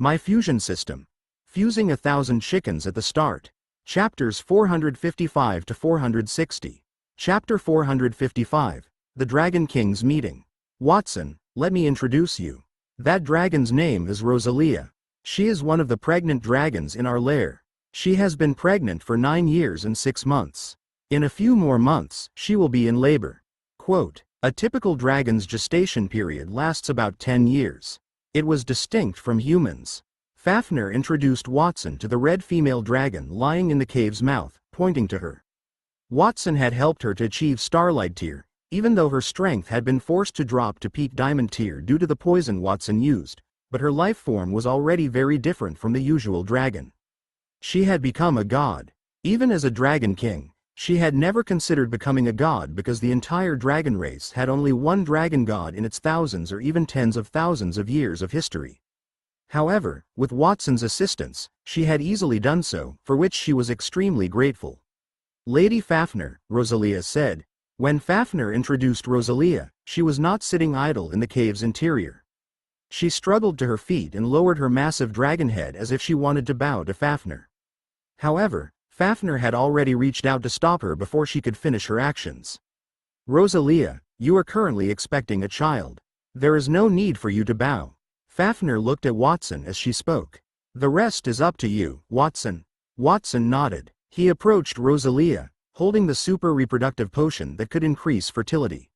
My fusion system. Fusing 1,000 chickens at the start. Chapters 455 to 460. Chapter 455. The Dragon King's Meeting. Watson, let me introduce you. That dragon's name is Rosalia. She is one of the pregnant dragons in our lair. She has been pregnant for 9 years and 6 months. In a few more months, she will be in labor. Quote, a typical dragon's gestation period lasts about 10 years. It was distinct from humans. Fafnir introduced Watson to the red female dragon lying in the cave's mouth, pointing to her. Watson had helped her to achieve Starlight Tier, even though her strength had been forced to drop to peak Diamond Tier due to the poison Watson used, but her life form was already very different from the usual dragon. She had become a god. Even as a dragon king, she had never considered becoming a god because the entire dragon race had only one dragon god in its thousands or even tens of thousands of years of history. However, with Watson's assistance, she had easily done so, for which she was extremely grateful. Lady Fafnir, Rosalia said. When Fafnir introduced Rosalia, she was not sitting idle in the cave's interior. She struggled to her feet and lowered her massive dragon head as if she wanted to bow to Fafnir. However, Fafnir had already reached out to stop her before she could finish her actions. Rosalia, you are currently expecting a child. There is no need for you to bow. Fafnir looked at Watson as she spoke. The rest is up to you, Watson. Watson nodded. He approached Rosalia, holding the super reproductive potion that could increase fertility.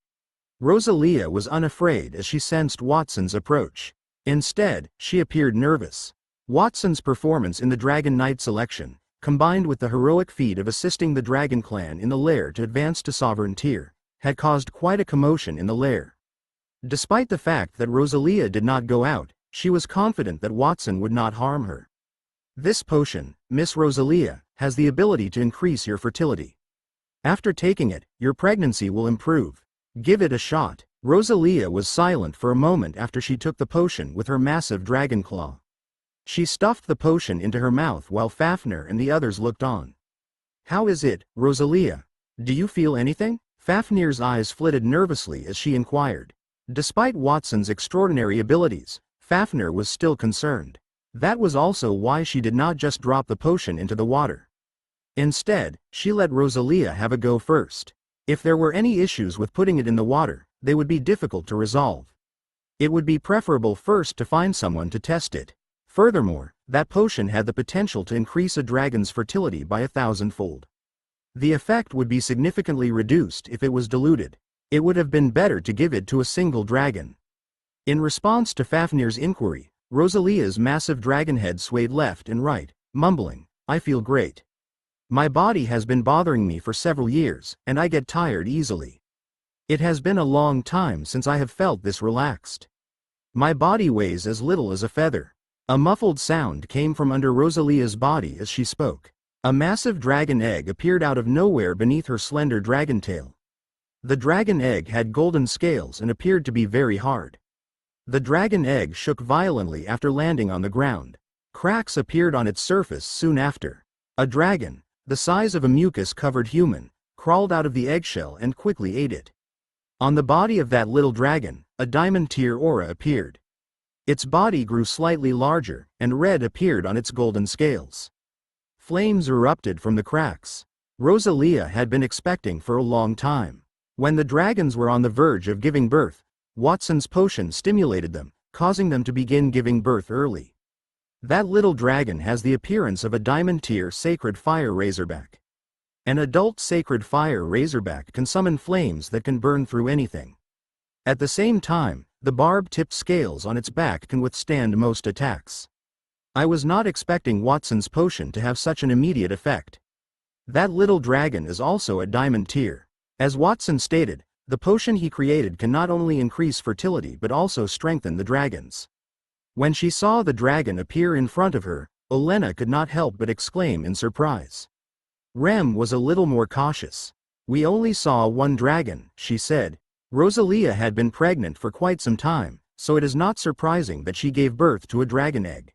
Rosalia was unafraid as she sensed Watson's approach. Instead, she appeared nervous. Watson's performance in the Dragon Knight selection, combined with the heroic feat of assisting the Dragon Clan in the lair to advance to Sovereign Tier, had caused quite a commotion in the lair. Despite the fact that Rosalia did not go out, she was confident that Watson would not harm her. This potion, Miss Rosalia, has the ability to increase your fertility. After taking it, your pregnancy will improve. Give it a shot. Rosalia was silent for a moment after she took the potion with her massive dragon claw. She stuffed the potion into her mouth while Fafnir and the others looked on. How is it, Rosalia? Do you feel anything? Fafnir's eyes flitted nervously as she inquired. Despite Watson's extraordinary abilities, Fafnir was still concerned. That was also why she did not just drop the potion into the water. Instead, she let Rosalia have a go first. If there were any issues with putting it in the water, they would be difficult to resolve. It would be preferable first to find someone to test it. Furthermore, that potion had the potential to increase a dragon's fertility by 1,000-fold. The effect would be significantly reduced if it was diluted. It would have been better to give it to a single dragon. In response to Fafnir's inquiry, Rosalia's massive dragon head swayed left and right, mumbling, I feel great. My body has been bothering me for several years, and I get tired easily. It has been a long time since I have felt this relaxed. My body weighs as little as a feather. A muffled sound came from under Rosalia's body as she spoke. A massive dragon egg appeared out of nowhere beneath her slender dragon tail. The dragon egg had golden scales and appeared to be very hard. The dragon egg shook violently after landing on the ground. Cracks appeared on its surface soon after. A dragon, the size of a mucus-covered human, crawled out of the eggshell and quickly ate it. On the body of that little dragon, a diamond tier aura appeared. Its body grew slightly larger, and red appeared on its golden scales. Flames erupted from the cracks. Rosalia had been expecting for a long time. When the dragons were on the verge of giving birth, Watson's potion stimulated them, causing them to begin giving birth early. That little dragon has the appearance of a diamond tier sacred fire razorback. An adult sacred fire razorback can summon flames that can burn through anything. At the same time, the barb-tipped scales on its back can withstand most attacks. I was not expecting Watson's potion to have such an immediate effect. That little dragon is also a diamond tier. As Watson stated, the potion he created can not only increase fertility but also strengthen the dragons. When she saw the dragon appear in front of her, Olenna could not help but exclaim in surprise. Rem was a little more cautious. We only saw one dragon, she said. Rosalia had been pregnant for quite some time, so it is not surprising that she gave birth to a dragon egg.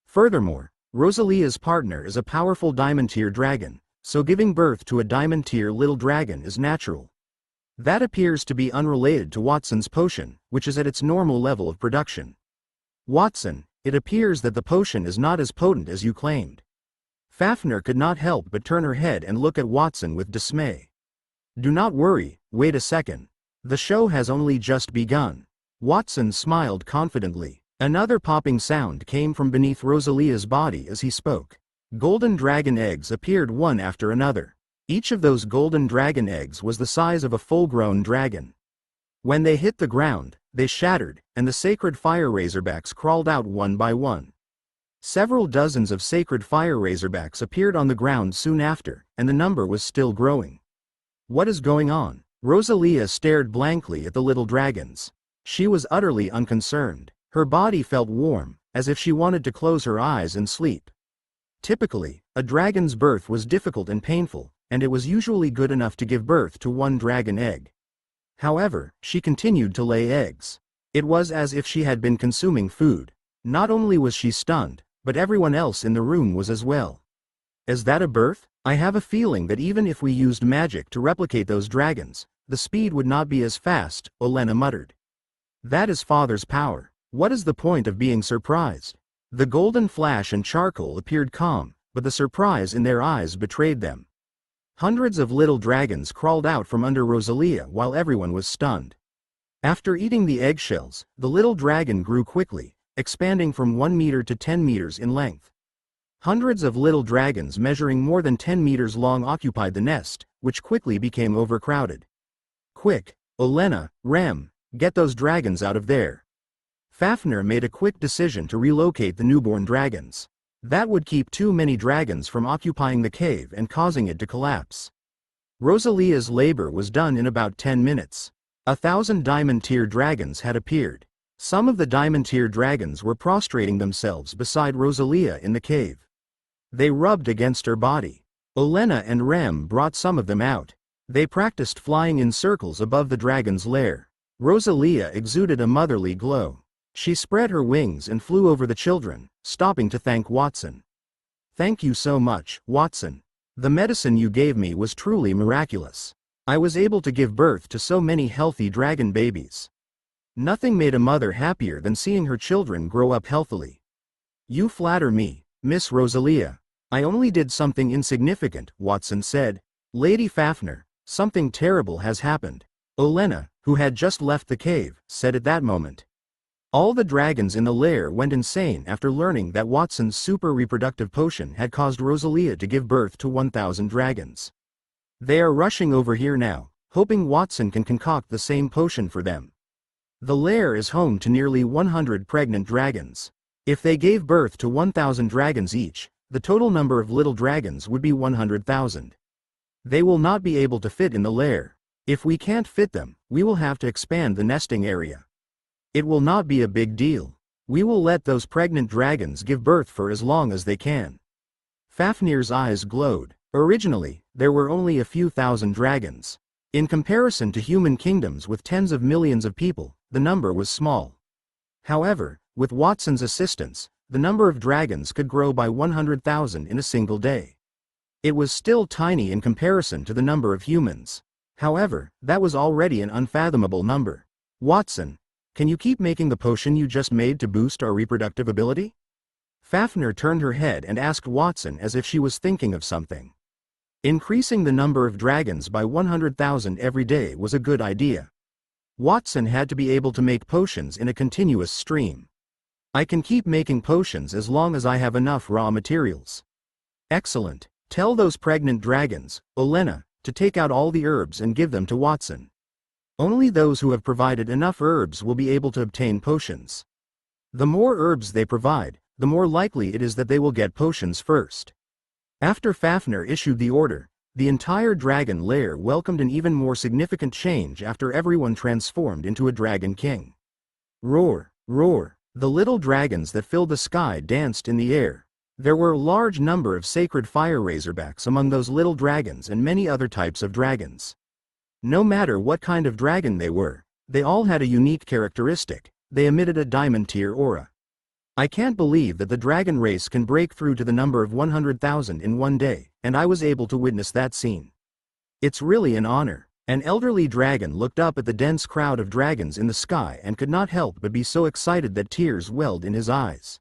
Furthermore, Rosalia's partner is a powerful diamond tier dragon, so giving birth to a diamond tier little dragon is natural. That appears to be unrelated to Watson's potion, which is at its normal level of production. Watson, It appears that the potion is not as potent as you claimed. Fafnir could not help but turn her head and look at Watson with dismay. Do not worry, wait a second. The show has only just begun. Watson smiled confidently. Another popping sound came from beneath Rosalia's body as he spoke. Golden dragon eggs appeared one after another. Each of those golden dragon eggs was the size of a full-grown dragon. When they hit the ground, they shattered, and the sacred fire razorbacks crawled out one by one. Several dozens of sacred fire razorbacks appeared on the ground soon after, and the number was still growing. What is going on? Rosalia stared blankly at the little dragons. She was utterly unconcerned. Her body felt warm, as if she wanted to close her eyes and sleep. Typically, a dragon's birth was difficult and painful, and it was usually good enough to give birth to one dragon egg. However, she continued to lay eggs. It was as if she had been consuming food. Not only was she stunned, but everyone else in the room was as well. Is that a birth? I have a feeling that even if we used magic to replicate those dragons, the speed would not be as fast, Olenna muttered. That is Father's power. What is the point of being surprised? The golden flash and charcoal appeared calm, but the surprise in their eyes betrayed them. Hundreds of little dragons crawled out from under Rosalia while everyone was stunned. After eating the eggshells, the little dragon grew quickly, expanding from 1 meter to 10 meters in length. Hundreds of little dragons measuring more than 10 meters long occupied the nest, which quickly became overcrowded. Quick, Olenna, Rem, get those dragons out of there. Fafnir made a quick decision to relocate the newborn dragons. That would keep too many dragons from occupying the cave and causing it to collapse. Rosalia's labor was done in about 10 minutes. 1,000 diamond-tier dragons had appeared. Some of the diamond-tier dragons were prostrating themselves beside Rosalia in the cave. They rubbed against her body. Olenna and Rem brought some of them out. They practiced flying in circles above the dragon's lair. Rosalia exuded a motherly glow. She spread her wings and flew over the children, stopping to thank Watson. Thank you so much, Watson. The medicine you gave me was truly miraculous. I was able to give birth to so many healthy dragon babies. Nothing made a mother happier than seeing her children grow up healthily. You flatter me, Miss Rosalia. I only did something insignificant, Watson said. Lady Fafnir, something terrible has happened. Olenna, who had just left the cave, said at that moment. All the dragons in the lair went insane after learning that Watson's super reproductive potion had caused Rosalia to give birth to 1,000 dragons. They are rushing over here now, hoping Watson can concoct the same potion for them. The lair is home to nearly 100 pregnant dragons. If they gave birth to 1,000 dragons each, the total number of little dragons would be 100,000. They will not be able to fit in the lair. If we can't fit them, we will have to expand the nesting area. It will not be a big deal. We will let those pregnant dragons give birth for as long as they can. Fafnir's eyes glowed. Originally, there were only a few thousand dragons. In comparison to human kingdoms with tens of millions of people, the number was small. However, with Watson's assistance, the number of dragons could grow by 100,000 in a single day. It was still tiny in comparison to the number of humans. However, that was already an unfathomable number. Watson, can you keep making the potion you just made to boost our reproductive ability? Fafnir turned her head and asked Watson as if she was thinking of something. Increasing the number of dragons by 100,000 every day was a good idea. Watson had to be able to make potions in a continuous stream. I can keep making potions as long as I have enough raw materials. Excellent. Tell those pregnant dragons, Olenna, to take out all the herbs and give them to Watson. Only those who have provided enough herbs will be able to obtain potions. The more herbs they provide, the more likely it is that they will get potions first. After Fafnir issued the order, the entire dragon lair welcomed an even more significant change after everyone transformed into a dragon king. Roar, roar, the little dragons that filled the sky danced in the air. There were a large number of sacred fire razorbacks among those little dragons and many other types of dragons. No matter what kind of dragon they were, they all had a unique characteristic. They emitted a diamond-tier aura. I can't believe that the dragon race can break through to the number of 100,000 in one day, and I was able to witness that scene. It's really an honor. An elderly dragon looked up at the dense crowd of dragons in the sky and could not help but be so excited that tears welled in his eyes.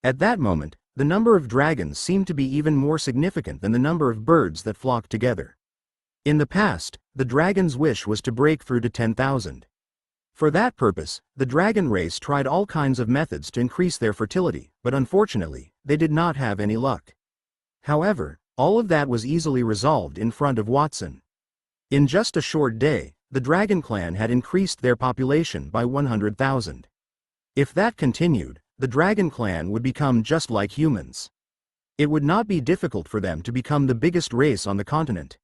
At that moment, the number of dragons seemed to be even more significant than the number of birds that flocked together. In the past, the dragon's wish was to break through to 10,000. For that purpose, the dragon race tried all kinds of methods to increase their fertility, but unfortunately, they did not have any luck. However, all of that was easily resolved in front of Watson. In just a short day, the Dragon Clan had increased their population by 100,000. If that continued, the Dragon Clan would become just like humans. It would not be difficult for them to become the biggest race on the continent.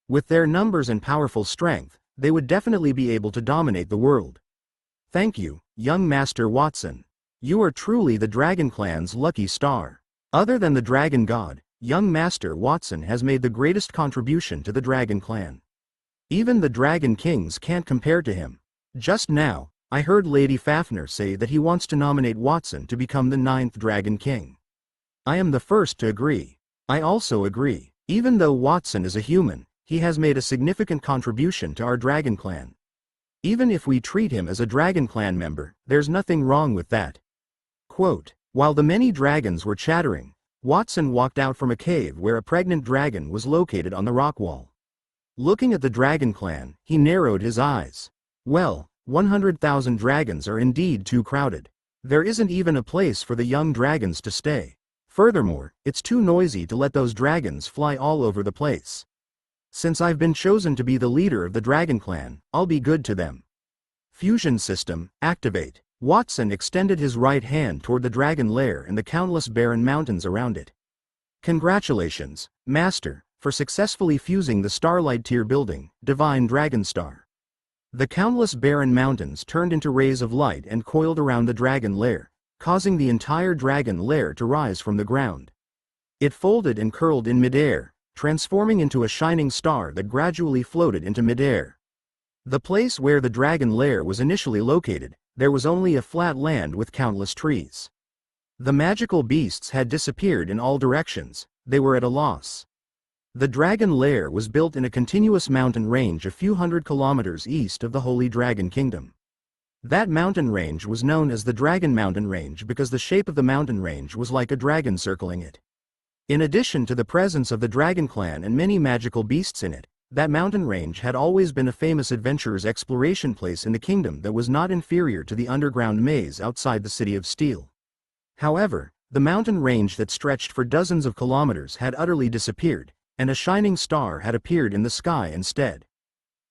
With their numbers and powerful strength, they would definitely be able to dominate the world. Thank you, young Master Watson. You are truly the Dragon Clan's lucky star. Other than the Dragon God, young Master Watson has made the greatest contribution to the Dragon Clan. Even the Dragon Kings can't compare to him. Just now, I heard Lady Fafnir say that he wants to nominate Watson to become the 9th Dragon King. I am the first to agree. I also agree. Even though Watson is a human, he has made a significant contribution to our Dragon Clan. Even if we treat him as a Dragon Clan member, there's nothing wrong with that. Quote, while the many dragons were chattering, Watson walked out from a cave where a pregnant dragon was located on the rock wall. Looking at the Dragon Clan, he narrowed his eyes. Well, 100,000 dragons are indeed too crowded. There isn't even a place for the young dragons to stay. Furthermore, it's too noisy to let those dragons fly all over the place. Since I've been chosen to be the leader of the Dragon Clan, I'll be good to them. Fusion system, activate. Watson extended his right hand toward the dragon lair and the countless barren mountains around it. Congratulations, Master, for successfully fusing the Starlight Tier building, Divine Dragon Star. The countless barren mountains turned into rays of light and coiled around the dragon lair, causing the entire dragon lair to rise from the ground. It folded and curled in midair, transforming into a shining star that gradually floated into midair. The place where the dragon lair was initially located, there was only a flat land with countless trees. The magical beasts had disappeared in all directions, they were at a loss. The dragon lair was built in a continuous mountain range a few hundred kilometers east of the Holy Dragon Kingdom. That mountain range was known as the Dragon Mountain Range because the shape of the mountain range was like a dragon circling it. In addition to the presence of the Dragon Clan and many magical beasts in it, that mountain range had always been a famous adventurer's exploration place in the kingdom that was not inferior to the underground maze outside the City of Steel. However, the mountain range that stretched for dozens of kilometers had utterly disappeared, and a shining star had appeared in the sky instead.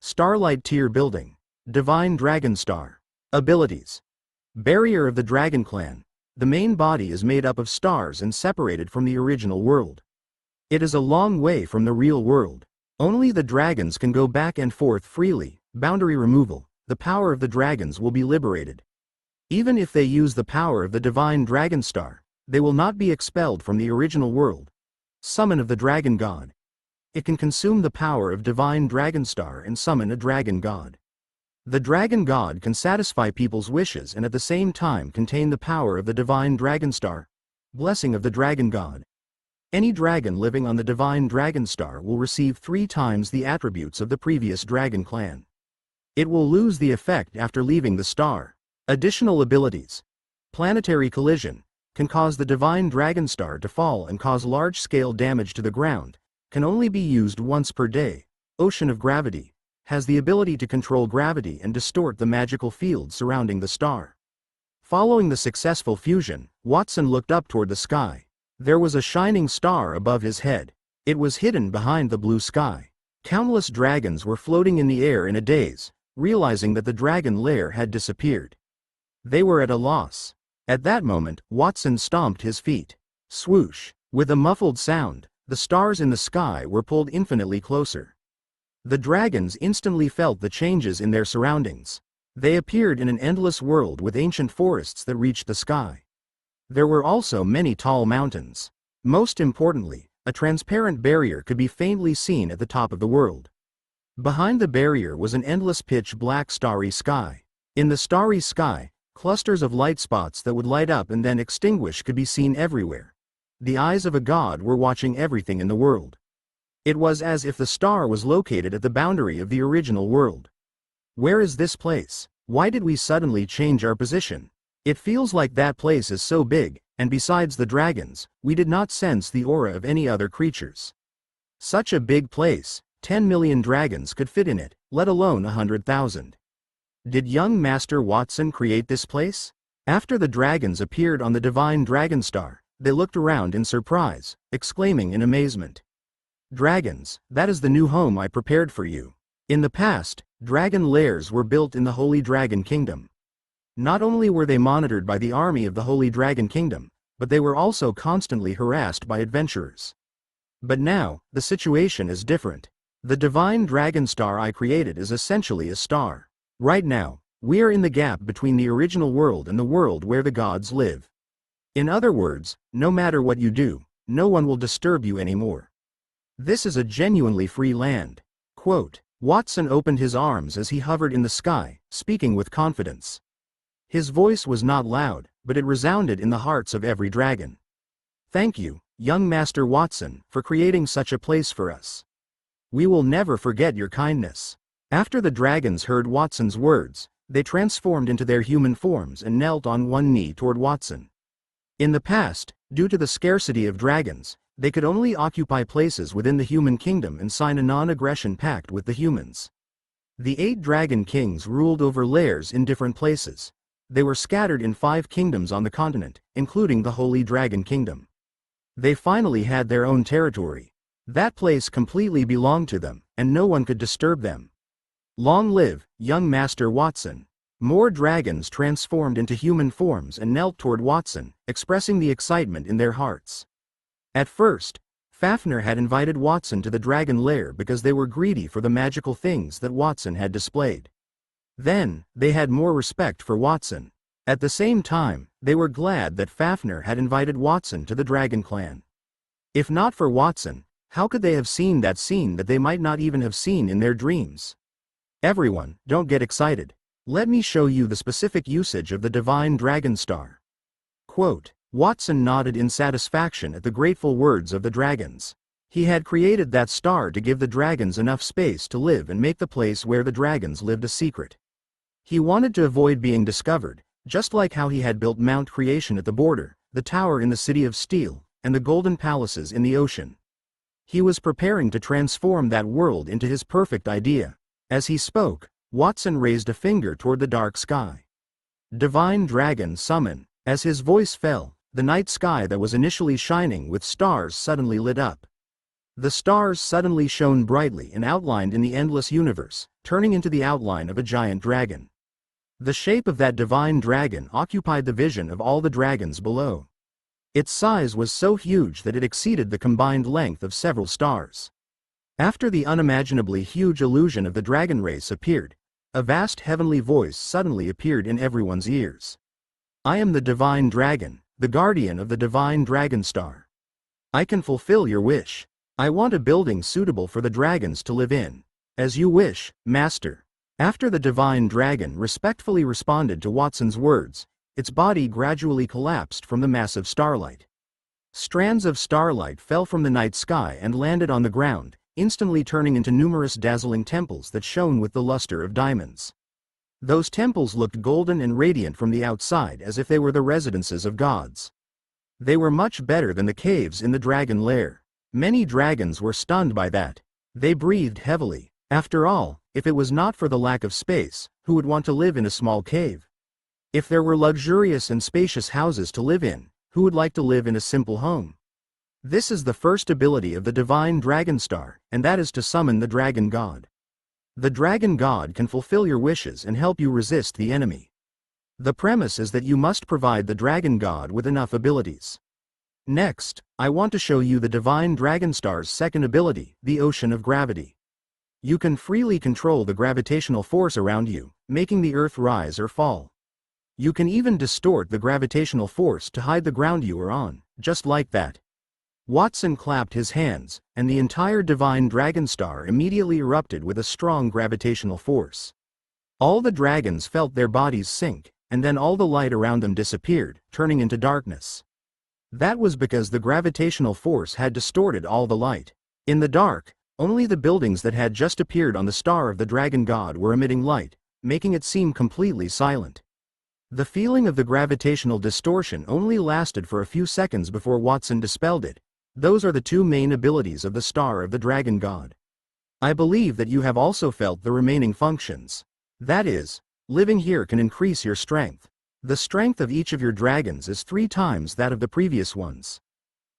Starlight Tier Building. Divine Dragon Star. Abilities. Barrier of the Dragon Clan. The main body is made up of stars and separated from the original world. It is a long way from the real world. Only the dragons can go back and forth freely. Boundary removal. The power of the dragons will be liberated. Even if they use the power of the Divine Dragon Star, they will not be expelled from the original world. Summon of the Dragon God. It can consume the power of Divine Dragon Star and summon a Dragon God. The Dragon God can satisfy people's wishes and at the same time contain the power of the Divine Dragon Star. Blessing of the Dragon God. Any dragon living on the Divine Dragon Star will receive 3 times the attributes of the previous Dragon Clan. It will lose the effect after leaving the star. Additional abilities. Planetary collision. Can cause the Divine Dragon Star to fall and cause large-scale damage to the ground. Can only be used once per day. Ocean of Gravity. Has the ability to control gravity and distort the magical field surrounding the star. Following the successful fusion, Watson looked up toward the sky. There was a shining star above his head. It was hidden behind the blue sky. Countless dragons were floating in the air in a daze, realizing that the dragon lair had disappeared. They were at a loss. At that moment, Watson stomped his feet. Swoosh! With a muffled sound, the stars in the sky were pulled infinitely closer. The dragons instantly felt the changes in their surroundings. They appeared in an endless world with ancient forests that reached the sky. There were also many tall mountains. Most importantly, a transparent barrier could be faintly seen at the top of the world. Behind the barrier was an endless pitch-black starry sky. In the starry sky, clusters of light spots that would light up and then extinguish could be seen everywhere. The eyes of a god were watching everything in the world. It was as if the star was located at the boundary of the original world. Where is this place? Why did we suddenly change our position? It feels like that place is so big, and besides the dragons, we did not sense the aura of any other creatures. Such a big place, 10 million dragons could fit in it, let alone 100,000. Did young Master Watson create this place? After the dragons appeared on the divine dragon star, they looked around in surprise, exclaiming in amazement. Dragons, that is the new home I prepared for you. In the past, dragon lairs were built in the Holy Dragon Kingdom. Not only were they monitored by the army of the Holy Dragon Kingdom, but they were also constantly harassed by adventurers. But now, the situation is different. The divine dragon star I created is essentially a star. Right now, we are in the gap between the original world and the world where the gods live. In other words, no matter what you do, no one will disturb you anymore. This is a genuinely free land. Quote, Watson opened his arms as he hovered in the sky, speaking with confidence. His voice was not loud, but it resounded in the hearts of every dragon. Thank you, young Master Watson, for creating such a place for us. We will never forget your kindness. After the dragons heard Watson's words, they transformed into their human forms and knelt on one knee toward Watson. In the past, due to the scarcity of dragons, they could only occupy places within the human kingdom and sign a non-aggression pact with the humans. The 8 dragon kings ruled over lairs in different places. They were scattered in 5 kingdoms on the continent, including the Holy Dragon Kingdom. They finally had their own territory. That place completely belonged to them, and no one could disturb them. Long live, young Master Watson. More dragons transformed into human forms and knelt toward Watson, expressing the excitement in their hearts. At first, Fafnir had invited Watson to the dragon lair because they were greedy for the magical things that Watson had displayed. Then, they had more respect for Watson. At the same time, they were glad that Fafnir had invited Watson to the Dragon Clan. If not for Watson, how could they have seen that scene that they might not even have seen in their dreams? Everyone, don't get excited. Let me show you the specific usage of the divine dragon star. Quote, Watson nodded in satisfaction at the grateful words of the dragons. He had created that star to give the dragons enough space to live and make the place where the dragons lived a secret. He wanted to avoid being discovered, just like how he had built Mount Creation at the border, the tower in the City of Steel, and the golden palaces in the ocean. He was preparing to transform that world into his perfect idea. As he spoke, Watson raised a finger toward the dark sky. Divine Dragon Summon. As his voice fell, the night sky that was initially shining with stars suddenly lit up. The stars suddenly shone brightly and outlined in the endless universe, turning into the outline of a giant dragon. The shape of that divine dragon occupied the vision of all the dragons below. Its size was so huge that it exceeded the combined length of several stars. After the unimaginably huge illusion of the dragon race appeared, a vast heavenly voice suddenly appeared in everyone's ears. I am the divine dragon, the guardian of the divine dragon star. I can fulfill your wish. I want a building suitable for the dragons to live in. As you wish, Master. After the divine dragon respectfully responded to Watson's words, its body gradually collapsed from the massive starlight. Strands of starlight fell from the night sky and landed on the ground, instantly turning into numerous dazzling temples that shone with the luster of diamonds. Those temples looked golden and radiant from the outside as if they were the residences of gods. They were much better than the caves in the dragon lair. Many dragons were stunned by that. They breathed heavily. After all, if it was not for the lack of space, who would want to live in a small cave? If there were luxurious and spacious houses to live in, who would like to live in a simple home? This is the first ability of the divine dragon star, and that is to summon the dragon god. The dragon god can fulfill your wishes and help you resist the enemy. The premise is that you must provide the dragon god with enough abilities. Next, I want to show you the divine dragon star's second ability, the ocean of gravity. You can freely control the gravitational force around you, making the earth rise or fall. You can even distort the gravitational force to hide the ground you are on, just like that. Watson clapped his hands, and the entire divine dragon star immediately erupted with a strong gravitational force. All the dragons felt their bodies sink, and then all the light around them disappeared, turning into darkness. That was because the gravitational force had distorted all the light. In the dark, only the buildings that had just appeared on the star of the dragon god were emitting light, making it seem completely silent. The feeling of the gravitational distortion only lasted for a few seconds before Watson dispelled it. Those are the two main abilities of the star of the dragon god. I believe that you have also felt the remaining functions. That is, living here can increase your strength. The strength of each of your dragons is 3 times that of the previous ones.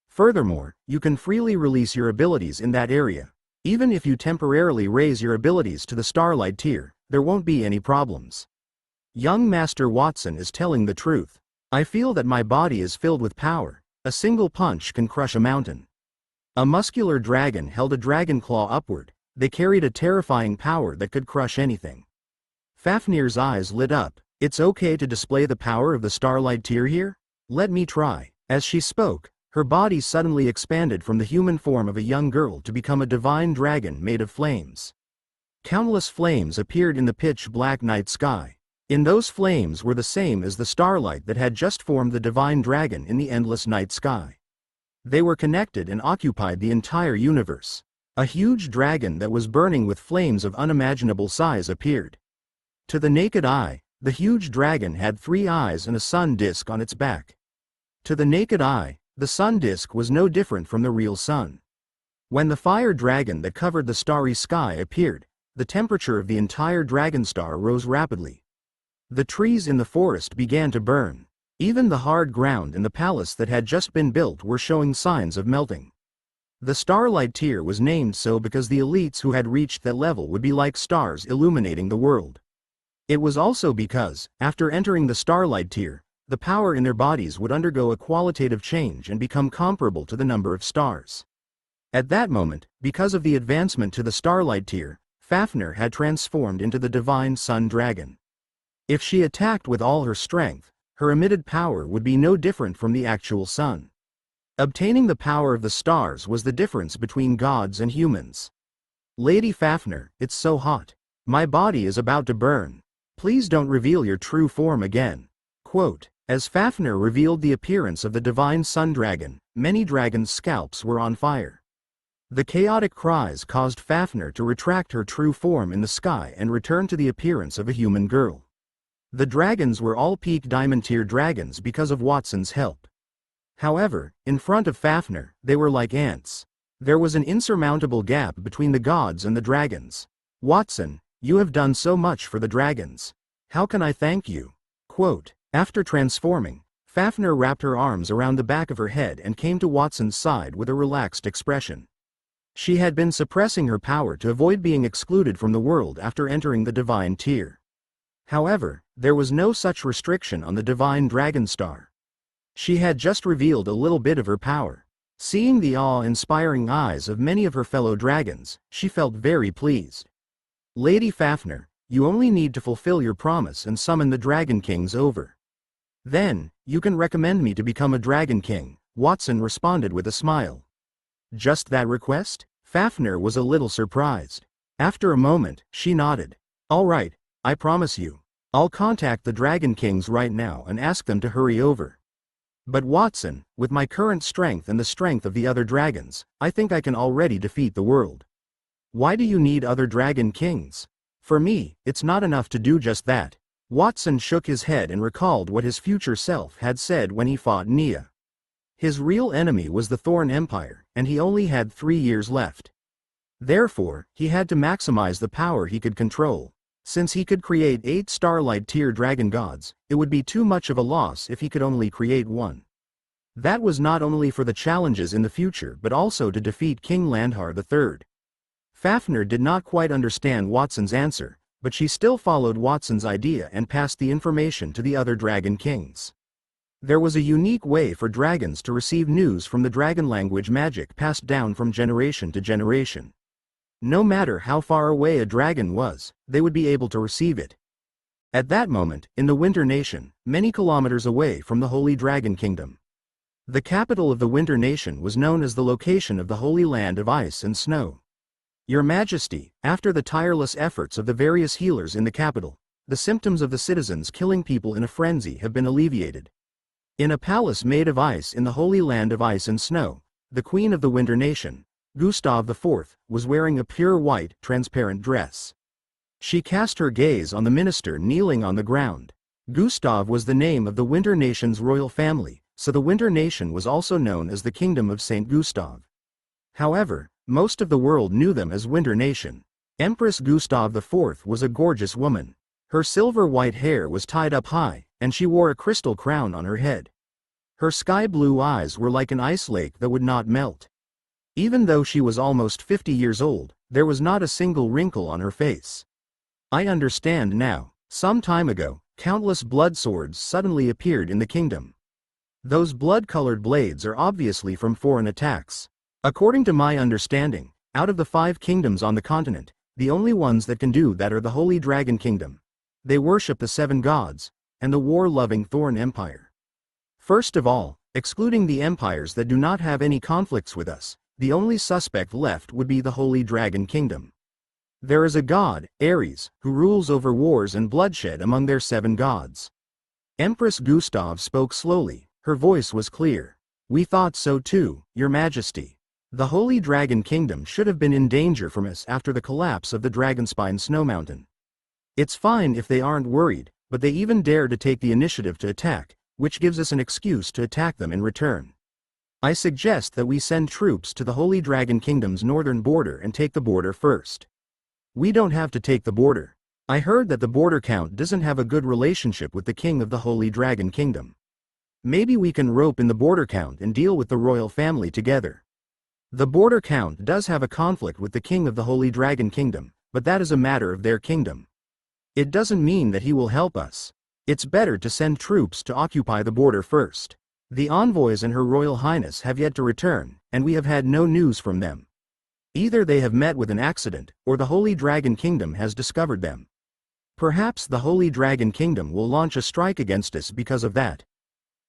Furthermore, you can freely release your abilities in that area. Even if you temporarily raise your abilities to the starlight tier, there won't be any problems. Young Master Watson is telling the truth. I feel that my body is filled with power. A single punch can crush a mountain. A muscular dragon held a dragon claw upward. They carried a terrifying power that could crush anything. Fafnir's eyes lit up. It's okay to display the power of the starlight tier here? Let me try. As she spoke, her body suddenly expanded from the human form of a young girl to become a divine dragon made of flames. Countless flames appeared in the pitch-black night sky. In those flames were the same as the starlight that had just formed the divine dragon in the endless night sky. They were connected and occupied the entire universe. A huge dragon that was burning with flames of unimaginable size appeared. To the naked eye, the huge dragon had 3 eyes and a sun disk on its back. To the naked eye, the sun disk was no different from the real sun. When the fire dragon that covered the starry sky appeared, the temperature of the entire dragon star rose rapidly. The trees in the forest began to burn. Even the hard ground in the palace that had just been built were showing signs of melting. The starlight tier was named so because the elites who had reached that level would be like stars illuminating the world. It was also because, after entering the starlight tier, the power in their bodies would undergo a qualitative change and become comparable to the number of stars. At that moment, because of the advancement to the starlight tier, Fafnir had transformed into the divine sun dragon. If she attacked with all her strength, her emitted power would be no different from the actual sun. Obtaining the power of the stars was the difference between gods and humans. Lady Fafnir, it's so hot. My body is about to burn. Please don't reveal your true form again. Quote, as Fafnir revealed the appearance of the divine sun dragon, many dragons' scalps were on fire. The chaotic cries caused Fafnir to retract her true form in the sky and return to the appearance of a human girl. The dragons were all peak diamond tier dragons because of Watson's help. However, in front of Fafnir, they were like ants. There was an insurmountable gap between the gods and the dragons. Watson, you have done so much for the dragons. How can I thank you? Quote, after transforming, Fafnir wrapped her arms around the back of her head and came to Watson's side with a relaxed expression. She had been suppressing her power to avoid being excluded from the world after entering the divine tier. However, there was no such restriction on the divine dragon star. She had just revealed a little bit of her power. Seeing the awe-inspiring eyes of many of her fellow dragons, she felt very pleased. Lady Fafnir, you only need to fulfill your promise and summon the Dragon Kings over. Then, you can recommend me to become a Dragon King, Watson responded with a smile. Just that request? Fafnir was a little surprised. After a moment, she nodded. All right, I promise you. I'll contact the Dragon Kings right now and ask them to hurry over. But Watson, with my current strength and the strength of the other dragons, I think I can already defeat the world. Why do you need other Dragon Kings? For me, it's not enough to do just that. Watson shook his head and recalled what his future self had said when he fought Nia. His real enemy was the Thorn Empire, and he only had 3 years left. Therefore, he had to maximize the power he could control. Since he could create 8 Starlight tier dragon gods, it would be too much of a loss if he could only create 1. That was not only for the challenges in the future but also to defeat King Landhar III. Fafnir did not quite understand Watson's answer, but she still followed Watson's idea and passed the information to the other Dragon Kings. There was a unique way for dragons to receive news from the dragon language magic passed down from generation to generation. No matter how far away a dragon was, they would be able to receive it. At that moment, in the Winter Nation, many kilometers away from the Holy Dragon Kingdom. The capital of the Winter Nation was known as the location of the Holy Land of Ice and Snow. Your Majesty, after the tireless efforts of the various healers in the capital, the symptoms of the citizens killing people in a frenzy have been alleviated. In a palace made of ice in the Holy Land of Ice and Snow, the Queen of the Winter Nation, Gustav IV, was wearing a pure white, transparent dress. She cast her gaze on the minister kneeling on the ground. Gustav was the name of the Winter Nation's royal family, so the Winter Nation was also known as the Kingdom of Saint Gustav. However, most of the world knew them as Winter Nation. Empress Gustav IV was a gorgeous woman. Her silver-white hair was tied up high, and she wore a crystal crown on her head. Her sky-blue eyes were like an ice lake that would not melt. Even though she was almost 50 years old, there was not a single wrinkle on her face. I understand now. Some time ago, countless blood swords suddenly appeared in the kingdom. Those blood-colored blades are obviously from foreign attacks. According to my understanding, out of the 5 kingdoms on the continent, the only ones that can do that are the Holy Dragon Kingdom. They worship the 7 gods, and the war-loving Thorn Empire. First of all, excluding the empires that do not have any conflicts with us, the only suspect left would be the Holy Dragon Kingdom. There is a god, Ares, who rules over wars and bloodshed among their 7 gods. Empress Gustav spoke slowly, her voice was clear. We thought so too, Your Majesty. The Holy Dragon Kingdom should have been in danger from us after the collapse of the Dragonspine Snow Mountain. It's fine if they aren't worried, but they even dare to take the initiative to attack, which gives us an excuse to attack them in return. I suggest that we send troops to the Holy Dragon Kingdom's northern border and take the border first. We don't have to take the border. I heard that the border count doesn't have a good relationship with the king of the Holy Dragon Kingdom. Maybe we can rope in the border count and deal with the royal family together. The border count does have a conflict with the king of the Holy Dragon Kingdom, but that is a matter of their kingdom. It doesn't mean that he will help us. It's better to send troops to occupy the border first. The envoys and Her Royal Highness have yet to return, and we have had no news from them. Either they have met with an accident, or the Holy Dragon Kingdom has discovered them. Perhaps the Holy Dragon Kingdom will launch a strike against us because of that.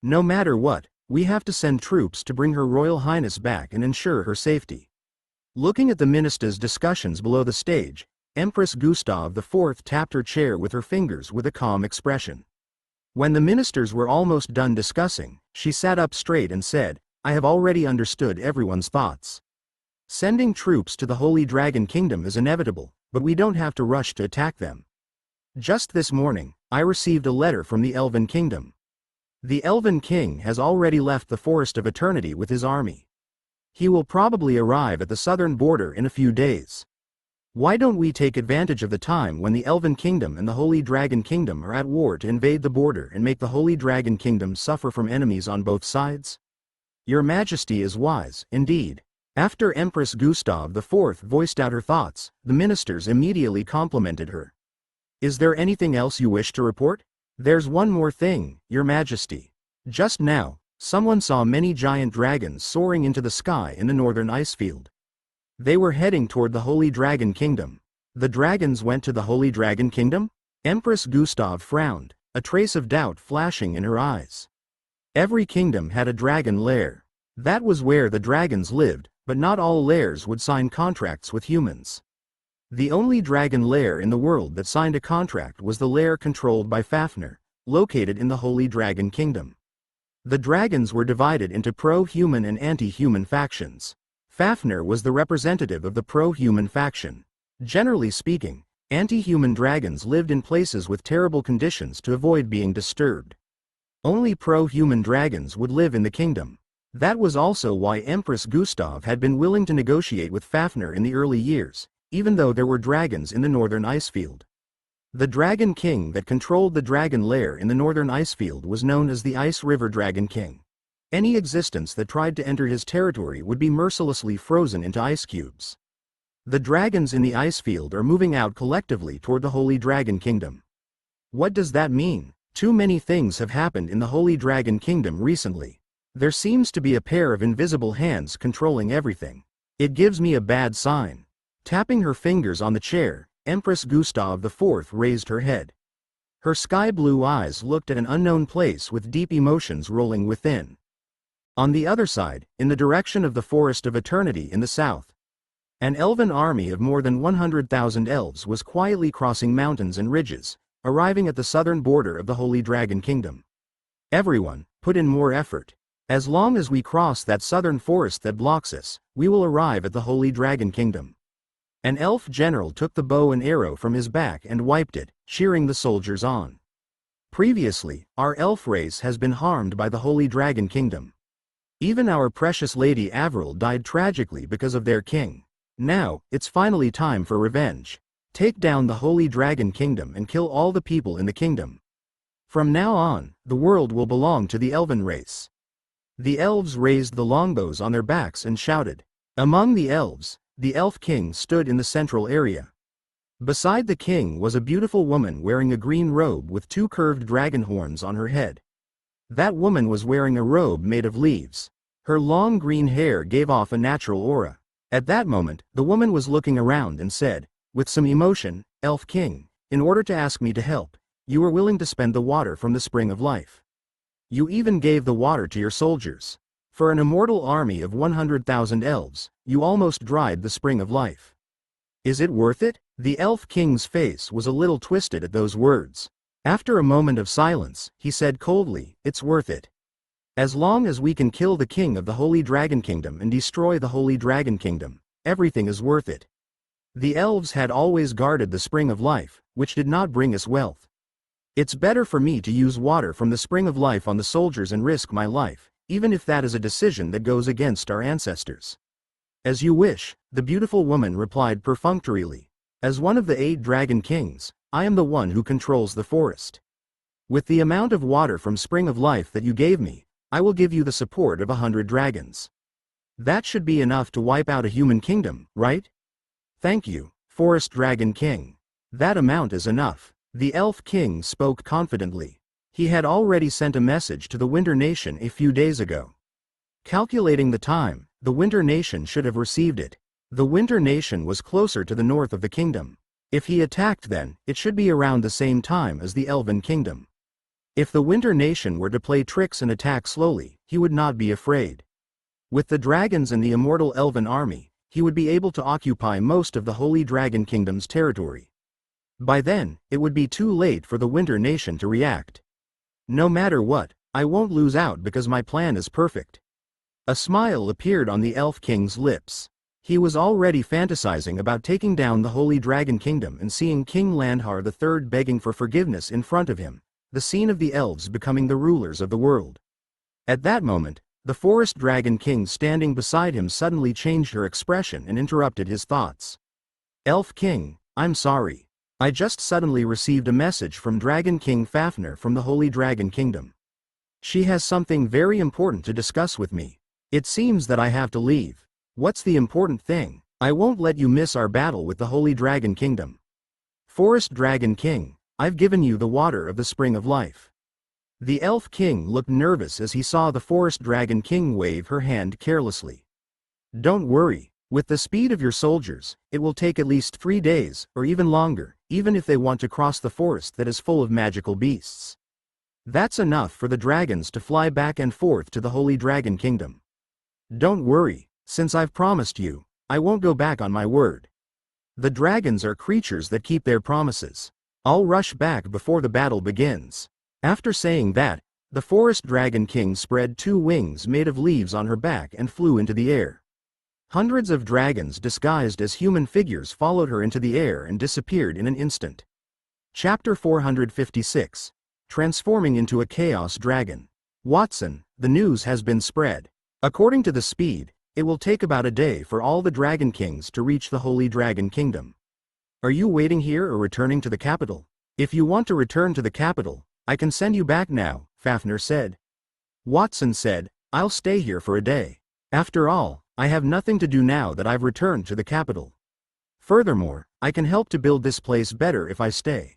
No matter what, we have to send troops to bring Her Royal Highness back and ensure her safety. Looking at the minister's discussions below the stage, Empress Gustav IV tapped her chair with her fingers with a calm expression. When the ministers were almost done discussing, she sat up straight and said, I have already understood everyone's thoughts. Sending troops to the Holy Dragon Kingdom is inevitable, but we don't have to rush to attack them. Just this morning, I received a letter from the Elven Kingdom. The Elven King has already left the Forest of Eternity with his army. He will probably arrive at the southern border in a few days. Why don't we take advantage of the time when the Elven Kingdom and the Holy Dragon Kingdom are at war to invade the border and make the Holy Dragon Kingdom suffer from enemies on both sides? Your Majesty is wise, indeed. After Empress Gustav IV voiced out her thoughts, the ministers immediately complimented her. Is there anything else you wish to report? There's one more thing, Your Majesty. Just now, someone saw many giant dragons soaring into the sky in the northern ice field. They were heading toward the Holy Dragon Kingdom. The dragons went to the Holy Dragon Kingdom? Empress Gustav frowned, a trace of doubt flashing in her eyes. Every kingdom had a dragon lair. That was where the dragons lived, but not all lairs would sign contracts with humans. The only dragon lair in the world that signed a contract was the lair controlled by Fafnir, located in the Holy Dragon Kingdom. The dragons were divided into pro-human and anti-human factions. Fafnir was the representative of the pro-human faction. Generally speaking, anti-human dragons lived in places with terrible conditions to avoid being disturbed. Only pro-human dragons would live in the kingdom. That was also why Empress Gustav had been willing to negotiate with Fafnir in the early years, even though there were dragons in the northern icefield. The Dragon King that controlled the dragon lair in the northern icefield was known as the Ice River Dragon King. Any existence that tried to enter his territory would be mercilessly frozen into ice cubes. The dragons in the icefield are moving out collectively toward the Holy Dragon Kingdom. What does that mean? Too many things have happened in the Holy Dragon Kingdom recently. There seems to be a pair of invisible hands controlling everything. It gives me a bad sign. Tapping her fingers on the chair, Empress Gustav IV raised her head. Her sky-blue eyes looked at an unknown place with deep emotions rolling within. On the other side, in the direction of the Forest of Eternity in the south, an elven army of more than 100,000 elves was quietly crossing mountains and ridges, arriving at the southern border of the Holy Dragon Kingdom. Everyone, put in more effort. As long as we cross that southern forest that blocks us, we will arrive at the Holy Dragon Kingdom. An elf general took the bow and arrow from his back and wiped it, cheering the soldiers on. Previously, our elf race has been harmed by the Holy Dragon Kingdom. Even our precious Lady Avril died tragically because of their king. Now, it's finally time for revenge. Take down the Holy Dragon Kingdom and kill all the people in the kingdom. From now on, the world will belong to the elven race. The elves raised the longbows on their backs and shouted. Among the elves, the elf king stood in the central area. Beside the king was a beautiful woman wearing a green robe with 2 curved dragon horns on her head. That woman was wearing a robe made of leaves. Her long green hair gave off a natural aura. At that moment, the woman was looking around and said, with some emotion, Elf King, in order to ask me to help, you were willing to spend the water from the spring of life. You even gave the water to your soldiers. For an immortal army of 100,000 elves, you almost dried the spring of life. Is it worth it? The Elf King's face was a little twisted at those words. After a moment of silence, he said coldly, it's worth it. As long as we can kill the king of the Holy Dragon Kingdom and destroy the Holy Dragon Kingdom, everything is worth it. The elves had always guarded the spring of life, which did not bring us wealth. It's better for me to use water from the spring of life on the soldiers and risk my life, even if that is a decision that goes against our ancestors. As you wish, the beautiful woman replied perfunctorily. As one of the 8 dragon kings, I am the one who controls the forest. With the amount of water from spring of life that you gave me, I will give you the support of 100 dragons. That should be enough to wipe out a human kingdom, right? Thank you, Forest Dragon King. That amount is enough. The Elf King spoke confidently. He had already sent a message to the Winter Nation a few days ago. Calculating the time, the Winter Nation should have received it. The Winter Nation was closer to the north of the kingdom. If he attacked then, it should be around the same time as the Elven Kingdom. If the Winter Nation were to play tricks and attack slowly, he would not be afraid. With the dragons and the immortal Elven army, he would be able to occupy most of the Holy Dragon Kingdom's territory. By then, it would be too late for the Winter Nation to react. No matter what, I won't lose out because my plan is perfect. A smile appeared on the Elf King's lips. He was already fantasizing about taking down the Holy Dragon Kingdom and seeing King Landhar III begging for forgiveness in front of him, the scene of the elves becoming the rulers of the world. At that moment, the Forest Dragon King standing beside him suddenly changed her expression and interrupted his thoughts. Elf King, I'm sorry. I just suddenly received a message from Dragon King Fafnir from the Holy Dragon Kingdom. She has something very important to discuss with me. It seems that I have to leave. What's the important thing? I won't let you miss our battle with the Holy Dragon Kingdom. Forest Dragon King, I've given you the water of the spring of life. The Elf King looked nervous as he saw the Forest Dragon King wave her hand carelessly. Don't worry, with the speed of your soldiers, it will take at least 3 days, or even longer, even if they want to cross the forest that is full of magical beasts. That's enough for the dragons to fly back and forth to the Holy Dragon Kingdom. Don't worry, since I've promised you, I won't go back on my word. The dragons are creatures that keep their promises. I'll rush back before the battle begins. After saying that, the Forest Dragon King spread 2 wings made of leaves on her back and flew into the air. Hundreds of dragons disguised as human figures followed her into the air and disappeared in an instant. Chapter 456. Transforming into a Chaos Dragon. Watson, the news has been spread. According to the speed, it will take about a day for all the Dragon Kings to reach the Holy Dragon Kingdom. Are you waiting here or returning to the capital? If you want to return to the capital, I can send you back now, Fafnir said. Watson said, I'll stay here for a day. After all, I have nothing to do now that I've returned to the capital. Furthermore, I can help to build this place better if I stay.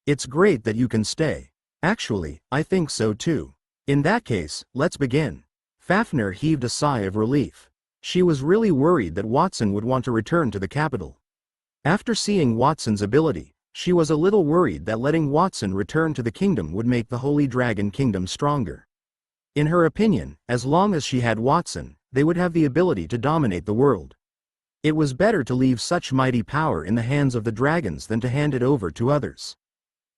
It's great that you can stay. Actually, I think so too. In that case, let's begin. Fafnir heaved a sigh of relief. She was really worried that Watson would want to return to the capital. After seeing Watson's ability, she was a little worried that letting Watson return to the kingdom would make the Holy Dragon Kingdom stronger. In her opinion, as long as she had Watson, they would have the ability to dominate the world. It was better to leave such mighty power in the hands of the dragons than to hand it over to others.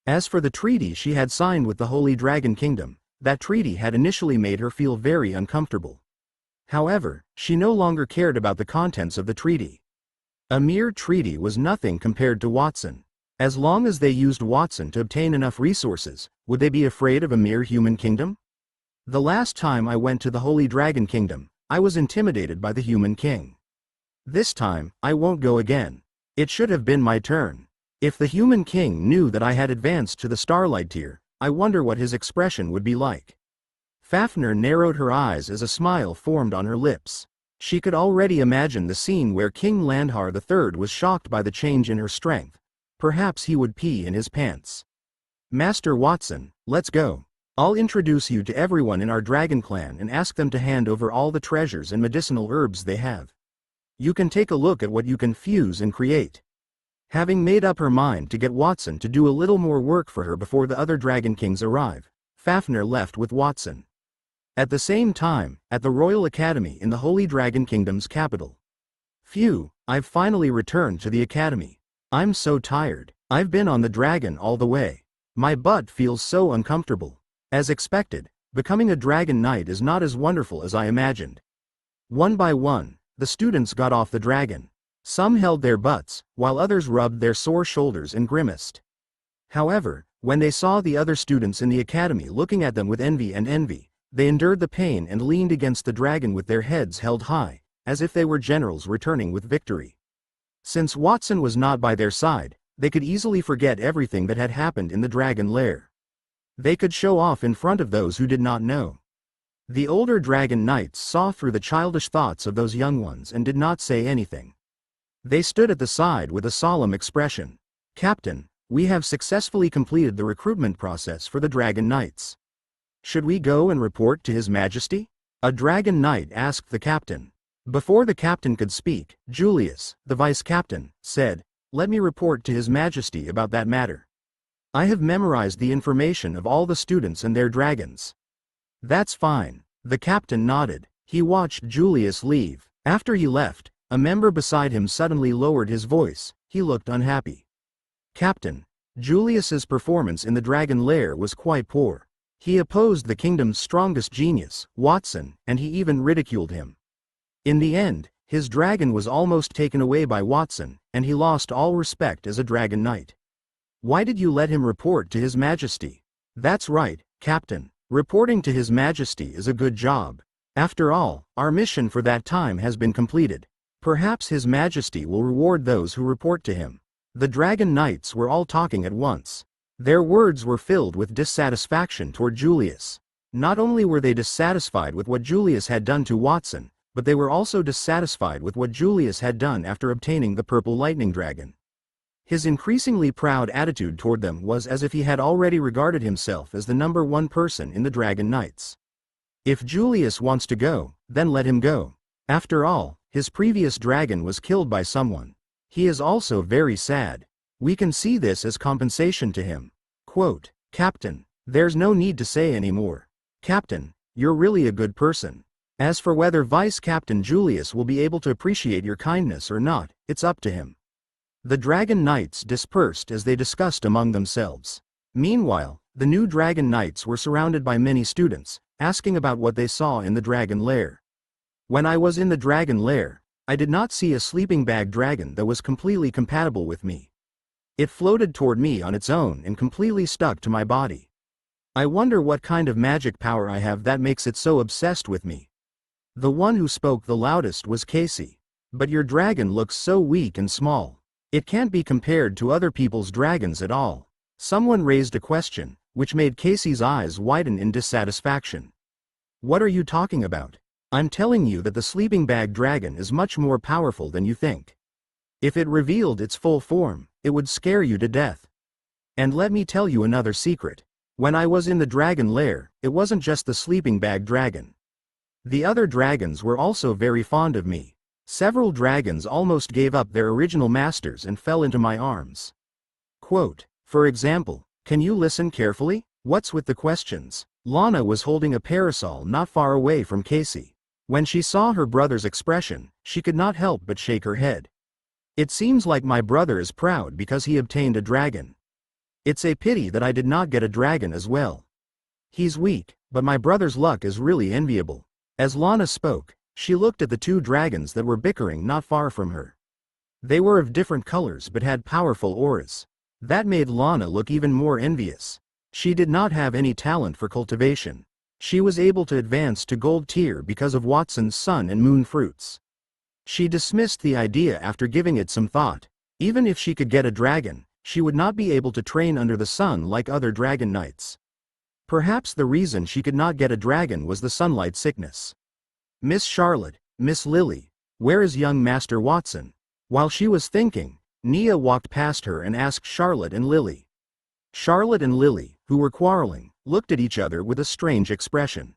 As for the treaty she had signed with the Holy Dragon Kingdom, that treaty had initially made her feel very uncomfortable. However, she no longer cared about the contents of the treaty. A mere treaty was nothing compared to Watson. As long as they used Watson to obtain enough resources, would they be afraid of a mere human kingdom? The last time I went to the Holy Dragon Kingdom, I was intimidated by the human king. This time, I won't go again. It should have been my turn. If the human king knew that I had advanced to the Starlight tier, I wonder what his expression would be like. Fafnir narrowed her eyes as a smile formed on her lips. She could already imagine the scene where King Landhar III was shocked by the change in her strength. Perhaps he would pee in his pants. Master Watson, let's go. I'll introduce you to everyone in our dragon clan and ask them to hand over all the treasures and medicinal herbs they have. You can take a look at what you can fuse and create. Having made up her mind to get Watson to do a little more work for her before the other Dragon Kings arrive, Fafnir left with Watson. At the same time, at the Royal Academy in the Holy Dragon Kingdom's capital. Phew, I've finally returned to the academy. I'm so tired. I've been on the dragon all the way. My butt feels so uncomfortable. As expected, becoming a dragon knight is not as wonderful as I imagined. One by one, the students got off the dragon. Some held their butts, while others rubbed their sore shoulders and grimaced. However, when they saw the other students in the academy looking at them with envy, they endured the pain and leaned against the dragon with their heads held high, as if they were generals returning with victory. Since Watson was not by their side, they could easily forget everything that had happened in the dragon lair. They could show off in front of those who did not know. The older dragon knights saw through the childish thoughts of those young ones and did not say anything. They stood at the side with a solemn expression. Captain, we have successfully completed the recruitment process for the dragon knights. Should we go and report to His Majesty? A dragon knight asked the captain. Before the captain could speak, Julius, the vice-captain, said, "Let me report to His Majesty about that matter. I have memorized the information of all the students and their dragons." "That's fine." The captain nodded. He watched Julius leave. After he left, a member beside him suddenly lowered his voice. He looked unhappy. "Captain, Julius's performance in the dragon lair was quite poor. He opposed the kingdom's strongest genius, Watson, and he even ridiculed him. In the end, his dragon was almost taken away by Watson, and he lost all respect as a dragon knight. Why did you let him report to His Majesty?" "That's right, Captain. Reporting to His Majesty is a good job. After all, our mission for that time has been completed. Perhaps His Majesty will reward those who report to him." The dragon knights were all talking at once. Their words were filled with dissatisfaction toward Julius. Not only were they dissatisfied with what Julius had done to Watson, but they were also dissatisfied with what Julius had done after obtaining the purple lightning dragon. His increasingly proud attitude toward them was as if he had already regarded himself as the number one person in the Dragon Knights. If Julius wants to go, then let him go. After all, his previous dragon was killed by someone. He is also very sad. We can see this as compensation to him. Quote, "Captain, there's no need to say any more. Captain, you're really a good person. As for whether Vice Captain Julius will be able to appreciate your kindness or not, it's up to him." The Dragon Knights dispersed as they discussed among themselves. Meanwhile, the new Dragon Knights were surrounded by many students, asking about what they saw in the Dragon Lair. "When I was in the Dragon Lair, I did not see a sleeping bag dragon that was completely compatible with me. It floated toward me on its own and completely stuck to my body. I wonder what kind of magic power I have that makes it so obsessed with me." The one who spoke the loudest was Casey. "But your dragon looks so weak and small. It can't be compared to other people's dragons at all." Someone raised a question, which made Casey's eyes widen in dissatisfaction. "What are you talking about? I'm telling you that the sleeping bag dragon is much more powerful than you think. If it revealed its full form, it would scare you to death. And let me tell you another secret. When I was in the dragon lair, it wasn't just the sleeping bag dragon. The other dragons were also very fond of me. Several dragons almost gave up their original masters and fell into my arms." Quote, "For example, can you listen carefully? What's with the questions?" Lana was holding a parasol not far away from Casey. When she saw her brother's expression, she could not help but shake her head. "It seems like my brother is proud because he obtained a dragon. It's a pity that I did not get a dragon as well. He's weak, but my brother's luck is really enviable." As Lana spoke, she looked at the two dragons that were bickering not far from her. They were of different colors but had powerful auras. That made Lana look even more envious. She did not have any talent for cultivation. She was able to advance to gold tier because of Watson's sun and moon fruits. She dismissed the idea after giving it some thought. Even if she could get a dragon, she would not be able to train under the sun like other dragon knights. Perhaps the reason she could not get a dragon was the sunlight sickness. Miss Charlotte, Miss Lily, where is young Master Watson? While she was thinking, Nia walked past her and asked Charlotte and Lily. Charlotte and Lily, who were quarreling, looked at each other with a strange expression.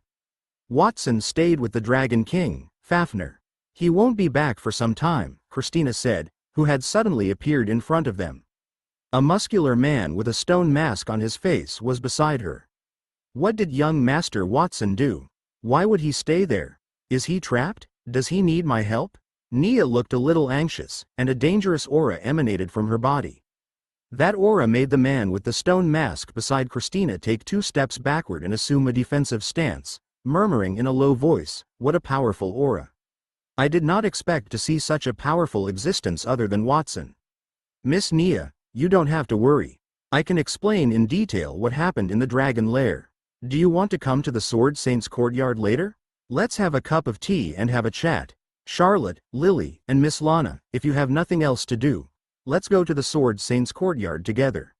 Watson stayed with the Dragon King, Fafnir. He won't be back for some time, Christina said, who had suddenly appeared in front of them. A muscular man with a stone mask on his face was beside her. What did young Master Watson do? Why would he stay there? Is he trapped? Does he need my help? Nia looked a little anxious, and a dangerous aura emanated from her body. That aura made the man with the stone mask beside Christina take 2 steps backward and assume a defensive stance, murmuring in a low voice, "What a powerful aura. I did not expect to see such a powerful existence other than Watson." Miss Nia, you don't have to worry. I can explain in detail what happened in the dragon lair. Do you want to come to the Sword Saint's courtyard later? Let's have a cup of tea and have a chat. Charlotte, Lily, and Miss Lana, if you have nothing else to do, let's go to the Sword Saint's courtyard together.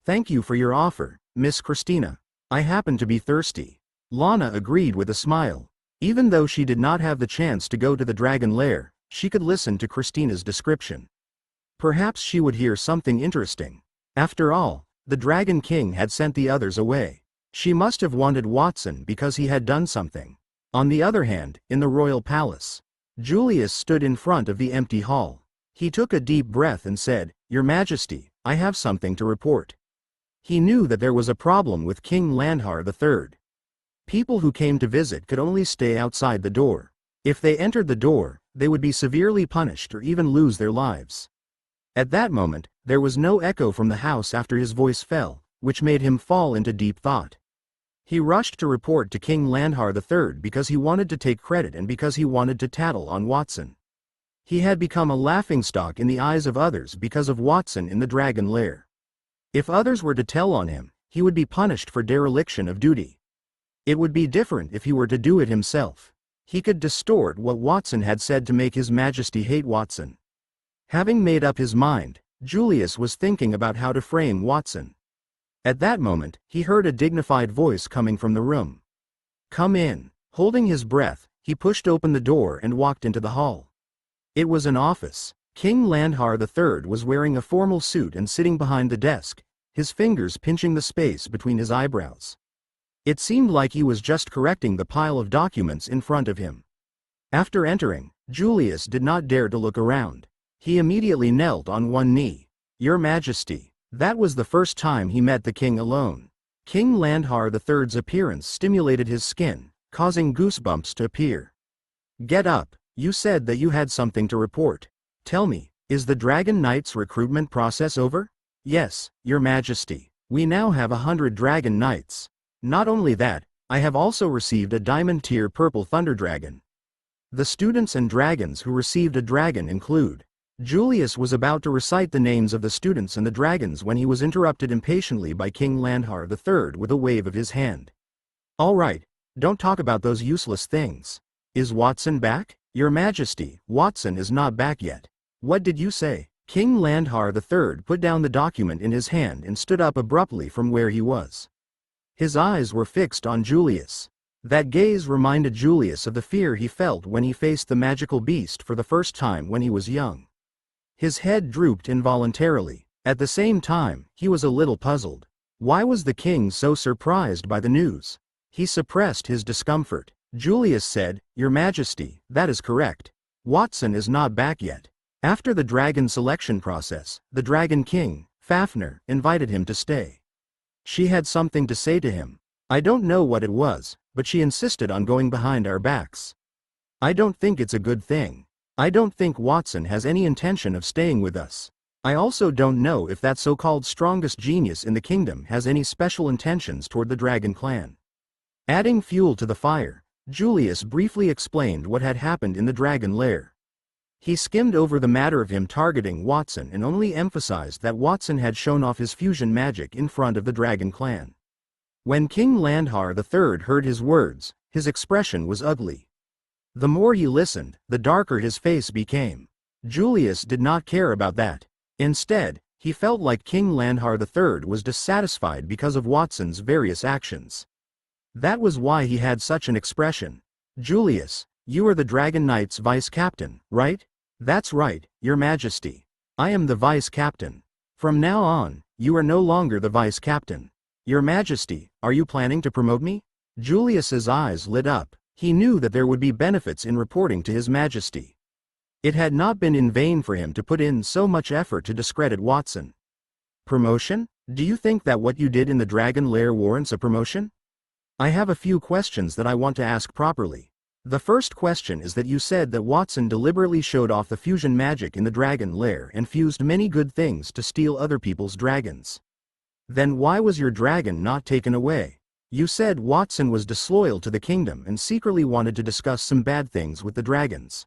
Thank you for your offer, Miss Christina. I happen to be thirsty. Lana agreed with a smile. Even though she did not have the chance to go to the dragon lair, she could listen to Christina's description. Perhaps she would hear something interesting. After all, the Dragon King had sent the others away. She must have wanted Watson because he had done something. On the other hand, in the royal palace, Julius stood in front of the empty hall. He took a deep breath and said, "Your Majesty, I have something to report." He knew that there was a problem with King Landhar III. People who came to visit could only stay outside the door. If they entered the door, they would be severely punished or even lose their lives. At that moment, there was no echo from the house after his voice fell, which made him fall into deep thought. He rushed to report to King Landhar III because he wanted to take credit and because he wanted to tattle on Watson. He had become a laughingstock in the eyes of others because of Watson in the dragon lair. If others were to tell on him, he would be punished for dereliction of duty. It would be different if he were to do it himself. He could distort what Watson had said to make His Majesty hate Watson. Having made up his mind, Julius was thinking about how to frame Watson. At that moment, he heard a dignified voice coming from the room. "Come in." Holding his breath, he pushed open the door and walked into the hall. It was an office. King Landhar III was wearing a formal suit and sitting behind the desk, his fingers pinching the space between his eyebrows. It seemed like he was just correcting the pile of documents in front of him. After entering, Julius did not dare to look around. He immediately knelt on one knee. "Your Majesty." That was the first time he met the king alone. King Landhar III's appearance stimulated his skin, causing goosebumps to appear. "Get up. You said that you had something to report. Tell me, is the Dragon Knights recruitment process over?" "Yes, Your Majesty. We now have 100 Dragon Knights. Not only that, I have also received a Diamond Tier Purple Thunder Dragon. The students and dragons who received a dragon include..." Julius was about to recite the names of the students and the dragons when he was interrupted impatiently by King Landhar III with a wave of his hand. "All right, don't talk about those useless things. Is Watson back?" "Your Majesty, Watson is not back yet." "What did you say?" King Landhar III put down the document in his hand and stood up abruptly from where he was. His eyes were fixed on Julius. That gaze reminded Julius of the fear he felt when he faced the magical beast for the first time when he was young. His head drooped involuntarily. At the same time, he was a little puzzled. Why was the king so surprised by the news? He suppressed his discomfort. Julius said, "Your Majesty, that is correct. Watson is not back yet." After the dragon selection process, the Dragon King, Fafnir, invited him to stay. She had something to say to him. I don't know what it was, but she insisted on going behind our backs. I don't think it's a good thing. I don't think Watson has any intention of staying with us. I also don't know if that so-called strongest genius in the kingdom has any special intentions toward the Dragon clan. Adding fuel to the fire, Julius briefly explained what had happened in the dragon lair. He skimmed over the matter of him targeting Watson and only emphasized that Watson had shown off his fusion magic in front of the Dragon clan. When King Landhar III heard his words, his expression was ugly. The more he listened, the darker his face became. Julius did not care about that. Instead, he felt like King Landhar III was dissatisfied because of Watson's various actions. That was why he had such an expression. "Julius, you are the Dragon Knight's vice-captain, right?" "That's right, Your Majesty. I am the vice-captain. From now on, you are no longer the vice-captain. Your Majesty, are you planning to promote me?" Julius's eyes lit up. He knew that there would be benefits in reporting to His Majesty. It had not been in vain for him to put in so much effort to discredit Watson. "Promotion? Do you think that what you did in the Dragon Lair warrants a promotion?" "I have a few questions that I want to ask properly. The first question is that you said that Watson deliberately showed off the fusion magic in the Dragon Lair and fused many good things to steal other people's dragons. Then why was your dragon not taken away? You said Watson was disloyal to the kingdom and secretly wanted to discuss some bad things with the dragons.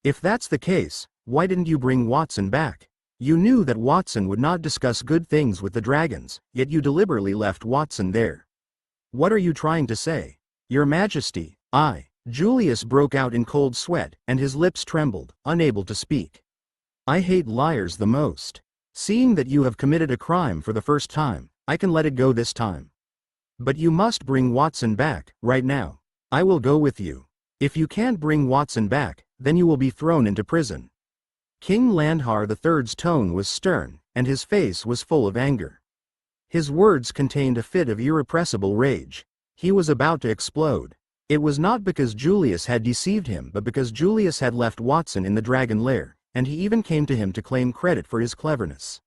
If that's the case, why didn't you bring Watson back? You knew that Watson would not discuss good things with the dragons, yet you deliberately left Watson there. What are you trying to say?" "Your Majesty, Julius broke out in cold sweat, and his lips trembled, unable to speak. "I hate liars the most. Seeing that you have committed a crime for the first time, I can let it go this time. But you must bring Watson back, right now. I will go with you. If you can't bring Watson back, then you will be thrown into prison." King Landhar III's tone was stern, and his face was full of anger. His words contained a fit of irrepressible rage. He was about to explode. It was not because Julius had deceived him but because Julius had left Watson in the Dragon Lair, and he even came to him to claim credit for his cleverness.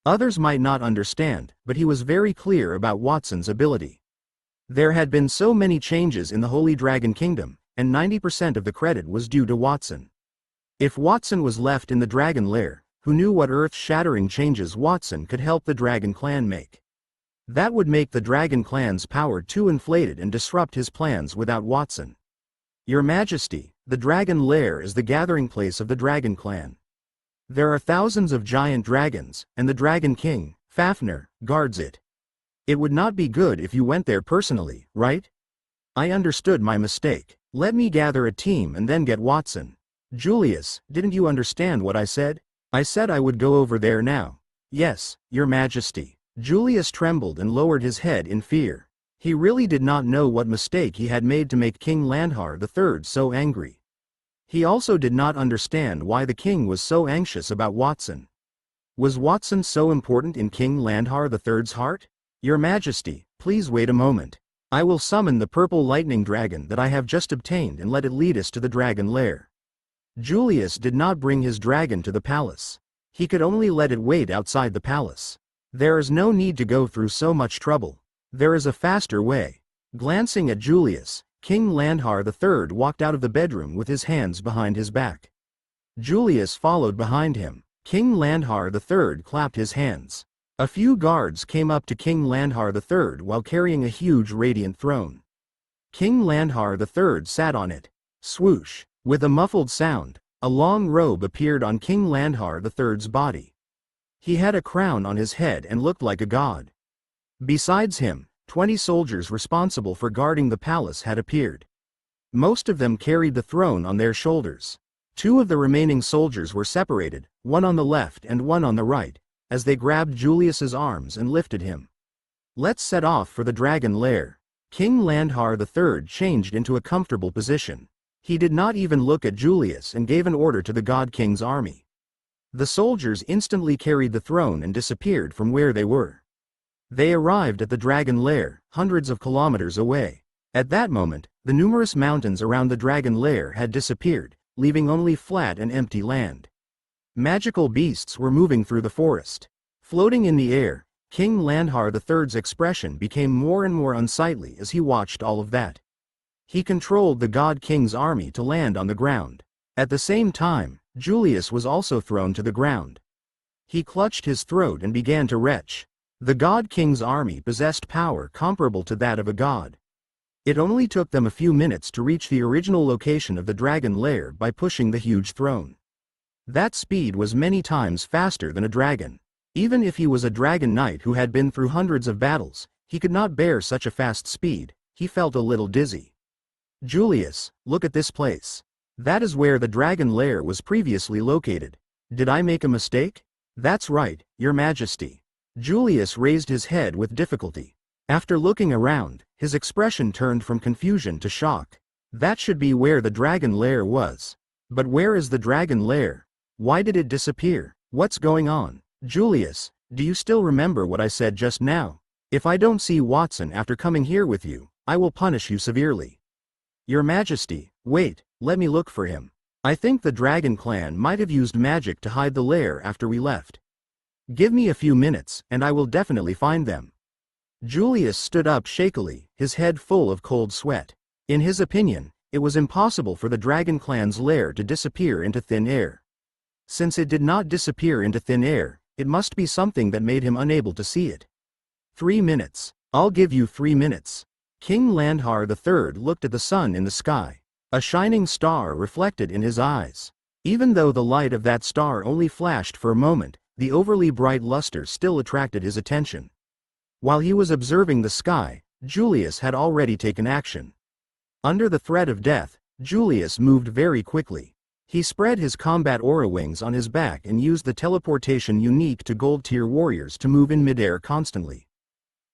Others might not understand, but he was very clear about Watson's ability. There had been so many changes in the Holy Dragon Kingdom, and 90% of the credit was due to Watson. If Watson was left in the Dragon Lair, who knew what earth-shattering changes Watson could help the Dragon Clan make? That would make the Dragon Clan's power too inflated and disrupt his plans without Watson. "Your Majesty, the Dragon Lair is the gathering place of the Dragon Clan. There are thousands of giant dragons, and the Dragon King, Fafnir, guards it. It would not be good if you went there personally, right?" "I understood my mistake. Let me gather a team and then get Watson." "Julius, didn't you understand what I said? I said I would go over there now." "Yes, Your Majesty." Julius trembled and lowered his head in fear. He really did not know what mistake he had made to make King Landhar III so angry. He also did not understand why the king was so anxious about Watson. Was Watson so important in King Landhar III's heart? "Your Majesty, please wait a moment. I will summon the purple lightning dragon that I have just obtained and let it lead us to the Dragon Lair." Julius did not bring his dragon to the palace. He could only let it wait outside the palace. There is no need to go through so much trouble. There is a faster way. Glancing at Julius, King Landhar III walked out of the bedroom with his hands behind his back. Julius followed behind him. King Landhar III clapped his hands. A few guards came up to King Landhar III while carrying a huge radiant throne. King Landhar III sat on it. Swoosh! With a muffled sound, a long robe appeared on King Landhar III's body. He had a crown on his head and looked like a god. Besides him, 20 soldiers responsible for guarding the palace had appeared. Most of them carried the throne on their shoulders. 2 of the remaining soldiers were separated, one on the left and one on the right, as they grabbed Julius's arms and lifted him. "Let's set off for the Dragon Lair." King Landhar III changed into a comfortable position. He did not even look at Julius and gave an order to the God King's army. The soldiers instantly carried the throne and disappeared from where they were. They arrived at the Dragon Lair, hundreds of kilometers away. At that moment, the numerous mountains around the Dragon Lair had disappeared, leaving only flat and empty land. Magical beasts were moving through the forest. Floating in the air, King Landhar III's expression became more and more unsightly as he watched all of that. He controlled the God King's army to land on the ground. At the same time, Julius was also thrown to the ground. He clutched his throat and began to retch. The God King's army possessed power comparable to that of a god. It only took them a few minutes to reach the original location of the Dragon Lair by pushing the huge throne. That speed was many times faster than a dragon. Even if he was a dragon knight who had been through hundreds of battles, he could not bear such a fast speed. He felt a little dizzy. Julius, look at this place. That is where the dragon lair was previously located. Did I make a mistake? That's right, Your Majesty. Julius raised his head with difficulty. After looking around, his expression turned from confusion to shock. That should be where the dragon lair was. But where is the dragon lair? Why did it disappear? What's going on? Julius, do you still remember what I said just now? If I don't see Watson after coming here with you, I will punish you severely. Your Majesty, wait, let me look for him. I think the dragon clan might have used magic to hide the lair after we left. Give me a few minutes, and I will definitely find them. Julius stood up shakily, his head full of cold sweat. In his opinion, it was impossible for the dragon clan's lair to disappear into thin air. Since it did not disappear into thin air, it must be something that made him unable to see it. 3 minutes. I'll give you 3 minutes. King Landhar III looked at the sun in the sky. A shining star reflected in his eyes. Even though the light of that star only flashed for a moment, the overly bright luster still attracted his attention. While he was observing the sky, Julius had already taken action. Under the threat of death, Julius moved very quickly. He spread his combat aura wings on his back and used the teleportation unique to gold-tier warriors to move in midair constantly.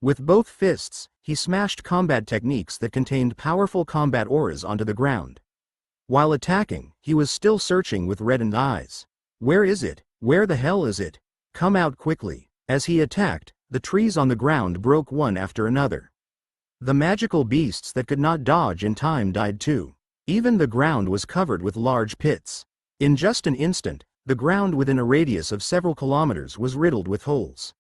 With both fists, he smashed combat techniques that contained powerful combat auras onto the ground. While attacking, he was still searching with reddened eyes. Where is it? Where the hell is it? Come out quickly. As he attacked, the trees on the ground broke one after another. The magical beasts that could not dodge in time died too. Even the ground was covered with large pits. In just an instant, the ground within a radius of several kilometers was riddled with holes.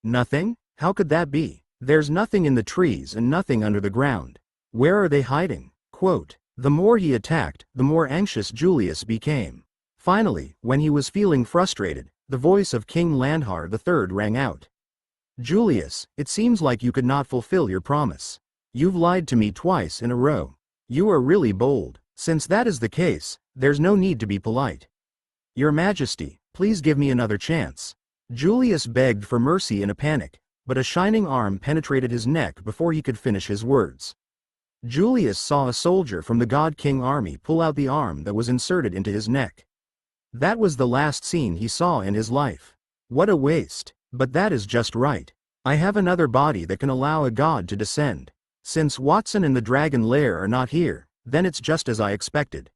Nothing? How could that be? There's nothing in the trees and nothing under the ground. Where are they hiding? Quote, the more he attacked, the more anxious Julius became. Finally, when he was feeling frustrated, the voice of King Landhar III rang out. Julius, it seems like you could not fulfill your promise. You've lied to me twice in a row. You are really bold. Since that is the case, there's no need to be polite. Your Majesty, please give me another chance. Julius begged for mercy in a panic, but a shining arm penetrated his neck before he could finish his words. Julius saw a soldier from the God King army pull out the arm that was inserted into his neck. That was the last scene he saw in his life. What a waste. But that is just right. I have another body that can allow a god to descend. Since Watson and the dragon lair are not here, then it's just as I expected.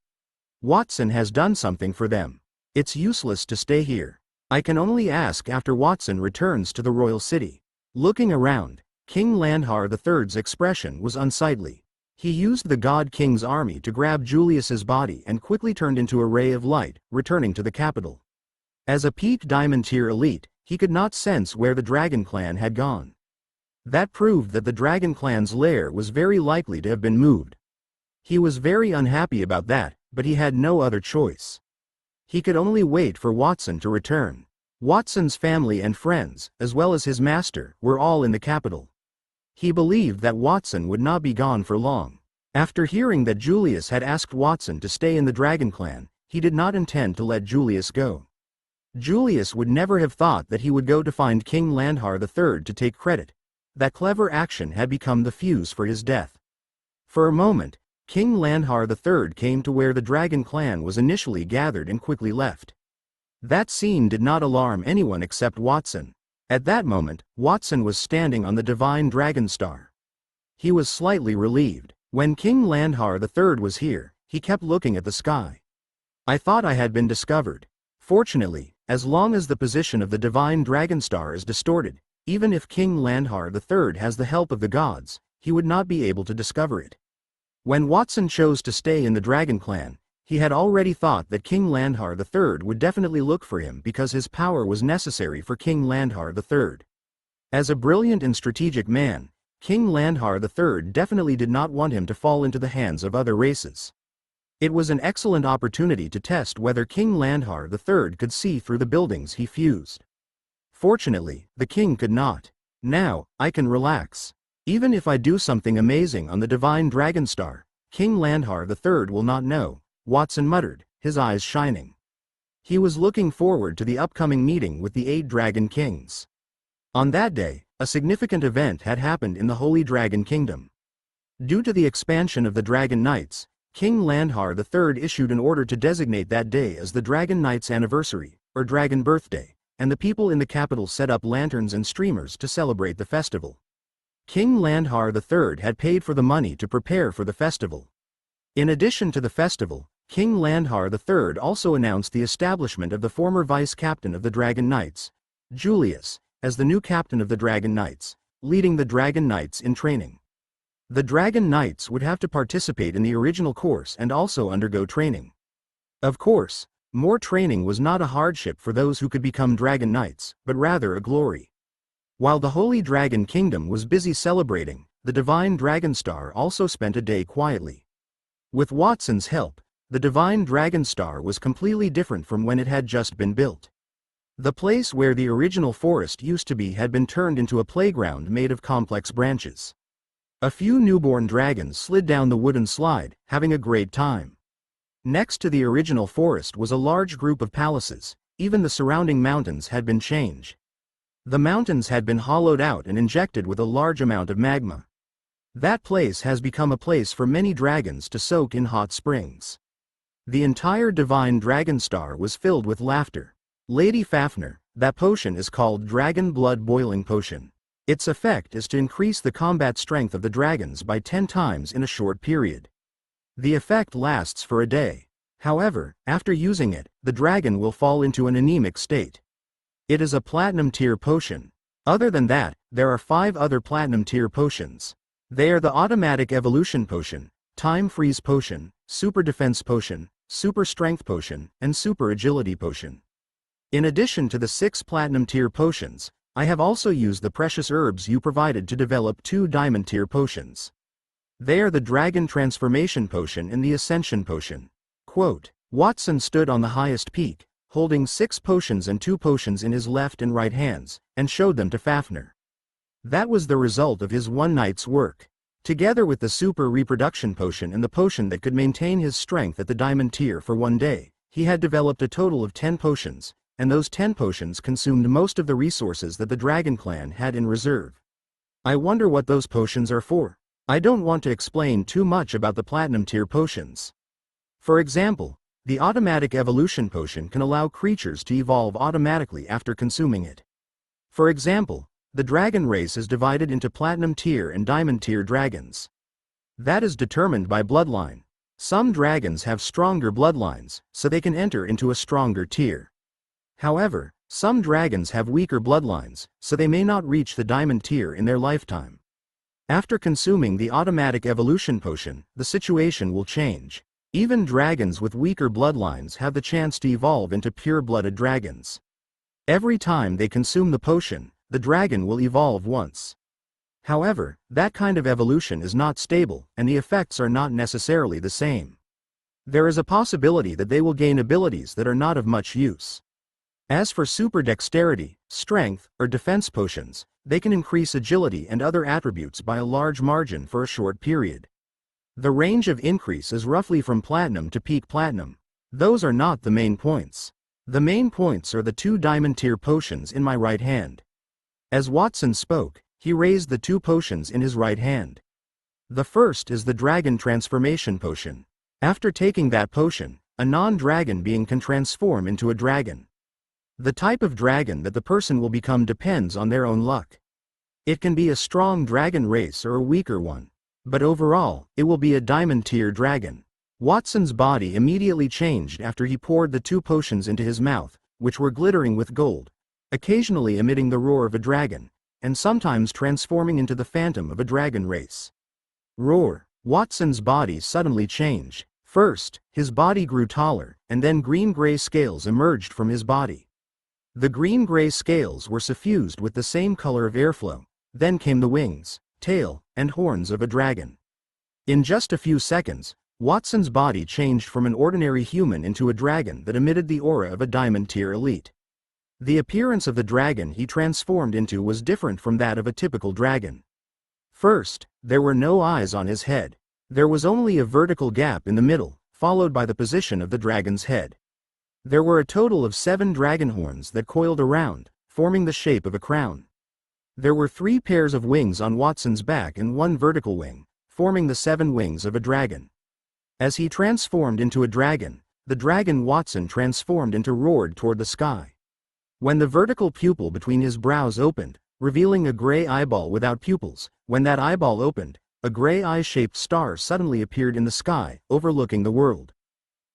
Watson has done something for them. It's useless to stay here. I can only ask after Watson returns to the royal city. Looking around, King Landhar III's expression was unsightly. He used the God King's army to grab Julius's body and quickly turned into a ray of light, returning to the capital. As a peak diamond tier elite, he could not sense where the Dragon Clan had gone. That proved that the Dragon Clan's lair was very likely to have been moved. He was very unhappy about that, but he had no other choice. He could only wait for Watson to return. Watson's family and friends, as well as his master, were all in the capital. He believed that Watson would not be gone for long. After hearing that Julius had asked Watson to stay in the Dragon Clan, he did not intend to let Julius go. Julius would never have thought that he would go to find King Landhar III to take credit. That clever action had become the fuse for his death. For a moment, King Landhar III came to where the Dragon Clan was initially gathered and quickly left. That scene did not alarm anyone except Watson. At that moment, Watson was standing on the divine dragon star. He was slightly relieved. When King Landhar III was here, he kept looking at the sky. I thought I had been discovered. Fortunately, as long as the position of the divine dragon star is distorted, even if King Landhar III has the help of the gods, he would not be able to discover it. When Watson chose to stay in the Dragon Clan, he had already thought that King Landhar III would definitely look for him because his power was necessary for King Landhar III. As a brilliant and strategic man, King Landhar III definitely did not want him to fall into the hands of other races. It was an excellent opportunity to test whether King Landhar III could see through the buildings he fused. Fortunately, the king could not. Now, I can relax. Even if I do something amazing on the divine dragon star, King Landhar III will not know, Watson muttered, his eyes shining. He was looking forward to the upcoming meeting with the 8 Dragon Kings. On that day, a significant event had happened in the Holy Dragon Kingdom. Due to the expansion of the Dragon Knights, King Landhar III issued an order to designate that day as the Dragon Knights' anniversary, or Dragon Birthday, and the people in the capital set up lanterns and streamers to celebrate the festival. King Landhar III had paid for the money to prepare for the festival. In addition to the festival, King Landhar III also announced the establishment of the former vice-captain of the Dragon Knights, Julius, as the new captain of the Dragon Knights, leading the Dragon Knights in training. The Dragon Knights would have to participate in the original course and also undergo training. Of course, more training was not a hardship for those who could become Dragon Knights, but rather a glory. While the Holy Dragon Kingdom was busy celebrating, the Divine Dragonstar also spent a day quietly. With Watson's help, the Divine Dragonstar was completely different from when it had just been built. The place where the original forest used to be had been turned into a playground made of complex branches. A few newborn dragons slid down the wooden slide, having a great time. Next to the original forest was a large group of palaces. Even the surrounding mountains had been changed. The mountains had been hollowed out and injected with a large amount of magma. That place has become a place for many dragons to soak in hot springs. The entire Divine Dragonstar was filled with laughter. Lady Fafnir, that potion is called Dragon Blood Boiling Potion. Its effect is to increase the combat strength of the dragons by 10 times in a short period. The effect lasts for a day. However, after using it, the dragon will fall into an anemic state. It is a platinum tier potion. Other than that, there are 5 other platinum tier potions. They are the Automatic Evolution Potion, Time Freeze Potion, Super Defense Potion, Super Strength Potion, and Super Agility Potion. In addition to the 6 platinum tier potions, I have also used the precious herbs you provided to develop 2 diamond tier potions. They are the Dragon Transformation Potion and the Ascension Potion. Quote, Watson stood on the highest peak, holding 6 potions and 2 potions in his left and right hands, and showed them to Fafnir. That was the result of his one night's work. Together with the Super Reproduction Potion and the potion that could maintain his strength at the diamond tier for 1 day, he had developed a total of 10 potions, and those 10 potions consumed most of the resources that the Dragon Clan had in reserve. I wonder what those potions are for. I don't want to explain too much about the platinum tier potions. For example, the Automatic Evolution Potion can allow creatures to evolve automatically after consuming it. For example, the dragon race is divided into platinum tier and diamond tier dragons. That is determined by bloodline. Some dragons have stronger bloodlines, so they can enter into a stronger tier. However, some dragons have weaker bloodlines, so they may not reach the diamond tier in their lifetime. After consuming the Automatic Evolution Potion, the situation will change. Even dragons with weaker bloodlines have the chance to evolve into pure-blooded dragons. Every time they consume the potion, the dragon will evolve once. However, that kind of evolution is not stable, and the effects are not necessarily the same. There is a possibility that they will gain abilities that are not of much use. As for super dexterity, strength, or defense potions, they can increase agility and other attributes by a large margin for a short period. The range of increase is roughly from platinum to peak platinum. Those are not the main points. The main points are the 2 diamond tier potions in my right hand. As Watson spoke, he raised the 2 potions in his right hand. The first is the Dragon Transformation Potion. After taking that potion, a non-dragon being can transform into a dragon. The type of dragon that the person will become depends on their own luck. It can be a strong dragon race or a weaker one. But overall, it will be a diamond tier dragon. Watson's body immediately changed after he poured the 2 potions into his mouth, which were glittering with gold, occasionally emitting the roar of a dragon, and sometimes transforming into the phantom of a dragon race. Roar. Watson's body suddenly changed. First, his body grew taller, and then green-gray scales emerged from his body. The green-gray scales were suffused with the same color of airflow. Then came the wings, tail, and horns of a dragon. In just a few seconds, Watson's body changed from an ordinary human into a dragon that emitted the aura of a diamond tier elite. The appearance of the dragon he transformed into was different from that of a typical dragon. First, there were no eyes on his head. There was only a vertical gap in the middle, followed by the position of the dragon's head. There were a total of 7 dragon horns that coiled around, forming the shape of a crown. There were 3 pairs of wings on Watson's back and 1 vertical wing, forming the 7 wings of a dragon. As he transformed into a dragon, the dragon Watson transformed into roared toward the sky. When the vertical pupil between his brows opened, revealing a gray eyeball without pupils, when that eyeball opened, a gray eye-shaped star suddenly appeared in the sky, overlooking the world.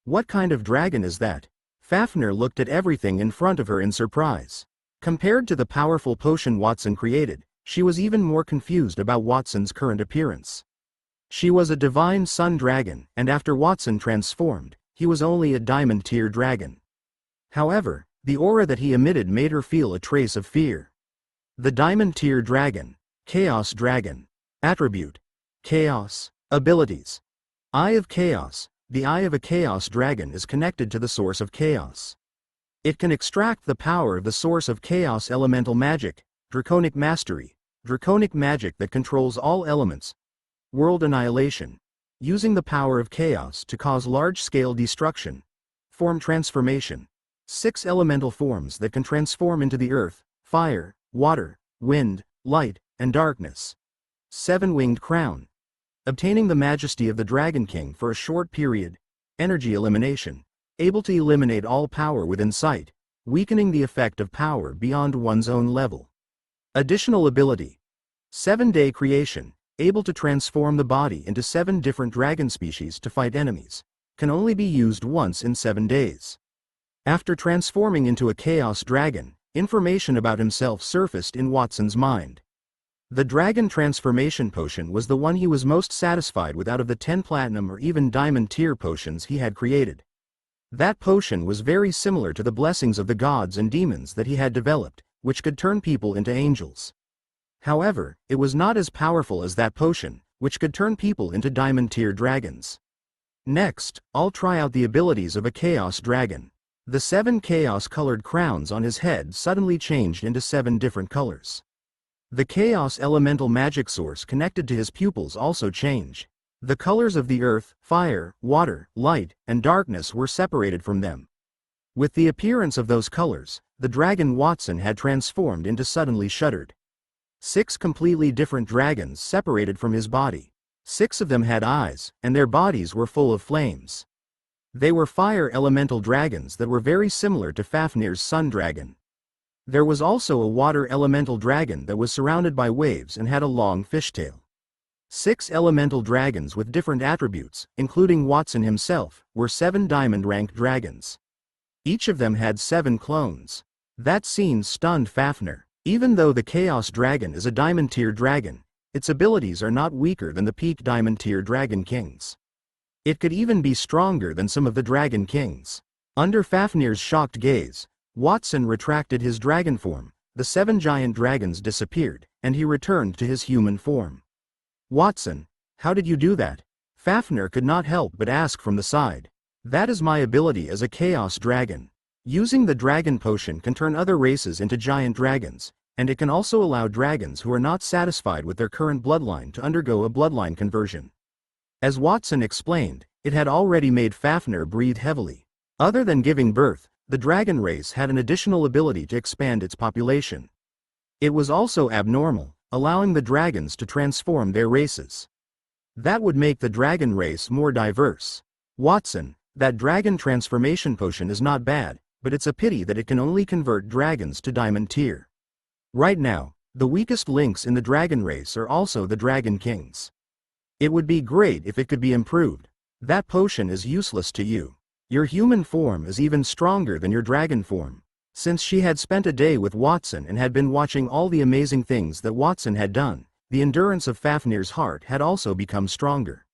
What kind of dragon is that? Fafnir looked at everything in front of her in surprise. Compared to the powerful potion Watson created, she was even more confused about Watson's current appearance. She was a divine sun dragon, and after Watson transformed, he was only a diamond-tier dragon. However, the aura that he emitted made her feel a trace of fear. The diamond-tier dragon. Chaos dragon. Attribute. Chaos. Abilities. Eye of Chaos. The eye of a chaos dragon is connected to the source of chaos. It can extract the power of the source of chaos elemental magic, draconic mastery, draconic magic that controls all elements, world annihilation, using the power of chaos to cause large-scale destruction, form transformation, 6 elemental forms that can transform into the earth, fire, water, wind, light, and darkness. 7-winged crown. Obtaining the majesty of the Dragon King for a short period, energy elimination. Able to eliminate all power within sight, weakening the effect of power beyond one's own level. Additional ability. 7-day creation, able to transform the body into 7 different dragon species to fight enemies, can only be used once in 7 days. After transforming into a chaos dragon, information about himself surfaced in Watson's mind. The dragon transformation potion was the one he was most satisfied with out of the 10 platinum or even diamond tier potions he had created. That potion was very similar to the blessings of the gods and demons that he had developed, which could turn people into angels. However, it was not as powerful as that potion, which could turn people into diamond-tier dragons. Next, I'll try out the abilities of a chaos dragon. The 7 chaos-colored crowns on his head suddenly changed into 7 different colors. The chaos elemental magic source connected to his pupils also changed. The colors of the earth, fire, water, light, and darkness were separated from them. With the appearance of those colors, the dragon Watson had transformed into suddenly shuddered. 6 completely different dragons separated from his body. 6 of them had eyes, and their bodies were full of flames. They were fire elemental dragons that were very similar to Fafnir's sun dragon. There was also a water elemental dragon that was surrounded by waves and had a long fishtail. 6 elemental dragons with different attributes, including Watson himself, were 7 diamond-ranked dragons. Each of them had 7 clones. That scene stunned Fafnir. Even though the Chaos Dragon is a diamond-tier dragon, its abilities are not weaker than the peak diamond-tier Dragon Kings. It could even be stronger than some of the Dragon Kings. Under Fafnir's shocked gaze, Watson retracted his dragon form, the 7 giant dragons disappeared, and he returned to his human form. Watson, how did you do that? Fafnir could not help but ask from the side. That is my ability as a chaos dragon. Using the dragon potion can turn other races into giant dragons, and it can also allow dragons who are not satisfied with their current bloodline to undergo a bloodline conversion. As Watson explained, it had already made Fafnir breathe heavily. Other than giving birth, the dragon race had an additional ability to expand its population. It was also abnormal, allowing the dragons to transform their races. That would make the dragon race more diverse. Watson, that dragon transformation potion is not bad, but it's a pity that it can only convert dragons to diamond tier. Right now, the weakest links in the dragon race are also the dragon kings. It would be great if it could be improved. That potion is useless to you. Your human form is even stronger than your dragon form. Since she had spent a day with Watson and had been watching all the amazing things that Watson had done, the endurance of Fafnir's heart had also become stronger.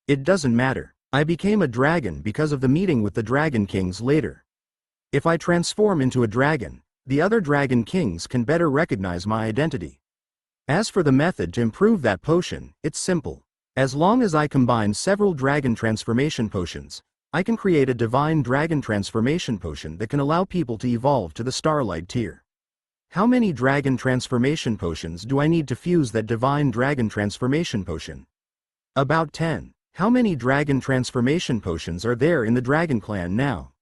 It doesn't matter. I became a dragon because of the meeting with the Dragon Kings later. If I transform into a dragon, the other Dragon Kings can better recognize my identity. As for the method to improve that potion, it's simple. As long as I combine several dragon transformation potions, I can create a divine dragon transformation potion that can allow people to evolve to the Starlight tier. How many dragon transformation potions do I need to fuse that divine dragon transformation potion? About 10. How many dragon transformation potions are there in the Dragon Clan now?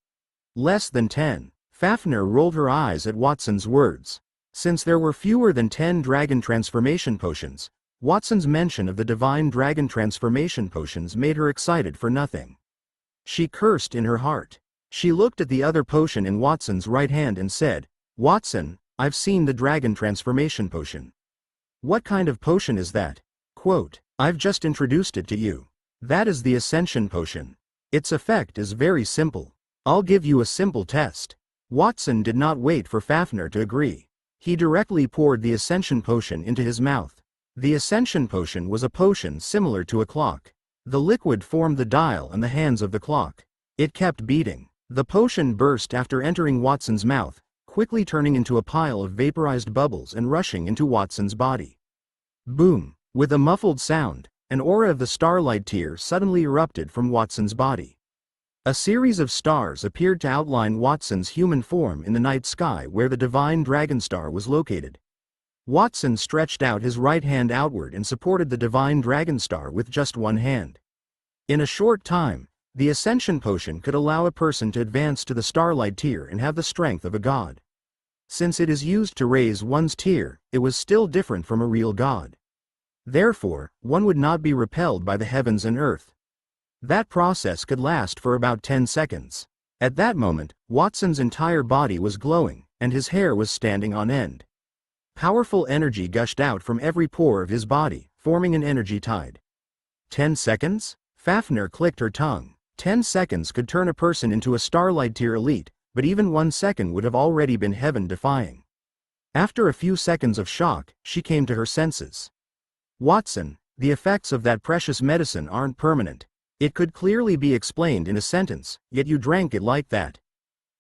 Less than 10. Fafnir rolled her eyes at Watson's words. Since there were fewer than 10 dragon transformation potions, Watson's mention of the divine dragon transformation potions made her excited for nothing. She cursed in her heart. She looked at the other potion in Watson's right hand and said, "Watson, I've seen the dragon transformation potion." "What kind of potion is that?" Quote, "I've just introduced it to you. That is the Ascension potion. Its effect is very simple. I'll give you a simple test." Watson did not wait for Fafnir to agree. He directly poured the Ascension potion into his mouth. The Ascension potion was a potion similar to a clock. The liquid formed the dial and the hands of the clock. It kept beating. The potion burst after entering Watson's mouth, quickly turning into a pile of vaporized bubbles and rushing into Watson's body. Boom! With a muffled sound, an aura of the starlight tear suddenly erupted from Watson's body. A series of stars appeared to outline Watson's human form in the night sky where the divine dragon star was located. Watson stretched out his right hand outward and supported the divine dragon star with just one hand. In a short time, the Ascension potion could allow a person to advance to the starlight tier and have the strength of a god. Since it is used to raise one's tier, it was still different from a real god. Therefore, one would not be repelled by the heavens and earth. That process could last for about 10 seconds. At that moment, Watson's entire body was glowing, and his hair was standing on end. Powerful energy gushed out from every pore of his body, forming an energy tide. 10 seconds? Fafnir clicked her tongue. 10 seconds could turn a person into a starlight tier elite, but even 1 second would have already been heaven-defying. After a few seconds of shock, she came to her senses. "Watson, the effects of that precious medicine aren't permanent. It could clearly be explained in a sentence, yet you drank it like that.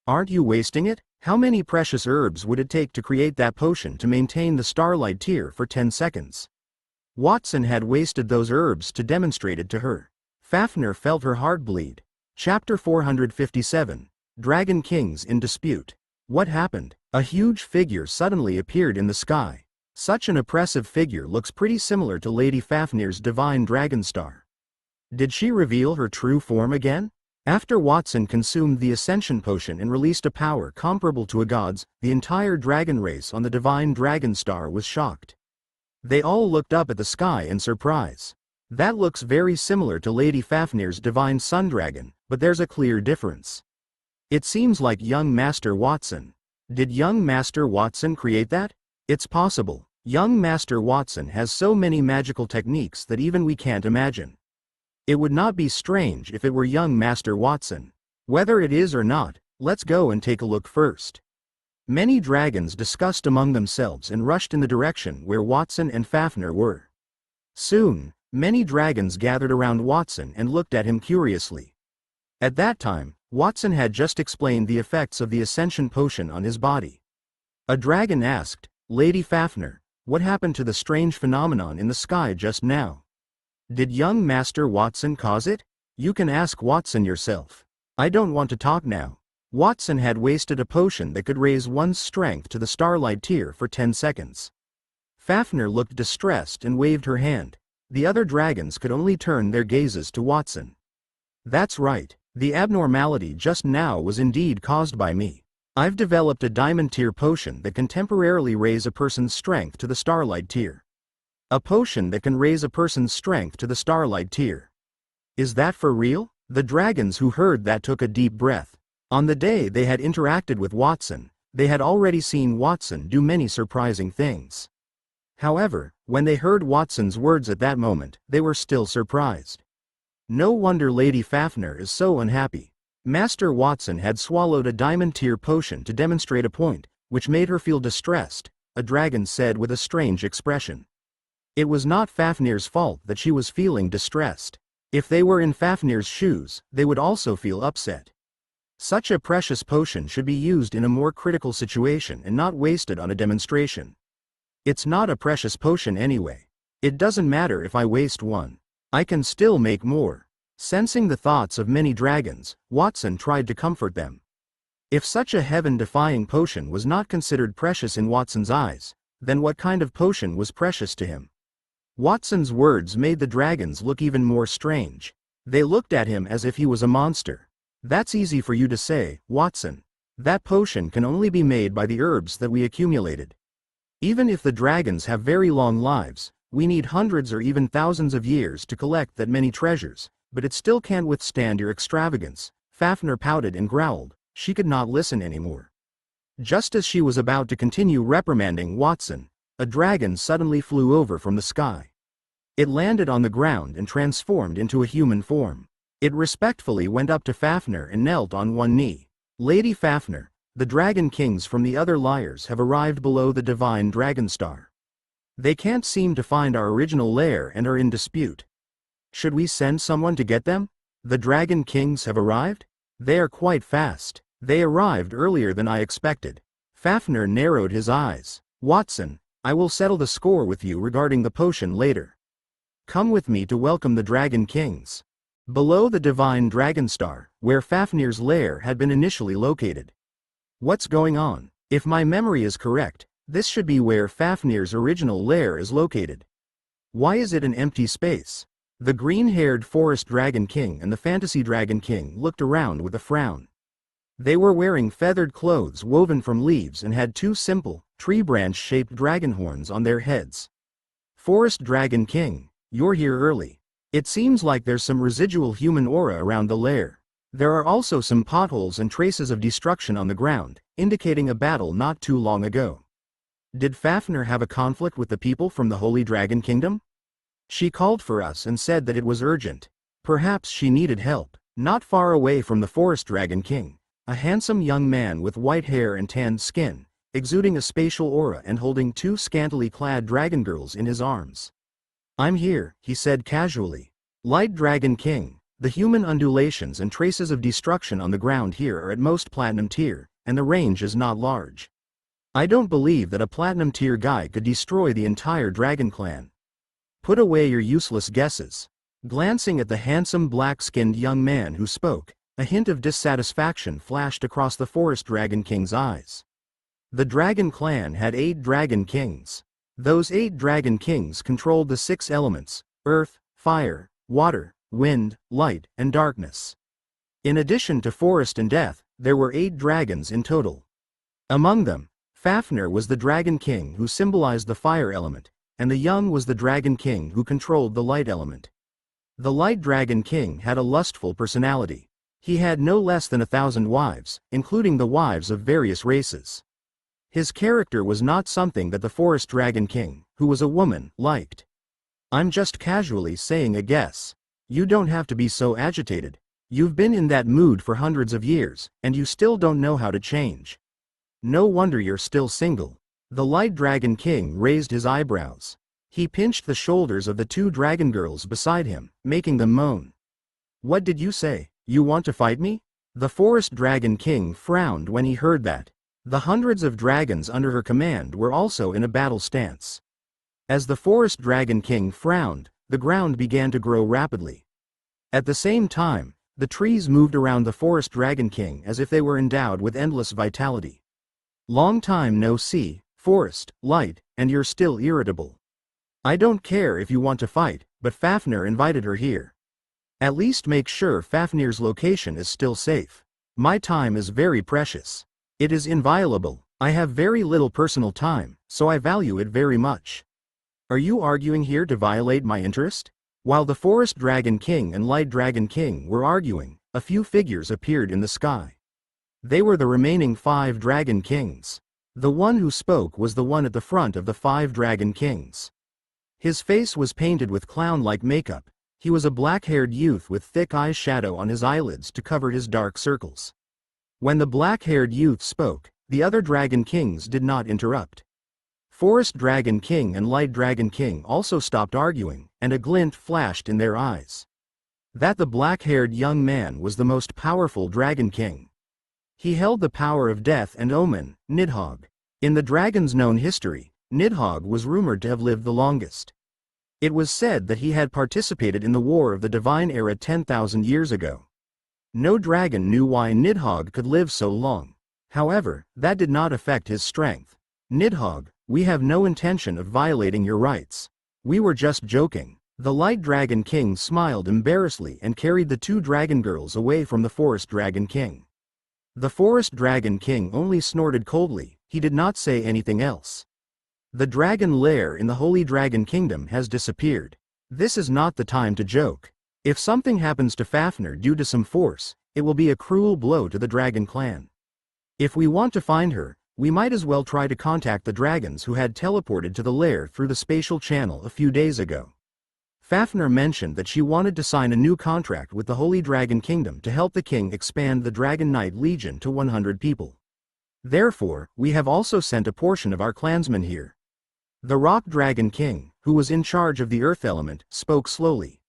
Aren't you wasting it? How many precious herbs would it take to create that potion to maintain the starlight tier for 10 seconds? Watson had wasted those herbs to demonstrate it to her. Fafnir felt her heart bleed. Chapter 457. Dragon Kings in Dispute. What happened? A huge figure suddenly appeared in the sky. Such an oppressive figure looks pretty similar to Lady Fafnir's divine dragon star. Did she reveal her true form again? After Watson consumed the Ascension potion and released a power comparable to a god's, the entire dragon race on the divine dragon star was shocked. They all looked up at the sky in surprise. That looks very similar to Lady Fafnir's divine sun dragon, but there's a clear difference. It seems like young Master Watson. Did young Master Watson create that? It's possible. Young Master Watson has so many magical techniques that even we can't imagine. It would not be strange if it were young Master Watson. Whether it is or not, let's go and take a look first. Many dragons discussed among themselves and rushed in the direction where Watson and Fafnir were. Soon, many dragons gathered around Watson and looked at him curiously. At that time, Watson had just explained the effects of the Ascension potion on his body. A dragon asked, "Lady Fafnir, what happened to the strange phenomenon in the sky just now? Did young Master Watson cause it? You can ask Watson yourself. I don't want to talk now." Watson had wasted a potion that could raise one's strength to the starlight tier for 10 seconds. Fafnir looked distressed and waved her hand. The other dragons could only turn their gazes to Watson. "That's right. The abnormality just now was indeed caused by me. I've developed a diamond tier potion that can temporarily raise a person's strength to the starlight tier. A potion that can raise a person's strength to the starlight tier. Is that for real?" The dragons who heard that took a deep breath. On the day they had interacted with Watson, they had already seen Watson do many surprising things. However, when they heard Watson's words at that moment, they were still surprised. No wonder Lady Fafnir is so unhappy. Master Watson had swallowed a diamond tier potion to demonstrate a point, which made her feel distressed, a dragon said with a strange expression. It was not Fafnir's fault that she was feeling distressed. If they were in Fafnir's shoes, they would also feel upset. Such a precious potion should be used in a more critical situation and not wasted on a demonstration. It's not a precious potion anyway. It doesn't matter if I waste one. I can still make more. Sensing the thoughts of many dragons, Watson tried to comfort them. If such a heaven-defying potion was not considered precious in Watson's eyes, then what kind of potion was precious to him? Watson's words made the dragons look even more strange. They looked at him as if he was a monster. That's easy for you to say, Watson. That potion can only be made by the herbs that we accumulated. Even if the dragons have very long lives, we need hundreds or even thousands of years to collect that many treasures, but it still can't withstand your extravagance. Fafnir pouted and growled. She could not listen anymore. Just as she was about to continue reprimanding Watson, a dragon suddenly flew over from the sky. It landed on the ground and transformed into a human form. It respectfully went up to Fafnir and knelt on one knee. Lady Fafnir, the dragon kings from the other Lyres have arrived below the divine dragon star. They can't seem to find our original lair and are in dispute. Should we send someone to get them? The dragon kings have arrived? They are quite fast. They arrived earlier than I expected. Fafnir narrowed his eyes. Watson, I will settle the score with you regarding the potion later. Come with me to welcome the dragon kings. Below the divine dragon star, where Fafnir's lair had been initially located. What's going on? If my memory is correct, this should be where Fafnir's original lair is located. Why is it an empty space? The green-haired forest dragon king and the fantasy dragon king looked around with a frown. They were wearing feathered clothes woven from leaves and had two simple, tree branch-shaped dragon horns on their heads. Forest dragon king, you're here early. It seems like there's some residual human aura around the lair. There are also some potholes and traces of destruction on the ground, indicating a battle not too long ago. Did Fafnir have a conflict with the people from the Holy Dragon Kingdom? She called for us and said that it was urgent. Perhaps she needed help. Not far away from the Forest Dragon King, a handsome young man with white hair and tanned skin, exuding a spatial aura and holding two scantily clad dragon girls in his arms. I'm here, he said casually. Light Dragon King, the human undulations and traces of destruction on the ground here are at most platinum tier, and the range is not large. I don't believe that a platinum tier guy could destroy the entire dragon clan. Put away your useless guesses. Glancing at the handsome black-skinned young man who spoke, a hint of dissatisfaction flashed across the Forest Dragon King's eyes. The dragon clan had 8 dragon kings. Those 8 dragon kings controlled the 6 elements: earth, fire, water, wind, light, and darkness. In addition to forest and death, there were 8 dragons in total. Among them, Fafnir was the dragon king who symbolized the fire element, and the young was the dragon king who controlled the light element. The light dragon king had a lustful personality. He had no less than 1,000 wives, including the wives of various races. His character was not something that the Forest Dragon King, who was a woman, liked. I'm just casually saying a guess. You don't have to be so agitated. You've been in that mood for hundreds of years, and you still don't know how to change. No wonder you're still single. The Light Dragon King raised his eyebrows. He pinched the shoulders of the 2 dragon girls beside him, making them moan. What did you say? You want to fight me? The Forest Dragon King frowned when he heard that. The hundreds of dragons under her command were also in a battle stance. As the Forest Dragon King frowned, the ground began to grow rapidly. At the same time, the trees moved around the Forest Dragon King as if they were endowed with endless vitality. Long time no see, Forest, Light, and you're still irritable. I don't care if you want to fight, but Fafnir invited her here. At least make sure Fafnir's location is still safe. My time is very precious. It is inviolable. I have very little personal time, so I value it very much. Are you arguing here to violate my interest? While the Forest Dragon King and Light Dragon King were arguing, a few figures appeared in the sky. They were the remaining 5 Dragon Kings. The one who spoke was the one at the front of the 5 Dragon Kings. His face was painted with clown-like makeup. He was a black-haired youth with thick eyeshadow on his eyelids to cover his dark circles. When the black-haired youth spoke, the other Dragon Kings did not interrupt. Forest Dragon King and Light Dragon King also stopped arguing, and a glint flashed in their eyes. That the black-haired young man was the most powerful Dragon King. He held the power of death and omen, Nidhogg. In the dragon's known history, Nidhogg was rumored to have lived the longest. It was said that he had participated in the War of the Divine Era 10,000 years ago. No dragon knew why Nidhogg could live so long. However, that did not affect his strength. Nidhogg, we have no intention of violating your rights. We were just joking. The Light Dragon King smiled embarrassedly and carried the two dragon girls away from the Forest Dragon King. The Forest Dragon King only snorted coldly, he did not say anything else. The dragon lair in the Holy Dragon Kingdom has disappeared. This is not the time to joke. If something happens to Fafnir due to some force, it will be a cruel blow to the dragon clan. If we want to find her, we might as well try to contact the dragons who had teleported to the lair through the spatial channel a few days ago. Fafnir mentioned that she wanted to sign a new contract with the Holy Dragon Kingdom to help the king expand the Dragon Knight Legion to 100 people. Therefore, we have also sent a portion of our clansmen here. The Rock Dragon King, who was in charge of the earth element, spoke slowly.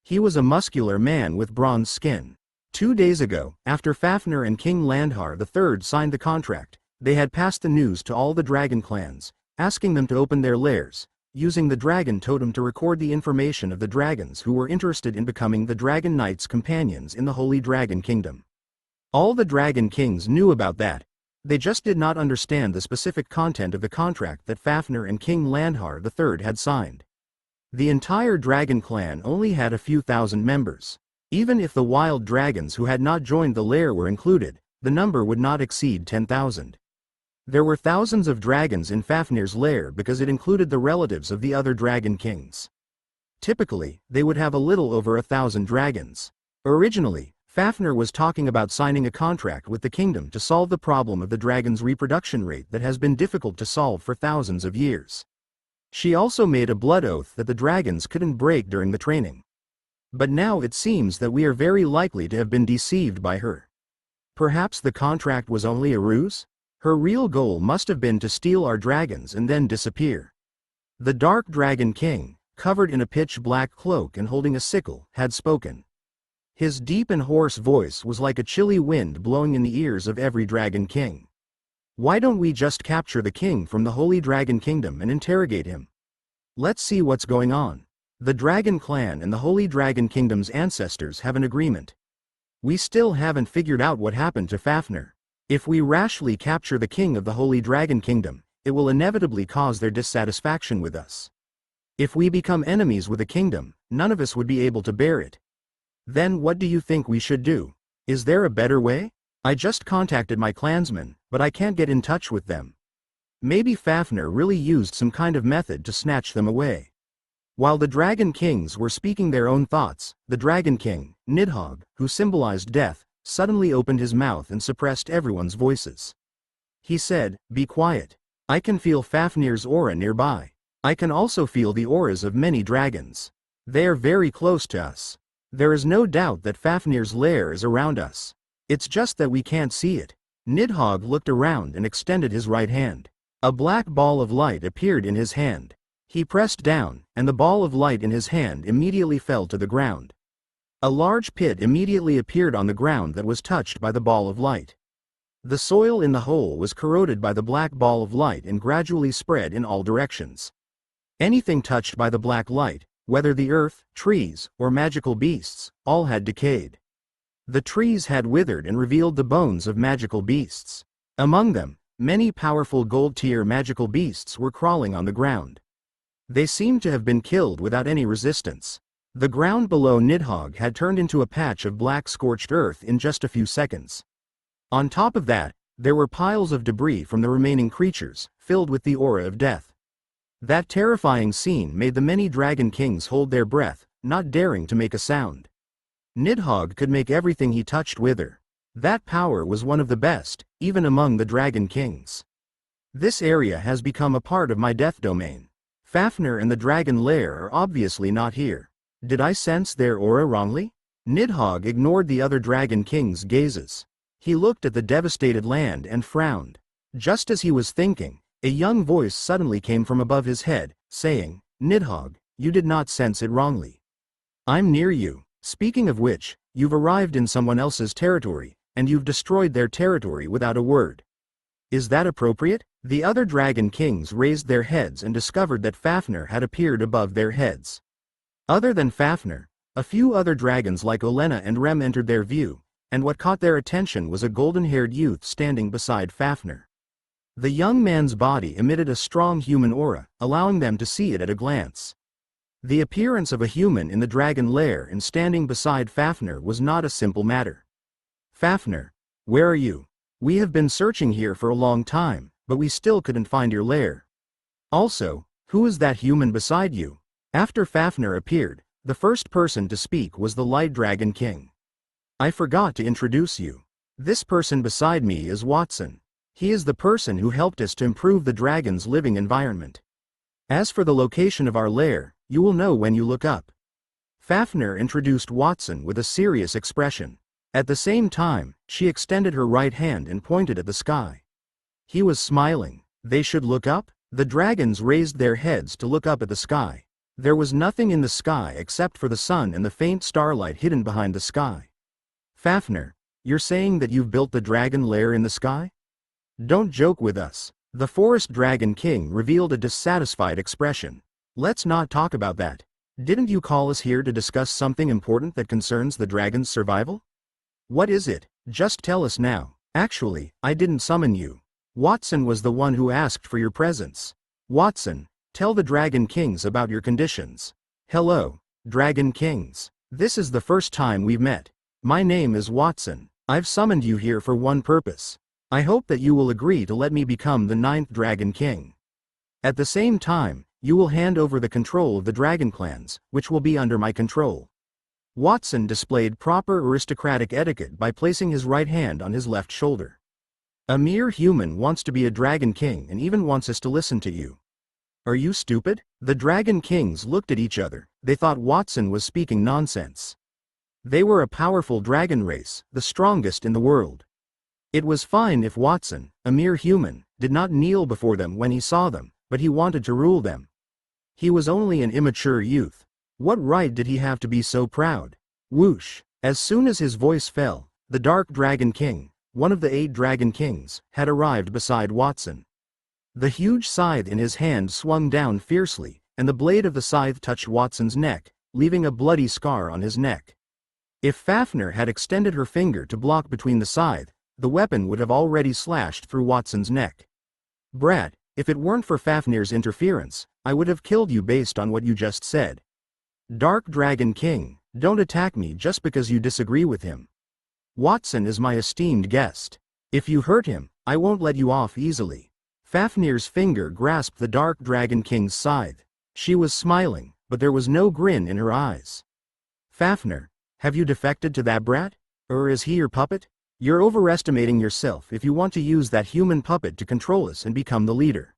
He was a muscular man with bronze skin. 2 days ago, after Fafnir and King Landhar III signed the contract, they had passed the news to all the dragon clans, asking them to open their lairs, using the dragon totem to record the information of the dragons who were interested in becoming the Dragon Knight's companions in the Holy Dragon Kingdom. All the dragon kings knew about that. They just did not understand the specific content of the contract that Fafnir and King Landhar III had signed. The entire dragon clan only had a few thousand members. Even if the wild dragons who had not joined the lair were included, the number would not exceed 10,000. There were thousands of dragons in Fafnir's lair because it included the relatives of the other dragon kings. Typically, they would have a little over 1,000 dragons. Originally, Fafnir was talking about signing a contract with the kingdom to solve the problem of the dragon's reproduction rate that has been difficult to solve for thousands of years. She also made a blood oath that the dragons couldn't break during the training. But now it seems that we are very likely to have been deceived by her. Perhaps the contract was only a ruse? Her real goal must have been to steal our dragons and then disappear. The Dark Dragon King, covered in a pitch-black cloak and holding a sickle, had spoken. His deep and hoarse voice was like a chilly wind blowing in the ears of every dragon king. Why don't we just capture the king from the Holy Dragon Kingdom and interrogate him? Let's see what's going on. The Dragon Clan and the Holy Dragon Kingdom's ancestors have an agreement. We still haven't figured out what happened to Fafnir. If we rashly capture the king of the Holy Dragon Kingdom, it will inevitably cause their dissatisfaction with us. If we become enemies with a kingdom, none of us would be able to bear it. Then what do you think we should do? Is there a better way? I just contacted my clansmen, but I can't get in touch with them. Maybe Fafnir really used some kind of method to snatch them away. While the Dragon Kings were speaking their own thoughts, the Dragon King, Nidhogg, who symbolized death, suddenly opened his mouth and suppressed everyone's voices. He said, "Be quiet. I can feel Fafnir's aura nearby. I can also feel the auras of many dragons. They are very close to us. There is no doubt that Fafnir's lair is around us. It's just that we can't see it." Nidhogg looked around and extended his right hand. A black ball of light appeared in his hand. He pressed down, and the ball of light in his hand immediately fell to the ground. A large pit immediately appeared on the ground that was touched by the ball of light. The soil in the hole was corroded by the black ball of light and gradually spread in all directions. Anything touched by the black light, whether the earth, trees, or magical beasts, all had decayed. The trees had withered and revealed the bones of magical beasts. Among them, many powerful gold-tier magical beasts were crawling on the ground. They seemed to have been killed without any resistance. The ground below Nidhogg had turned into a patch of black scorched earth in just a few seconds. On top of that, there were piles of debris from the remaining creatures, filled with the aura of death. That terrifying scene made the many dragon kings hold their breath, not daring to make a sound. Nidhogg could make everything he touched wither. That power was one of the best, even among the dragon kings. This area has become a part of my death domain. Fafnir and the dragon lair are obviously not here. Did I sense their aura wrongly? Nidhogg ignored the other dragon king's gazes. He looked at the devastated land and frowned. Just as he was thinking, a young voice suddenly came from above his head, saying, "Nidhogg, you did not sense it wrongly. I'm near you. Speaking of which, you've arrived in someone else's territory, and you've destroyed their territory without a word. Is that appropriate?" The other dragon kings raised their heads and discovered that Fafnir had appeared above their heads. Other than Fafnir, a few other dragons like Olenna and Rem entered their view, and what caught their attention was a golden-haired youth standing beside Fafnir. The young man's body emitted a strong human aura, allowing them to see it at a glance. The appearance of a human in the dragon lair and standing beside Fafnir was not a simple matter. Fafnir, where are you? We have been searching here for a long time, but we still couldn't find your lair. Also, who is that human beside you? After Fafnir appeared, the first person to speak was the Light Dragon King. I forgot to introduce you. This person beside me is Watson. He is the person who helped us to improve the dragon's living environment. As for the location of our lair, you will know when you look up. Fafnir introduced Watson with a serious expression. At the same time, she extended her right hand and pointed at the sky. He was smiling. They should look up? The dragons raised their heads to look up at the sky. There was nothing in the sky except for the sun and the faint starlight hidden behind the sky. Fafnir, you're saying that you've built the dragon lair in the sky? Don't joke with us. The Forest Dragon King revealed a dissatisfied expression. Let's not talk about that. Didn't you call us here to discuss something important that concerns the dragon's survival? What is it? Just tell us now. Actually, I didn't summon you. Watson was the one who asked for your presence. Watson, tell the Dragon Kings about your conditions. Hello, Dragon Kings. This is the first time we've met. My name is Watson. I've summoned you here for one purpose. I hope that you will agree to let me become the 9th Dragon King. At the same time, you will hand over the control of the dragon clans, which will be under my control. Watson displayed proper aristocratic etiquette by placing his right hand on his left shoulder. A mere human wants to be a Dragon King and even wants us to listen to you. Are you stupid? The Dragon Kings looked at each other. They thought Watson was speaking nonsense. They were a powerful dragon race, the strongest in the world. It was fine if Watson, a mere human, did not kneel before them when he saw them, but he wanted to rule them. He was only an immature youth. What right did he have to be so proud? Whoosh! As soon as his voice fell, the Dark Dragon King, one of the 8 Dragon Kings, had arrived beside Watson. The huge scythe in his hand swung down fiercely, and the blade of the scythe touched Watson's neck, leaving a bloody scar on his neck. If Fafnir had extended her finger to block between the scythe, the weapon would have already slashed through Watson's neck. Brat, if it weren't for Fafnir's interference, I would have killed you based on what you just said. Dark Dragon King, don't attack me just because you disagree with him. Watson is my esteemed guest. If you hurt him, I won't let you off easily. Fafnir's finger grasped the Dark Dragon King's scythe. She was smiling, but there was no grin in her eyes. Fafnir, have you defected to that brat? Or is he your puppet? You're overestimating yourself if you want to use that human puppet to control us and become the leader.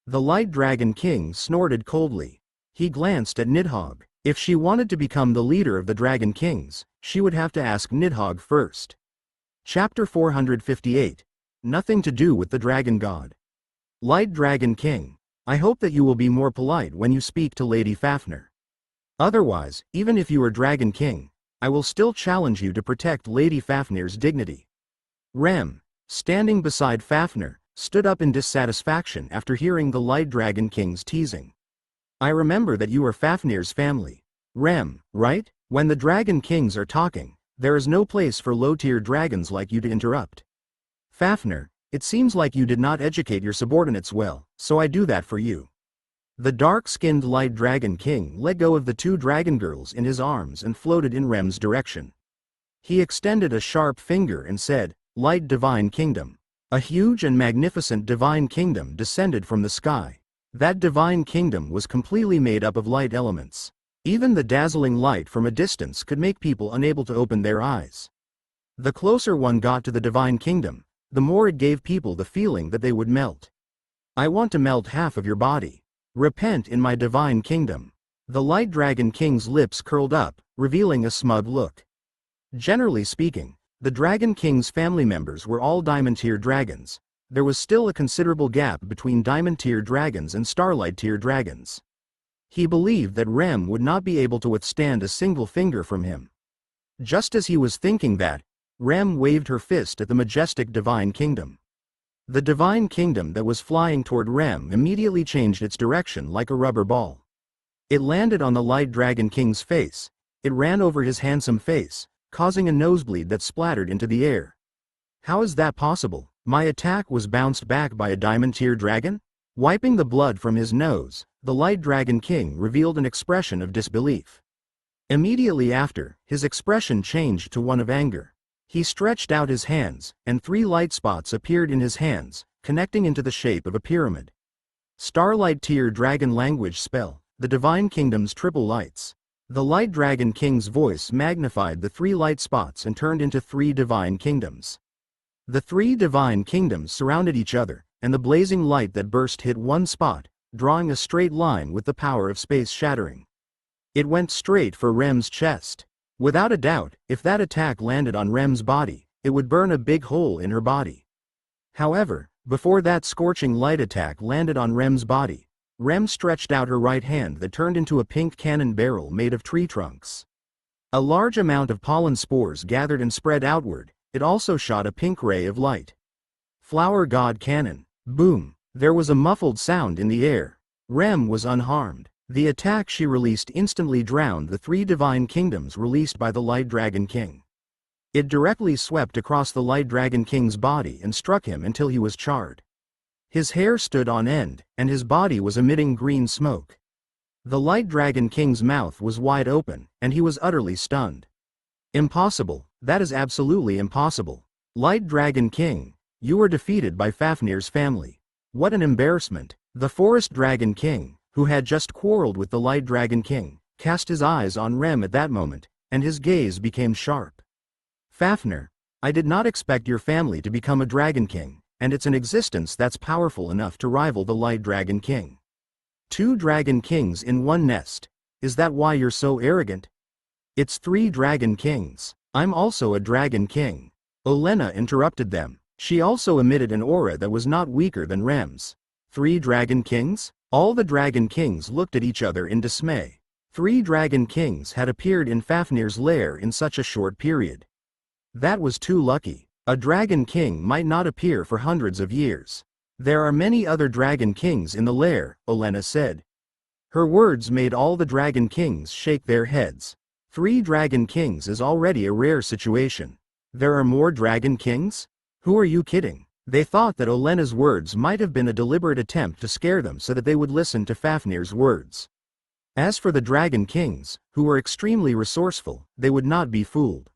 The Light Dragon King snorted coldly. He glanced at Nidhogg. If she wanted to become the leader of the Dragon Kings, she would have to ask Nidhogg first. Chapter 458. Nothing to do with the Dragon God. Light Dragon King, I hope that you will be more polite when you speak to Lady Fafnir. Otherwise, even if you are Dragon King, I will still challenge you to protect Lady Fafnir's dignity. Rem, standing beside Fafnir, stood up in dissatisfaction after hearing the Light Dragon King's teasing. I remember that you are Fafnir's family. Rem, right? When the Dragon Kings are talking, there is no place for low-tier dragons like you to interrupt. Fafnir, it seems like you did not educate your subordinates well, so I do that for you. The dark-skinned Light Dragon King let go of the 2 dragon girls in his arms and floated in Rem's direction. He extended a sharp finger and said, Light Divine Kingdom. A huge and magnificent divine kingdom descended from the sky. That divine kingdom was completely made up of light elements. Even the dazzling light from a distance could make people unable to open their eyes. The closer one got to the divine kingdom, the more it gave people the feeling that they would melt. I want to melt half of your body. Repent in my divine kingdom. The Light Dragon King's lips curled up, revealing a smug look. Generally speaking, the Dragon King's family members were all Diamond-tier dragons. There was still a considerable gap between Diamond-tier dragons and Starlight-tier dragons. He believed that Rem would not be able to withstand a single finger from him. Just as he was thinking that, Rem waved her fist at the majestic divine kingdom. The divine kingdom that was flying toward Rem immediately changed its direction like a rubber ball. It landed on the Light Dragon King's face. It ran over his handsome face, causing a nosebleed that splattered into the air. How is that possible? My attack was bounced back by a Diamond-tier dragon? Wiping the blood from his nose, the Light Dragon King revealed an expression of disbelief. Immediately after, his expression changed to one of anger. He stretched out his hands, and 3 light spots appeared in his hands, connecting into the shape of a pyramid. Starlight Tier Dragon Language Spell, the Divine Kingdom's Triple Lights. The Light Dragon King's voice magnified the 3 light spots and turned into 3 divine kingdoms. The 3 divine kingdoms surrounded each other, and the blazing light that burst hit one spot, drawing a straight line with the power of space shattering. It went straight for Rem's chest. Without a doubt, if that attack landed on Rem's body, it would burn a big hole in her body. However, before that scorching light attack landed on Rem's body, Rem stretched out her right hand that turned into a pink cannon barrel made of tree trunks. A large amount of pollen spores gathered and spread outward. It also shot a pink ray of light. Flower God Cannon. Boom! There was a muffled sound in the air. Rem was unharmed. The attack she released instantly drowned the 3 divine kingdoms released by the Light Dragon King. It directly swept across the Light Dragon King's body and struck him until he was charred. His hair stood on end, and his body was emitting green smoke. The Light Dragon King's mouth was wide open, and he was utterly stunned. Impossible, that is absolutely impossible. Light Dragon King, you were defeated by Fafnir's family. What an embarrassment. The Forest Dragon King, who had just quarreled with the Light Dragon King, cast his eyes on Rem at that moment, and his gaze became sharp. Fafnir, I did not expect your family to become a Dragon King, and it's an existence that's powerful enough to rival the Light Dragon King. 2 Dragon Kings in one nest. Is that why you're so arrogant? It's 3 Dragon Kings. I'm also a Dragon King. Olenna interrupted them. She also emitted an aura that was not weaker than Rem's. 3 Dragon Kings? All the Dragon Kings looked at each other in dismay. 3 Dragon Kings had appeared in Fafnir's lair in such a short period. That was too lucky. A Dragon King might not appear for hundreds of years. There are many other Dragon Kings in the lair, Olenna said. Her words made all the Dragon Kings shake their heads. 3 Dragon Kings is already a rare situation. There are more Dragon Kings? Who are you kidding? They thought that Olenna's words might have been a deliberate attempt to scare them so that they would listen to Fafnir's words. As for the Dragon Kings, who were extremely resourceful, they would not be fooled.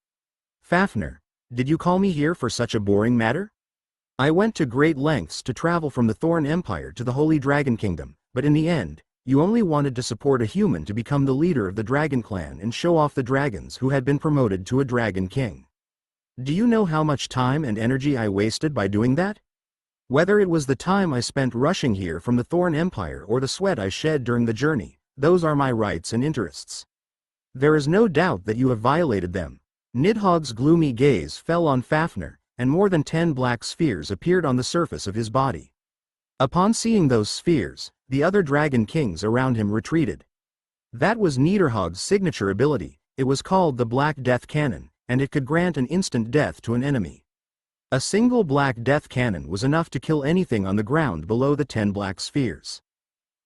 Fafnir, did you call me here for such a boring matter? I went to great lengths to travel from the Thorn Empire to the Holy Dragon Kingdom, but in the end, you only wanted to support a human to become the leader of the Dragon Clan and show off the dragons who had been promoted to a Dragon King. Do you know how much time and energy I wasted by doing that? Whether it was the time I spent rushing here from the Thorn Empire or the sweat I shed during the journey, those are my rights and interests. There is no doubt that you have violated them. Nidhogg's gloomy gaze fell on Fafnir, and more than 10 black spheres appeared on the surface of his body. Upon seeing those spheres, the other Dragon Kings around him retreated. That was Nidhogg's signature ability. It was called the Black Death Cannon, and it could grant an instant death to an enemy. A single Black Death Cannon was enough to kill anything on the ground below the 10 black spheres.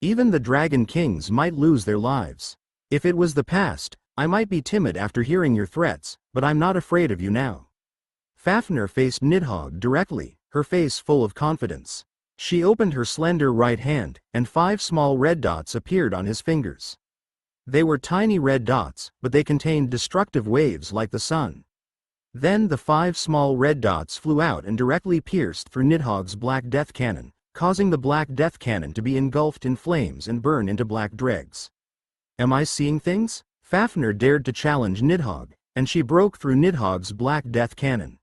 Even the Dragon Kings might lose their lives. If it was the past, I might be timid after hearing your threats, but I'm not afraid of you now. Fafnir faced Nidhogg directly, her face full of confidence. She opened her slender right hand, and 5 small red dots appeared on his fingers. They were tiny red dots, but they contained destructive waves like the sun. Then the 5 small red dots flew out and directly pierced through Nidhogg's Black Death Cannon, causing the Black Death Cannon to be engulfed in flames and burn into black dregs. Am I seeing things? Fafnir dared to challenge Nidhogg, and she broke through Nidhogg's Black Death Cannon.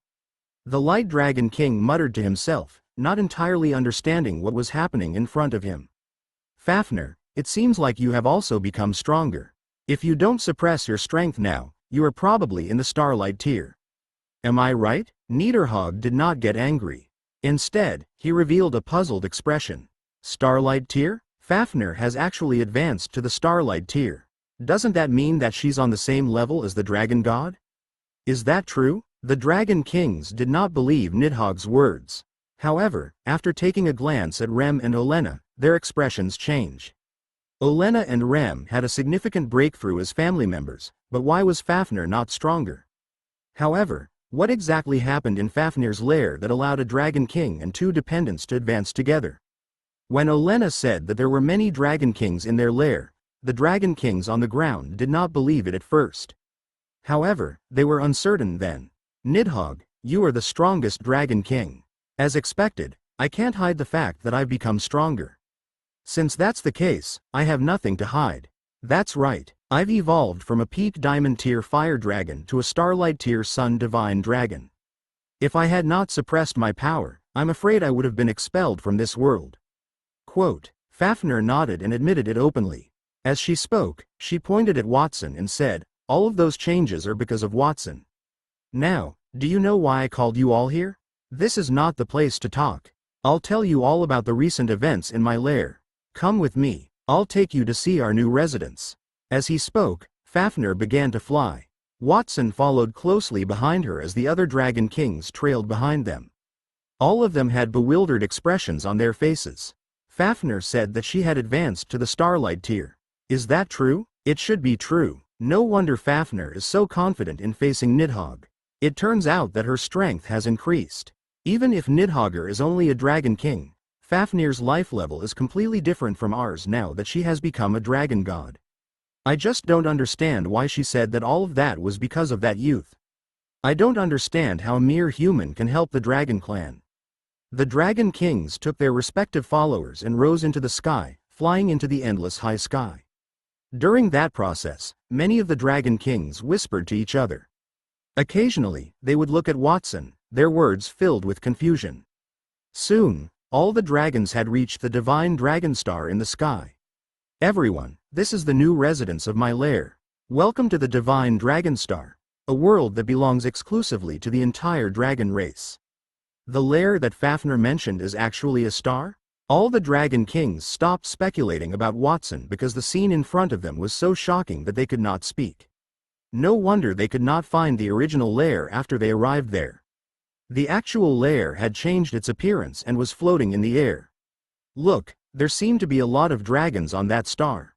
The Light Dragon King muttered to himself, not entirely understanding what was happening in front of him. Fafnir, it seems like you have also become stronger. If you don't suppress your strength now, you are probably in the Starlight tier. Am I right? Nidhogg did not get angry. Instead, he revealed a puzzled expression. Starlight tier? Fafnir has actually advanced to the Starlight tier. Doesn't that mean that she's on the same level as the Dragon God? Is that true? The Dragon Kings did not believe Nidhogg's words. However, after taking a glance at Rem and Olenna, their expressions changed. Olenna and Rem had a significant breakthrough as family members, but why was Fafnir not stronger? However, what exactly happened in Fafnir's lair that allowed a Dragon King and 2 dependents to advance together? When Olenna said that there were many Dragon Kings in their lair, the Dragon Kings on the ground did not believe it at first. However, they were uncertain then. Nidhogg, you are the strongest Dragon King. As expected, I can't hide the fact that I've become stronger. Since that's the case, I have nothing to hide. That's right, I've evolved from a peak Diamond Tier Fire Dragon to a Starlight Tier Sun Divine Dragon. If I had not suppressed my power, I'm afraid I would have been expelled from this world. Quote, Fafnir nodded and admitted it openly. As she spoke, she pointed at Watson and said, all of those changes are because of Watson. Now, do you know why I called you all here? This is not the place to talk. I'll tell you all about the recent events in my lair. Come with me, I'll take you to see our new residence. As he spoke, Fafnir began to fly. Watson followed closely behind her as the other Dragon Kings trailed behind them. All of them had bewildered expressions on their faces. Fafnir said that she had advanced to the Starlight Tier. Is that true? It should be true. No wonder Fafnir is so confident in facing Nidhogg. It turns out that her strength has increased. Even if Nidhogger is only a Dragon King, Fafnir's life level is completely different from ours now that she has become a Dragon God. I just don't understand why she said that all of that was because of that youth. I don't understand how a mere human can help the Dragon Clan. The Dragon Kings took their respective followers and rose into the sky, flying into the endless high sky. During that process, many of the Dragon Kings whispered to each other. Occasionally, they would look at Watson, their words filled with confusion. Soon, all the dragons had reached the divine dragon star in the sky. Everyone, this is the new residence of my lair. Welcome to the divine dragon star, a world that belongs exclusively to the entire dragon race. The lair that Fafnir mentioned is actually a star? All the Dragon Kings stopped speculating about Watson because the scene in front of them was so shocking that they could not speak. No wonder they could not find the original lair after they arrived there. The actual lair had changed its appearance and was floating in the air. Look, there seemed to be a lot of dragons on that star.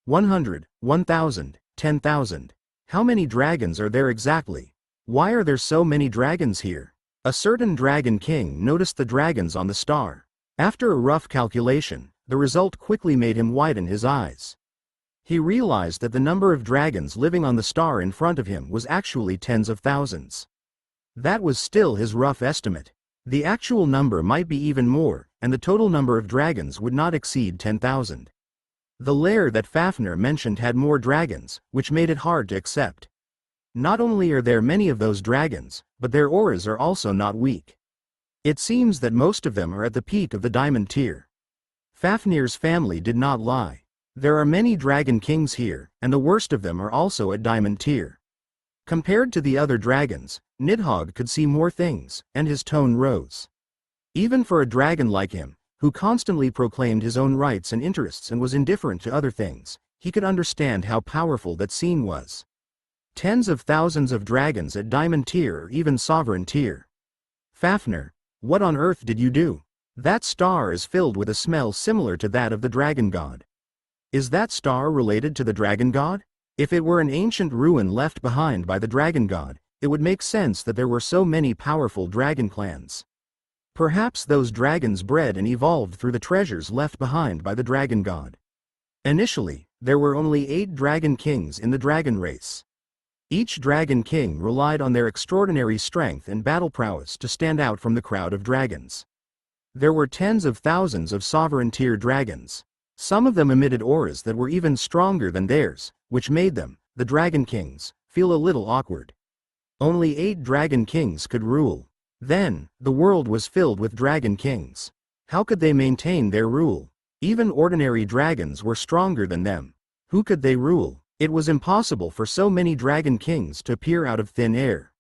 100, 1,000, 10,000. How many dragons are there exactly? Why are there so many dragons here? A certain Dragon King noticed the dragons on the star. After a rough calculation, the result quickly made him widen his eyes. He realized that the number of dragons living on the star in front of him was actually tens of thousands. That was still his rough estimate. The actual number might be even more, and the total number of dragons would not exceed 10,000. The lair that Fafnir mentioned had more dragons, which made it hard to accept. Not only are there many of those dragons, but their auras are also not weak. It seems that most of them are at the peak of the Diamond Tier. Fafnir's family did not lie. There are many Dragon Kings here, and the worst of them are also at Diamond Tier. Compared to the other dragons, Nidhogg could see more things, and his tone rose. Even for a dragon like him, who constantly proclaimed his own rights and interests and was indifferent to other things, he could understand how powerful that scene was. Tens of thousands of dragons at Diamond Tier or even Sovereign Tier. Fafnir, what on earth did you do? That star is filled with a smell similar to that of the Dragon God. Is that star related to the Dragon God? If it were an ancient ruin left behind by the Dragon God, it would make sense that there were so many powerful dragon clans. Perhaps those dragons bred and evolved through the treasures left behind by the Dragon God. Initially, there were only 8 Dragon Kings in the dragon race. Each Dragon King relied on their extraordinary strength and battle prowess to stand out from the crowd of dragons. There were tens of thousands of Sovereign Tier dragons. Some of them emitted auras that were even stronger than theirs, which made them, the Dragon Kings, feel a little awkward. Only 8 Dragon Kings could rule. Then, the world was filled with Dragon Kings. How could they maintain their rule? Even ordinary dragons were stronger than them. Who could they rule? It was impossible for so many Dragon Kings to appear out of thin air.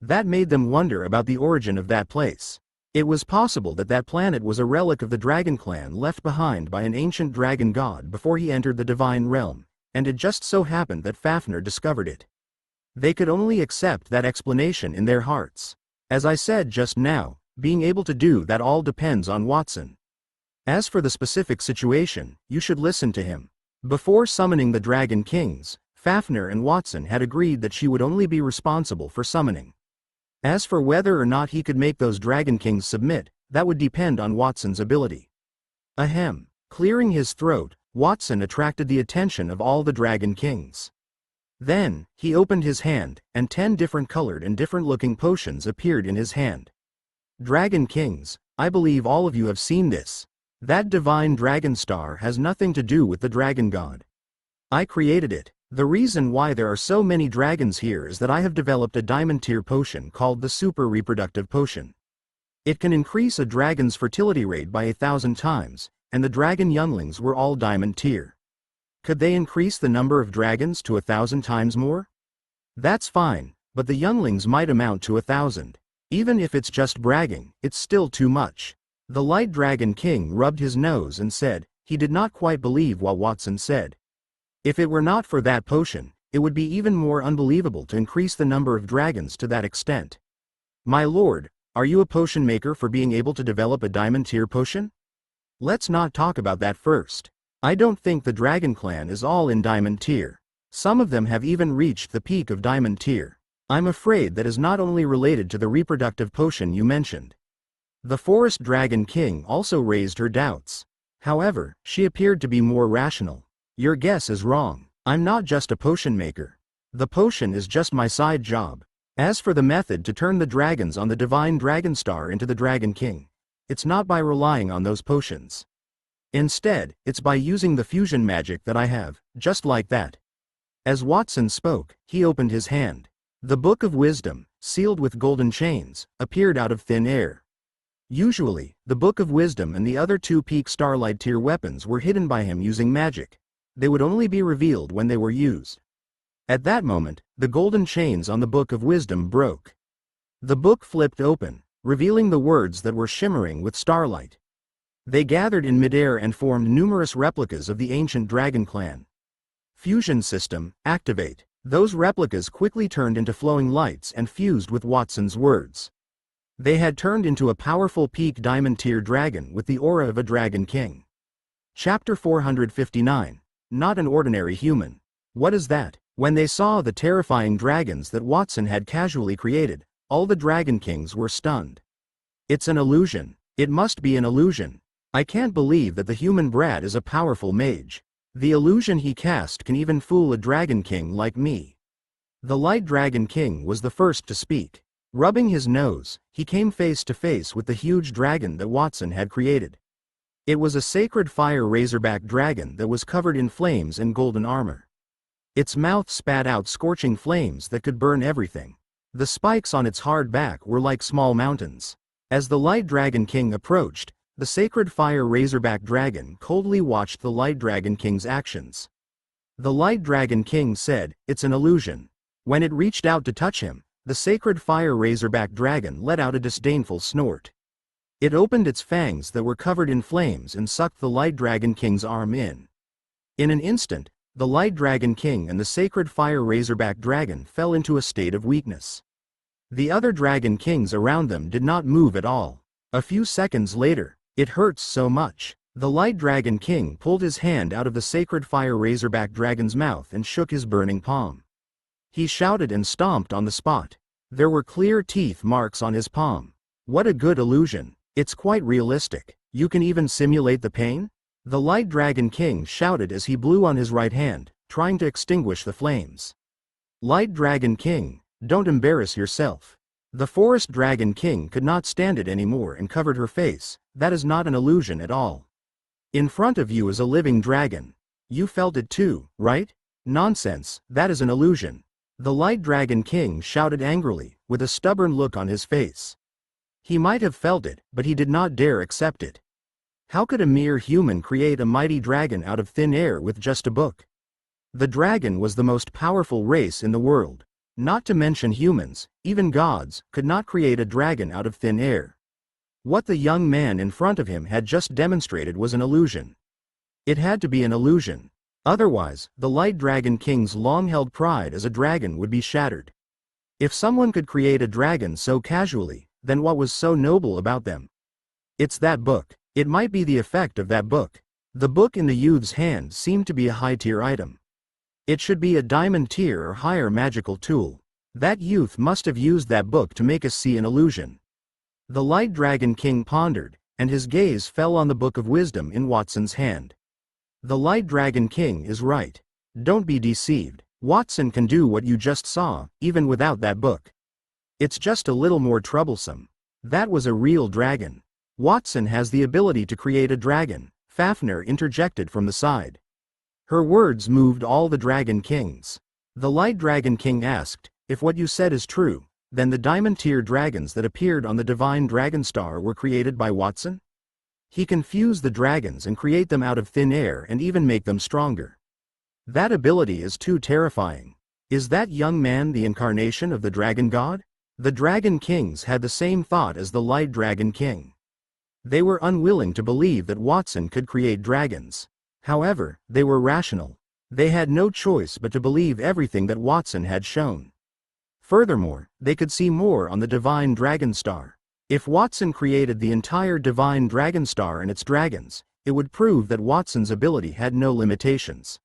That made them wonder about the origin of that place. It was possible that that planet was a relic of the Dragon Clan left behind by an ancient dragon god before he entered the divine realm, and it just so happened that Fafnir discovered it. They could only accept that explanation in their hearts. As I said just now, being able to do that all depends on Watson. As for the specific situation, you should listen to him. Before summoning the Dragon Kings, Fafnir and Watson had agreed that she would only be responsible for summoning. As for whether or not he could make those Dragon Kings submit, that would depend on Watson's ability. Ahem. Clearing his throat, Watson attracted the attention of all the Dragon Kings. Then, he opened his hand, and 10 different colored and different looking potions appeared in his hand. Dragon Kings, I believe all of you have seen this. That divine dragon star has nothing to do with the dragon god. I created it. The reason why there are so many dragons here is that I have developed a diamond tier potion called the Super Reproductive Potion. It can increase a dragon's fertility rate by 1,000 times, and the dragon younglings were all diamond tier. Could they increase the number of dragons to 1,000 times more? That's fine, but the younglings might amount to 1,000. Even if it's just bragging, it's still too much. The Light Dragon King rubbed his nose and said, he did not quite believe what Watson said. If it were not for that potion, it would be even more unbelievable to increase the number of dragons to that extent. My lord, are you a potion maker for being able to develop a diamond tier potion? Let's not talk about that first. I don't think the Dragon Clan is all in diamond tier. Some of them have even reached the peak of diamond tier. I'm afraid that is not only related to the reproductive potion you mentioned. The Forest Dragon King also raised her doubts. However, she appeared to be more rational. Your guess is wrong. I'm not just a potion maker. The potion is just my side job. As for the method to turn the dragons on the divine dragon star into the Dragon King, it's not by relying on those potions. Instead, it's by using the fusion magic that I have, just like that. As Watson spoke, he opened his hand. The Book of Wisdom, sealed with golden chains, appeared out of thin air. Usually, the Book of Wisdom and the other 2 peak Starlight tier weapons were hidden by him using magic. They would only be revealed when they were used. At that moment, the golden chains on the Book of Wisdom broke. The book flipped open, revealing the words that were shimmering with starlight. They gathered in midair and formed numerous replicas of the ancient Dragon Clan. Fusion system, activate. Those replicas quickly turned into flowing lights and fused with Watson's words. They had turned into a powerful peak diamond tier dragon with the aura of a Dragon King. Chapter 459. Not an ordinary human. What is that? When they saw the terrifying dragons that Watson had casually created, all the Dragon Kings were stunned. It's an illusion. It must be an illusion. I can't believe that the human brat is a powerful mage. The illusion he cast can even fool a Dragon King like me. The Light Dragon King was the first to speak. Rubbing his nose, he came face to face with the huge dragon that Watson had created. It was a sacred fire razorback dragon that was covered in flames and golden armor. Its mouth spat out scorching flames that could burn everything. The spikes on its hard back were like small mountains. As the Light Dragon King approached, the sacred fire razorback dragon coldly watched the Light Dragon King's actions. The Light Dragon King said, "It's an illusion." When it reached out to touch him, the sacred fire razorback dragon let out a disdainful snort. It opened its fangs that were covered in flames and sucked the Light Dragon King's arm in. In an instant, the Light Dragon King and the sacred fire razorback dragon fell into a state of weakness. The other Dragon Kings around them did not move at all. A few seconds later, "It hurts so much." The Light Dragon King pulled his hand out of the sacred fire razorback dragon's mouth and shook his burning palm. He shouted and stomped on the spot. There were clear teeth marks on his palm. What a good illusion. It's quite realistic. You can even simulate the pain? The Light Dragon King shouted as he blew on his right hand, trying to extinguish the flames. Light Dragon King, don't embarrass yourself. The Forest Dragon King could not stand it anymore and covered her face. That is not an illusion at all. In front of you is a living dragon. You felt it too, right? Nonsense, that is an illusion. The Light Dragon King shouted angrily, with a stubborn look on his face. He might have felt it, but he did not dare accept it. How could a mere human create a mighty dragon out of thin air with just a book? The dragon was the most powerful race in the world. Not to mention humans, even gods, could not create a dragon out of thin air. What the young man in front of him had just demonstrated was an illusion. It had to be an illusion. Otherwise, the Light Dragon King's long-held pride as a dragon would be shattered. If someone could create a dragon so casually, then what was so noble about them? It's that book. It might be the effect of that book. The book in the youth's hand seemed to be a high-tier item. It should be a diamond tier or higher magical tool. That youth must have used that book to make us see an illusion. The Light Dragon King pondered, and his gaze fell on the Book of Wisdom in Watson's hand. The Light Dragon King is right. Don't be deceived. Watson can do what you just saw, even without that book. It's just a little more troublesome. That was a real dragon. Watson has the ability to create a dragon, Fafnir interjected from the side. Her words moved all the Dragon Kings. The Light Dragon King asked, if what you said is true, then the diamond-tier dragons that appeared on the divine dragon star were created by Watson? He can fuse the dragons and create them out of thin air and even make them stronger. That ability is too terrifying. Is that young man the incarnation of the dragon god? The Dragon Kings had the same thought as the Light Dragon King. They were unwilling to believe that Watson could create dragons. However, they were rational. They had no choice but to believe everything that Watson had shown. Furthermore, they could see more on the divine dragon star. If Watson created the entire divine dragon star and its dragons, it would prove that Watson's ability had no limitations.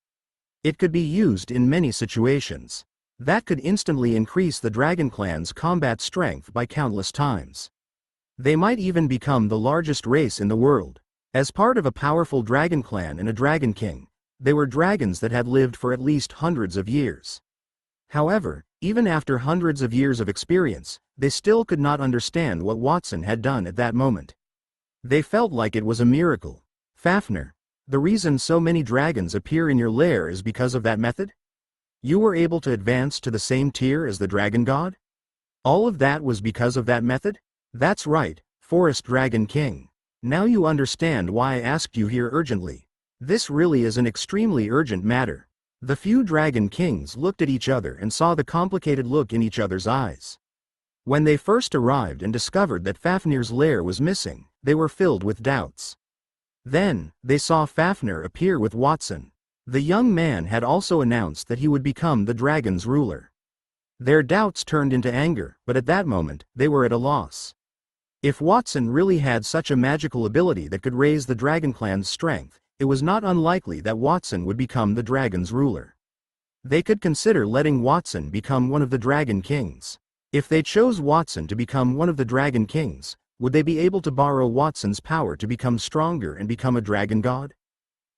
It could be used in many situations. That could instantly increase the Dragon Clan's combat strength by countless times. They might even become the largest race in the world. As part of a powerful Dragon Clan and a Dragon King, they were dragons that had lived for at least hundreds of years. However, even after hundreds of years of experience, they still could not understand what Watson had done at that moment. They felt like it was a miracle. Fafnir, the reason so many dragons appear in your lair is because of that method? You were able to advance to the same tier as the dragon god? All of that was because of that method? That's right, Forest Dragon King. Now you understand why I asked you here urgently. This really is an extremely urgent matter. The few Dragon Kings looked at each other and saw the complicated look in each other's eyes. When they first arrived and discovered that Fafnir's lair was missing, they were filled with doubts. Then, they saw Fafnir appear with Watson. The young man had also announced that he would become the dragon's ruler. Their doubts turned into anger, but at that moment, they were at a loss. If Watson really had such a magical ability that could raise the Dragon Clan's strength, it was not unlikely that Watson would become the dragon's ruler. They could consider letting Watson become one of the Dragon Kings. If they chose Watson to become one of the Dragon Kings, would they be able to borrow Watson's power to become stronger and become a dragon god?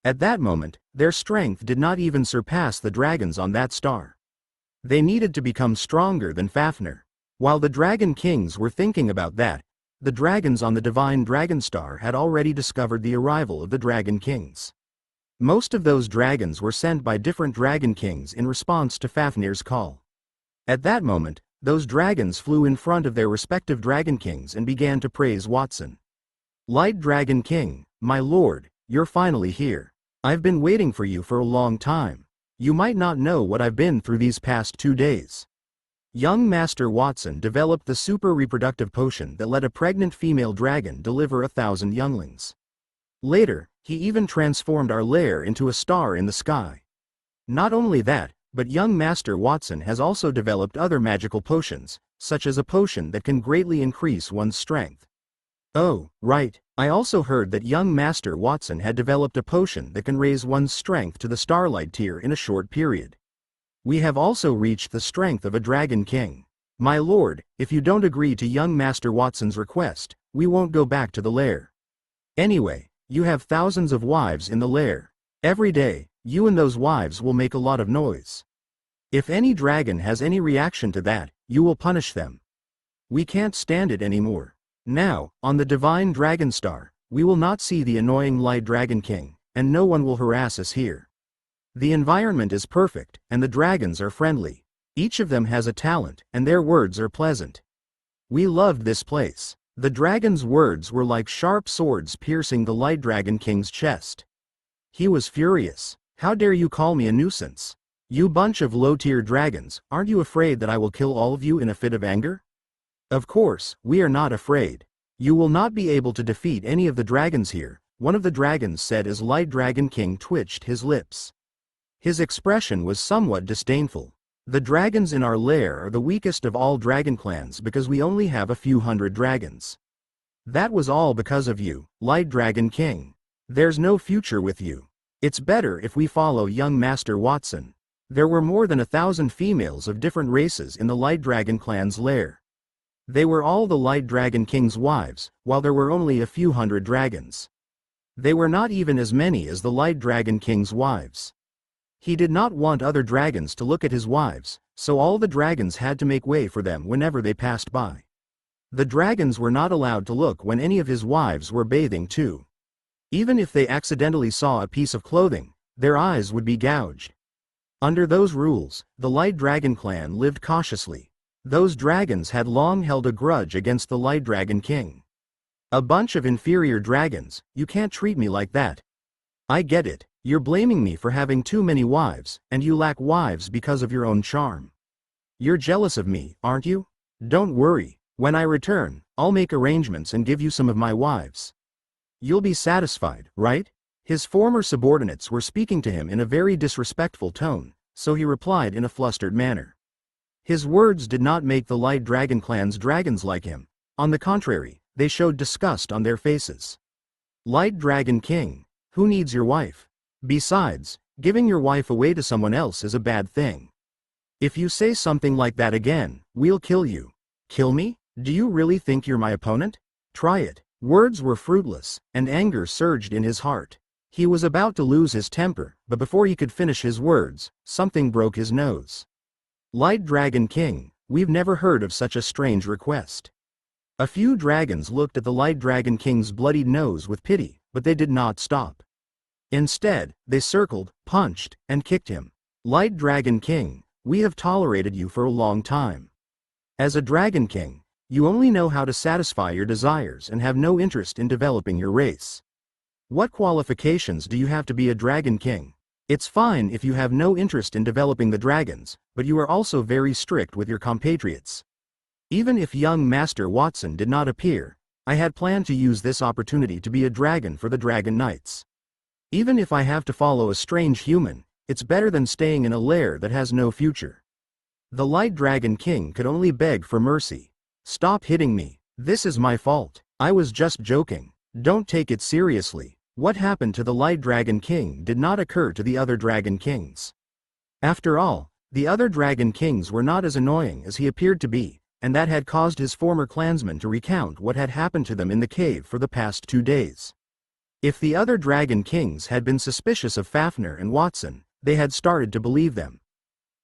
At that moment, their strength did not even surpass the dragons on that star. They needed to become stronger than Fafnir. While the Dragon Kings were thinking about that, the dragons on the divine dragon star had already discovered the arrival of the Dragon Kings. Most of those dragons were sent by different Dragon Kings in response to Fafnir's call. At that moment, those dragons flew in front of their respective Dragon Kings and began to praise Watson. Light Dragon King, my lord, you're finally here. I've been waiting for you for a long time. You might not know what I've been through these past 2 days. Young Master Watson developed the super reproductive potion that let a pregnant female dragon deliver 1,000 younglings. Later, he even transformed our lair into a star in the sky. Not only that, but young Master Watson has also developed other magical potions, such as a potion that can greatly increase one's strength. Oh, right, I also heard that young Master Watson had developed a potion that can raise one's strength to the Starlight tier in a short period. We have also reached the strength of a Dragon King. My lord, if you don't agree to young Master Watson's request, we won't go back to the lair. Anyway, you have thousands of wives in the lair. Every day, you and those wives will make a lot of noise. If any dragon has any reaction to that, you will punish them. We can't stand it anymore. Now, on the divine dragon star, we will not see the annoying Light Dragon King, and no one will harass us here. The environment is perfect, and the dragons are friendly. Each of them has a talent, and their words are pleasant. We loved this place. The dragon's words were like sharp swords piercing the Light Dragon King's chest. He was furious. How dare you call me a nuisance? You bunch of low-tier dragons, aren't you afraid that I will kill all of you in a fit of anger? Of course, we are not afraid. You will not be able to defeat any of the dragons here, one of the dragons said as Light Dragon King twitched his lips. His expression was somewhat disdainful. The dragons in our lair are the weakest of all dragon clans because we only have a few hundred dragons. That was all because of you, Light Dragon King. There's no future with you. It's better if we follow young Master Watson. There were more than 1,000 females of different races in the Light Dragon clan's lair. They were all the Light Dragon King's wives, while there were only a few hundred dragons. They were not even as many as the Light Dragon King's wives. He did not want other dragons to look at his wives, so all the dragons had to make way for them whenever they passed by. The dragons were not allowed to look when any of his wives were bathing too. Even if they accidentally saw a piece of clothing, their eyes would be gouged. Under those rules, the Light Dragon clan lived cautiously. Those dragons had long held a grudge against the Light Dragon King. A bunch of inferior dragons, you can't treat me like that. I get it, you're blaming me for having too many wives, and you lack wives because of your own charm. You're jealous of me, aren't you? Don't worry, when I return, I'll make arrangements and give you some of my wives. You'll be satisfied, right? His former subordinates were speaking to him in a very disrespectful tone, so he replied in a flustered manner. His words did not make the Light Dragon clan's dragons like him. On the contrary, they showed disgust on their faces. Light Dragon King, who needs your wife? Besides, giving your wife away to someone else is a bad thing. If you say something like that again, we'll kill you. Kill me? Do you really think you're my opponent? Try it. Words were fruitless, and anger surged in his heart. He was about to lose his temper, but before he could finish his words, something broke his nose. Light Dragon King, we've never heard of such a strange request. A few dragons looked at the Light Dragon King's bloodied nose with pity, but they did not stop. Instead, they circled, punched, and kicked him. Light Dragon King, we have tolerated you for a long time. As a Dragon King, you only know how to satisfy your desires and have no interest in developing your race. What qualifications do you have to be a Dragon King? It's fine if you have no interest in developing the dragons, but you are also very strict with your compatriots. Even if young Master Watson did not appear, I had planned to use this opportunity to be a dragon for the Dragon Knights. Even if I have to follow a strange human, it's better than staying in a lair that has no future. The Light Dragon King could only beg for mercy. Stop hitting me. This is my fault. I was just joking. Don't take it seriously. What happened to the Light Dragon King did not occur to the other Dragon Kings. After all, the other Dragon Kings were not as annoying as he appeared to be, and that had caused his former clansmen to recount what had happened to them in the cave for the past 2 days. If the other Dragon Kings had been suspicious of Fafnir and Watson, they had started to believe them.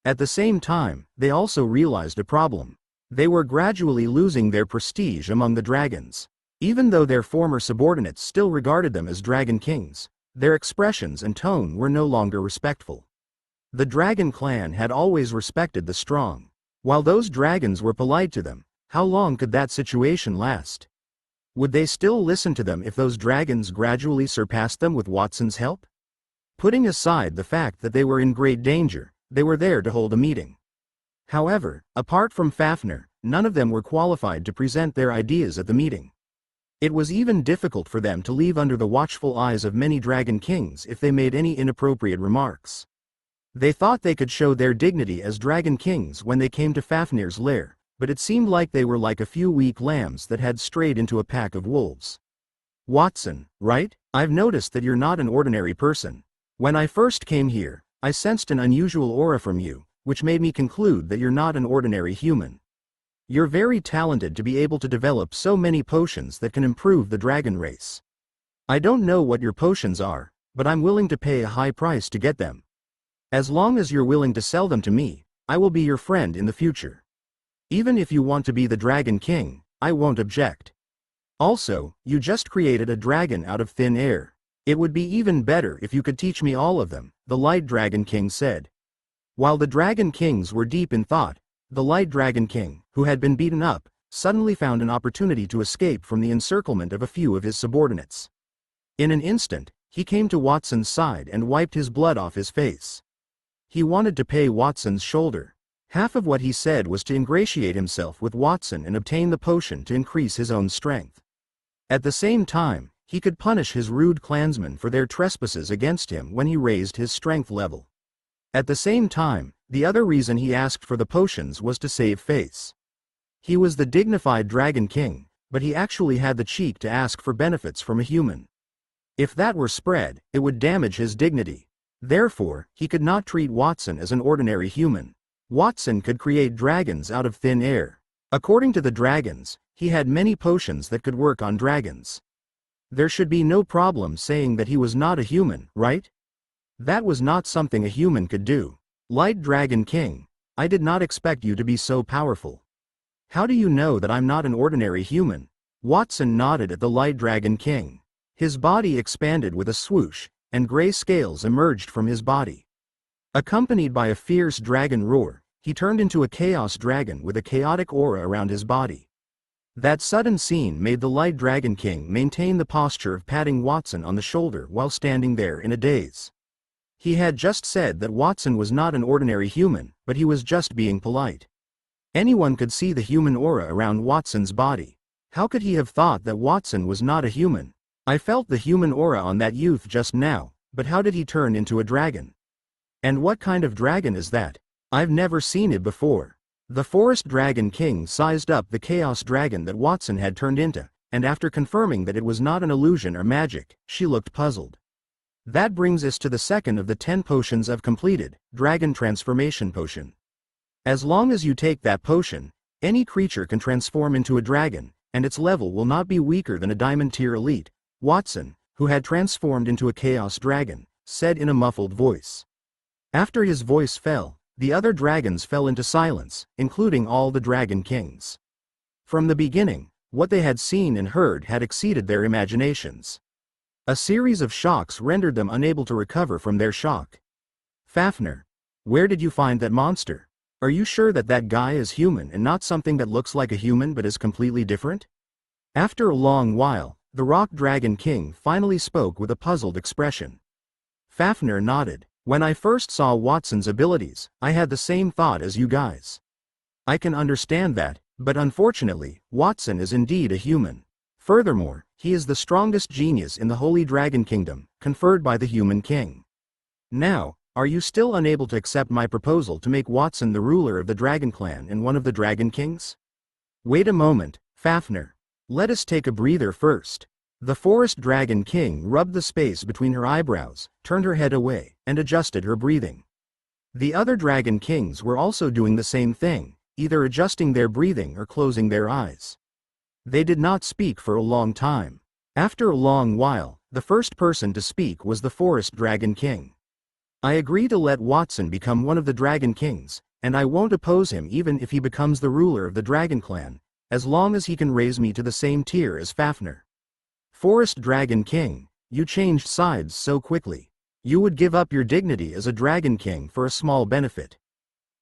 At the same time, they also realized a problem. They were gradually losing their prestige among the dragons. Even though their former subordinates still regarded them as Dragon Kings, their expressions and tone were no longer respectful. The Dragon clan had always respected the strong. While those dragons were polite to them, how long could that situation last? Would they still listen to them if those dragons gradually surpassed them with Watson's help? Putting aside the fact that they were in great danger, they were there to hold a meeting. However, apart from Fafnir, none of them were qualified to present their ideas at the meeting. It was even difficult for them to leave under the watchful eyes of many Dragon Kings if they made any inappropriate remarks. They thought they could show their dignity as Dragon Kings when they came to Fafnir's lair, but it seemed like they were like a few weak lambs that had strayed into a pack of wolves. Watson, right? I've noticed that you're not an ordinary person. When I first came here, I sensed an unusual aura from you, which made me conclude that you're not an ordinary human. You're very talented to be able to develop so many potions that can improve the dragon race. I don't know what your potions are, but I'm willing to pay a high price to get them. As long as you're willing to sell them to me, I will be your friend in the future. Even if you want to be the Dragon King, I won't object. Also, you just created a dragon out of thin air. It would be even better if you could teach me all of them, the Light Dragon King said. While the Dragon Kings were deep in thought, the Light Dragon King, who had been beaten up, suddenly found an opportunity to escape from the encirclement of a few of his subordinates. In an instant, he came to Watson's side and wiped his blood off his face. He wanted to pay Watson's shoulder. Half of what he said was to ingratiate himself with Watson and obtain the potion to increase his own strength. At the same time, he could punish his rude clansmen for their trespasses against him when he raised his strength level. At the same time, the other reason he asked for the potions was to save face. He was the dignified Dragon King, but he actually had the cheek to ask for benefits from a human. If that were spread, it would damage his dignity. Therefore, he could not treat Watson as an ordinary human. Watson could create dragons out of thin air. According to the dragons, he had many potions that could work on dragons. There should be no problem saying that he was not a human, right? That was not something a human could do. Light Dragon King, I did not expect you to be so powerful. How do you know that I'm not an ordinary human? Watson nodded at the Light Dragon King. His body expanded with a swoosh, and gray scales emerged from his body. Accompanied by a fierce dragon roar, he turned into a chaos dragon with a chaotic aura around his body. That sudden scene made the Light Dragon King maintain the posture of patting Watson on the shoulder while standing there in a daze. He had just said that Watson was not an ordinary human, but he was just being polite. Anyone could see the human aura around Watson's body. How could he have thought that Watson was not a human? I felt the human aura on that youth just now, but how did he turn into a dragon? And what kind of dragon is that? I've never seen it before. The Forest Dragon King sized up the chaos dragon that Watson had turned into, and after confirming that it was not an illusion or magic, she looked puzzled. That brings us to the second of the 10 potions I've completed, Dragon Transformation Potion. As long as you take that potion, any creature can transform into a dragon, and its level will not be weaker than a Diamond Tier Elite, Watson, who had transformed into a chaos dragon, said in a muffled voice. After his voice fell, the other dragons fell into silence, including all the Dragon Kings. From the beginning, what they had seen and heard had exceeded their imaginations. A series of shocks rendered them unable to recover from their shock. Fafnir, where did you find that monster? Are you sure that that guy is human and not something that looks like a human but is completely different? After a long while, the Rock Dragon King finally spoke with a puzzled expression. Fafnir nodded. When I first saw Watson's abilities, I had the same thought as you guys. I can understand that, but unfortunately, Watson is indeed a human. Furthermore, he is the strongest genius in the Holy Dragon Kingdom, conferred by the Human King. Now, are you still unable to accept my proposal to make Watson the ruler of the Dragon Clan and one of the Dragon Kings? Wait a moment, Fafnir. Let us take a breather first. The Forest Dragon King rubbed the space between her eyebrows, turned her head away, and adjusted her breathing. The other Dragon Kings were also doing the same thing, either adjusting their breathing or closing their eyes. They did not speak for a long time. After a long while, the first person to speak was the Forest Dragon King. I agree to let Watson become one of the Dragon Kings, and I won't oppose him even if he becomes the ruler of the Dragon Clan, as long as he can raise me to the same tier as Fafnir. Forest Dragon King, you changed sides so quickly. You would give up your dignity as a Dragon King for a small benefit.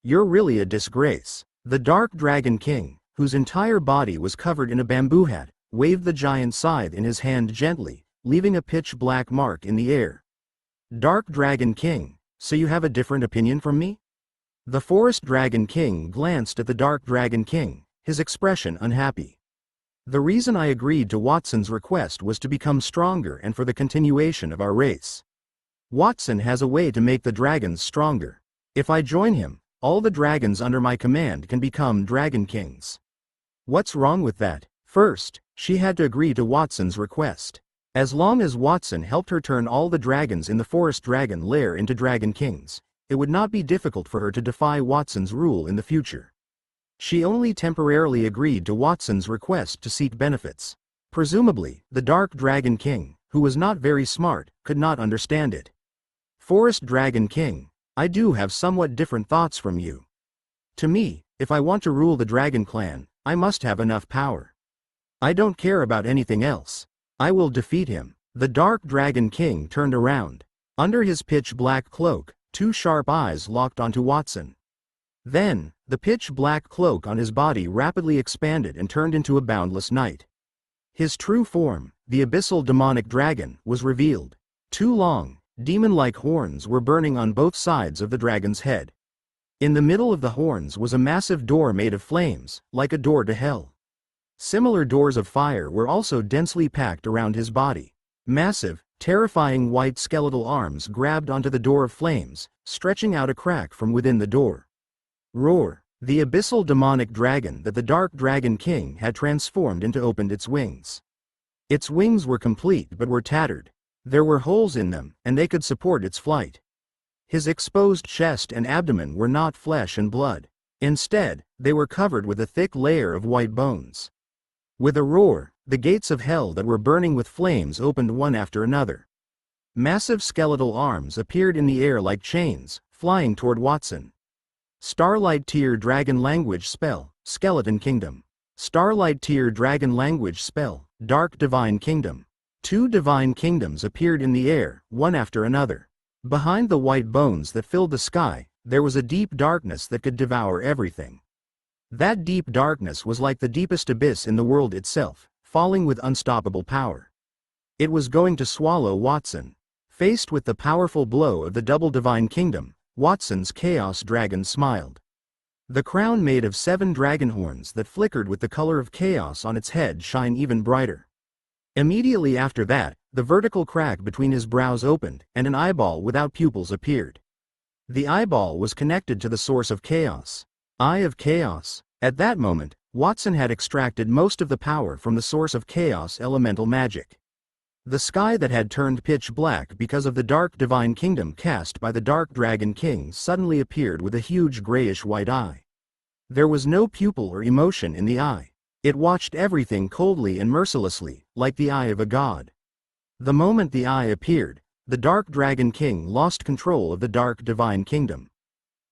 You're really a disgrace. The Dark Dragon King, whose entire body was covered in a bamboo hat, waved the giant scythe in his hand gently, leaving a pitch-black mark in the air. Dark Dragon King, so you have a different opinion from me? The Forest Dragon King glanced at the Dark Dragon King, his expression unhappy. The reason I agreed to Watson's request was to become stronger and for the continuation of our race. Watson has a way to make the dragons stronger. If I join him, all the dragons under my command can become Dragon Kings. What's wrong with that? First, she had to agree to Watson's request. As long as Watson helped her turn all the dragons in the Forest Dragon Lair into Dragon Kings, it would not be difficult for her to defy Watson's rule in the future. She only temporarily agreed to Watson's request to seek benefits. Presumably, the Dark Dragon King, who was not very smart, could not understand it. Forest Dragon King, I do have somewhat different thoughts from you. To me, if I want to rule the Dragon Clan, I must have enough power. I don't care about anything else. I will defeat him. The Dark Dragon King turned around. Under his pitch-black cloak, two sharp eyes locked onto Watson. Then, the pitch-black cloak on his body rapidly expanded and turned into a boundless night. His true form, the abyssal demonic dragon, was revealed. Two long, demon-like horns were burning on both sides of the dragon's head. In the middle of the horns was a massive door made of flames, like a door to hell. Similar doors of fire were also densely packed around his body. Massive, terrifying white skeletal arms grabbed onto the door of flames, stretching out a crack from within the door. Roar! The abyssal demonic dragon that the Dark Dragon King had transformed into opened its wings. Its wings were complete but were tattered. There were holes in them, and they could support its flight. His exposed chest and abdomen were not flesh and blood. Instead, they were covered with a thick layer of white bones. With a roar, the gates of hell that were burning with flames opened one after another. Massive skeletal arms appeared in the air like chains, flying toward Watson. Starlight Tier Dragon Language Spell, Skeleton Kingdom. Starlight Tier Dragon Language Spell, Dark Divine Kingdom. 2 divine kingdoms appeared in the air, one after another. Behind the white bones that filled the sky, there was a deep darkness that could devour everything. That deep darkness was like the deepest abyss in the world itself, falling with unstoppable power. It was going to swallow Watson. Faced with the powerful blow of the double divine kingdom, Watson's Chaos Dragon smiled. The crown made of 7 dragon horns that flickered with the color of chaos on its head shine even brighter. Immediately after that, the vertical crack between his brows opened, and an eyeball without pupils appeared. The eyeball was connected to the source of chaos. Eye of Chaos. At that moment, Watson had extracted most of the power from the source of chaos elemental magic. The sky that had turned pitch black because of the dark divine kingdom cast by the Dark Dragon King suddenly appeared with a huge grayish-white eye. There was no pupil or emotion in the eye. It watched everything coldly and mercilessly, like the eye of a god. The moment the eye appeared, the Dark Dragon King lost control of the Dark Divine Kingdom.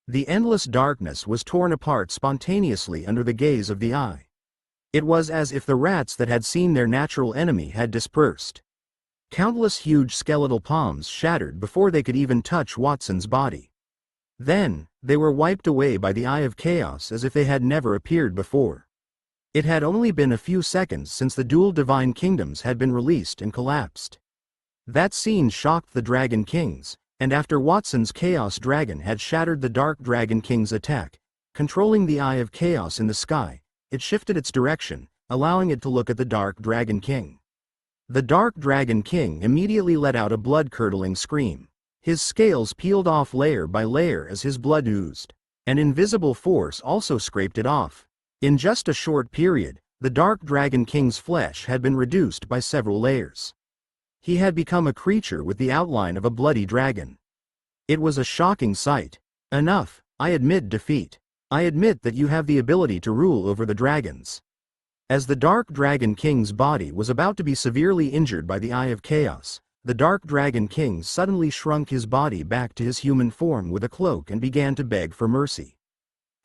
The endless darkness was torn apart spontaneously under the gaze of the eye. It was as if the rats that had seen their natural enemy had dispersed. Countless huge skeletal palms shattered before they could even touch Watson's body. Then, they were wiped away by the Eye of Chaos as if they had never appeared before. It had only been a few seconds since the dual divine kingdoms had been released and collapsed. That scene shocked the Dragon Kings, and after Watson's Chaos Dragon had shattered the Dark Dragon King's attack, controlling the Eye of Chaos in the sky, it shifted its direction, allowing it to look at the Dark Dragon King. The Dark Dragon King immediately let out a blood-curdling scream. His scales peeled off layer by layer as his blood oozed. An invisible force also scraped it off. In just a short period, the Dark Dragon King's flesh had been reduced by several layers. He had become a creature with the outline of a bloody dragon. It was a shocking sight. Enough, I admit defeat. I admit that you have the ability to rule over the dragons. As the Dark Dragon King's body was about to be severely injured by the Eye of Chaos, the Dark Dragon King suddenly shrunk his body back to his human form with a cloak and began to beg for mercy.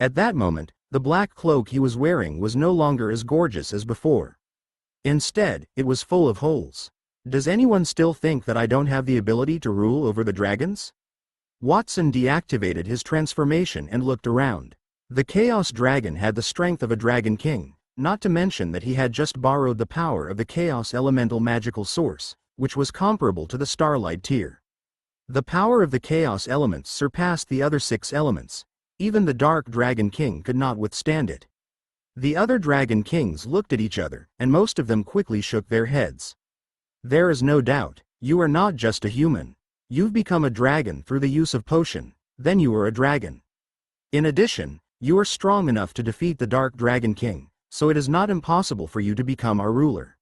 At that moment, the black cloak he was wearing was no longer as gorgeous as before. Instead, it was full of holes. Does anyone still think that I don't have the ability to rule over the dragons? Watson deactivated his transformation and looked around. The Chaos Dragon had the strength of a Dragon King, not to mention that he had just borrowed the power of the Chaos Elemental magical source, which was comparable to the Starlight Tier. The power of the Chaos elements surpassed the other 6 elements. Even the Dark Dragon King could not withstand it. The other Dragon Kings looked at each other, and most of them quickly shook their heads. There is no doubt, you are not just a human. You've become a dragon through the use of potion, then you are a dragon. In addition, you are strong enough to defeat the Dark Dragon King, so it is not impossible for you to become our ruler.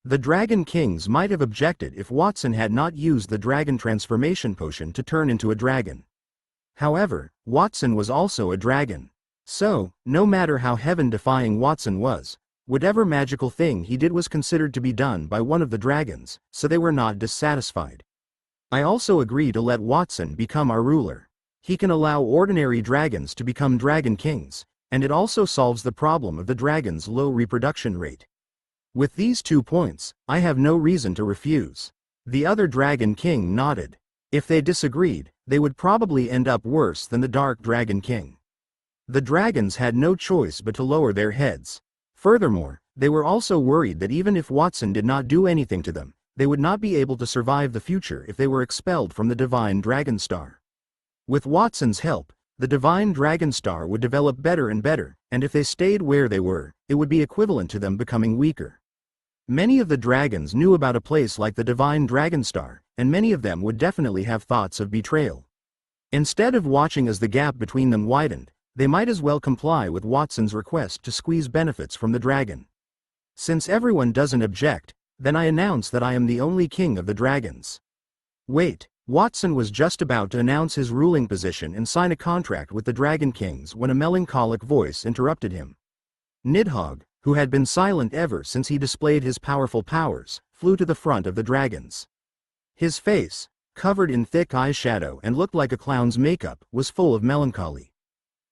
The Dragon Kings might have objected if Watson had not used the Dragon Transformation Potion to turn into a dragon. However, Watson was also a dragon. So, no matter how heaven-defying Watson was, whatever magical thing he did was considered to be done by one of the dragons, so they were not dissatisfied. I also agree to let Watson become our ruler. He can allow ordinary dragons to become Dragon Kings, and it also solves the problem of the dragon's low reproduction rate. With these 2 points, I have no reason to refuse. The other Dragon King nodded. If they disagreed, they would probably end up worse than the Dark Dragon King. The dragons had no choice but to lower their heads. Furthermore, they were also worried that even if Watson did not do anything to them, they would not be able to survive the future if they were expelled from the Divine Dragon Star. With Watson's help, the Divine Dragon Star would develop better and better, and if they stayed where they were, it would be equivalent to them becoming weaker. Many of the dragons knew about a place like the Divine Dragon Star, and many of them would definitely have thoughts of betrayal. Instead of watching as the gap between them widened, they might as well comply with Watson's request to squeeze benefits from the dragon. Since everyone doesn't object, then I announce that I am the only king of the dragons. Wait, Watson was just about to announce his ruling position and sign a contract with the Dragon Kings when a melancholic voice interrupted him. Nidhogg, who had been silent ever since he displayed his powerful powers, flew to the front of the dragons. His face, covered in thick eyeshadow and looked like a clown's makeup, was full of melancholy.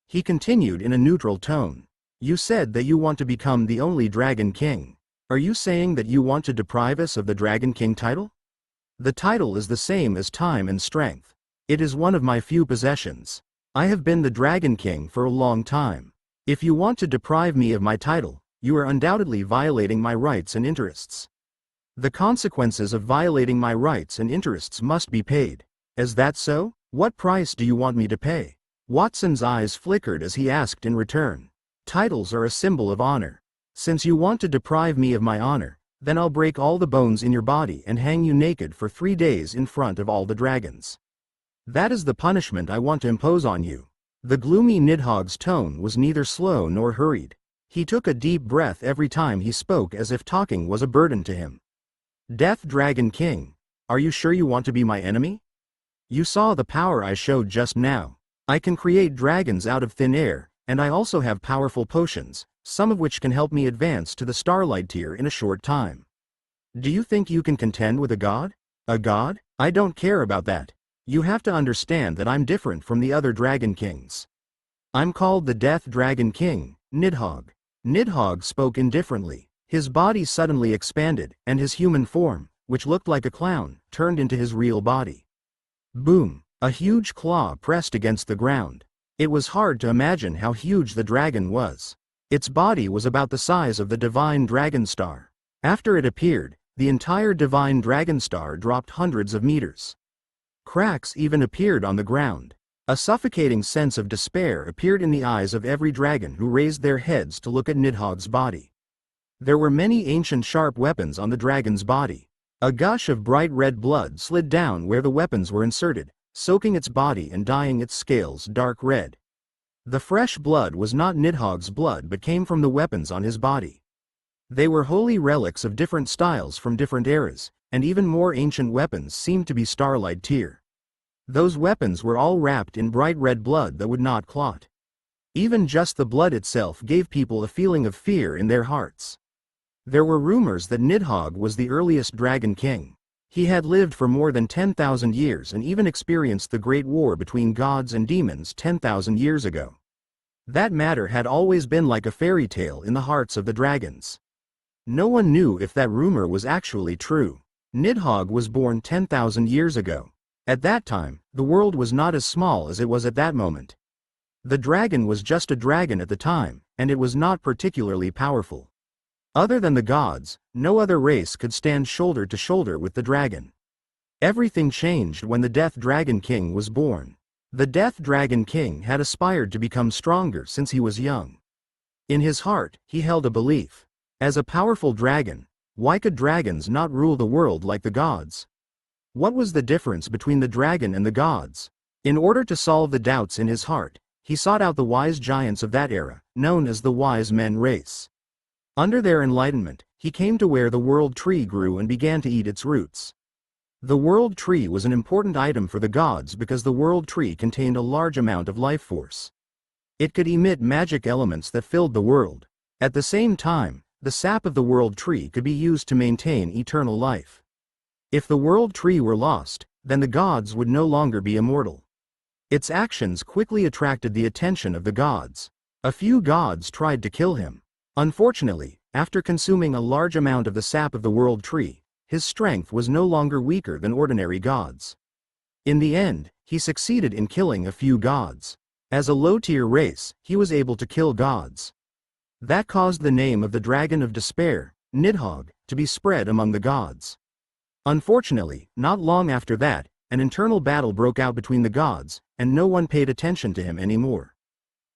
He continued in a neutral tone. "You said that you want to become the only Dragon King. Are you saying that you want to deprive us of the Dragon King title? The title is the same as time and strength. It is one of my few possessions. I have been the Dragon King for a long time. If you want to deprive me of my title, you are undoubtedly violating my rights and interests. The consequences of violating my rights and interests must be paid. Is that so? What price do you want me to pay?" Watson's eyes flickered as he asked in return. "Titles are a symbol of honor. Since you want to deprive me of my honor, then I'll break all the bones in your body and hang you naked for 3 days in front of all the dragons. That is the punishment I want to impose on you." The gloomy Nidhogg's tone was neither slow nor hurried. He took a deep breath every time he spoke as if talking was a burden to him. "Death Dragon King, are you sure you want to be my enemy? You saw the power I showed just now. I can create dragons out of thin air, and I also have powerful potions, some of which can help me advance to the Starlight tier in a short time. Do you think you can contend with a god? A god? I don't care about that. You have to understand that I'm different from the other Dragon Kings. I'm called the Death Dragon King, Nidhogg." Nidhogg spoke indifferently. His body suddenly expanded, and his human form, which looked like a clown, turned into his real body. Boom! A huge claw pressed against the ground. It was hard to imagine how huge the dragon was. Its body was about the size of the divine dragon star. After it appeared, the entire divine dragon star dropped hundreds of meters. Cracks even appeared on the ground. A suffocating sense of despair appeared in the eyes of every dragon who raised their heads to look at Nidhogg's body. There were many ancient sharp weapons on the dragon's body. A gush of bright red blood slid down where the weapons were inserted, soaking its body and dyeing its scales dark red. The fresh blood was not Nidhogg's blood but came from the weapons on his body. They were holy relics of different styles from different eras, and even more ancient weapons seemed to be Starlight tier. Those weapons were all wrapped in bright red blood that would not clot. Even just the blood itself gave people a feeling of fear in their hearts. There were rumors that Nidhogg was the earliest Dragon King. He had lived for more than 10,000 years and even experienced the Great War between gods and demons 10,000 years ago. That matter had always been like a fairy tale in the hearts of the dragons. No one knew if that rumor was actually true. Nidhogg was born 10,000 years ago. At that time, the world was not as small as it was at that moment. The dragon was just a dragon at the time, and it was not particularly powerful. Other than the gods, no other race could stand shoulder to shoulder with the dragon. Everything changed when the Death Dragon King was born. The Death Dragon King had aspired to become stronger since he was young. In his heart, he held a belief. As a powerful dragon, why could dragons not rule the world like the gods? What was the difference between the dragon and the gods? In order to solve the doubts in his heart, he sought out the wise giants of that era, known as the Wise Men race. Under their enlightenment, he came to where the world tree grew and began to eat its roots. The world tree was an important item for the gods because the world tree contained a large amount of life force. It could emit magic elements that filled the world. At the same time, the sap of the world tree could be used to maintain eternal life. If the world tree were lost, then the gods would no longer be immortal. Its actions quickly attracted the attention of the gods. A few gods tried to kill him. Unfortunately, after consuming a large amount of the sap of the world tree, his strength was no longer weaker than ordinary gods. In the end, he succeeded in killing a few gods. As a low-tier race, he was able to kill gods. That caused the name of the Dragon of Despair, Nidhogg, to be spread among the gods. Unfortunately, not long after that, an internal battle broke out between the gods, and no one paid attention to him anymore.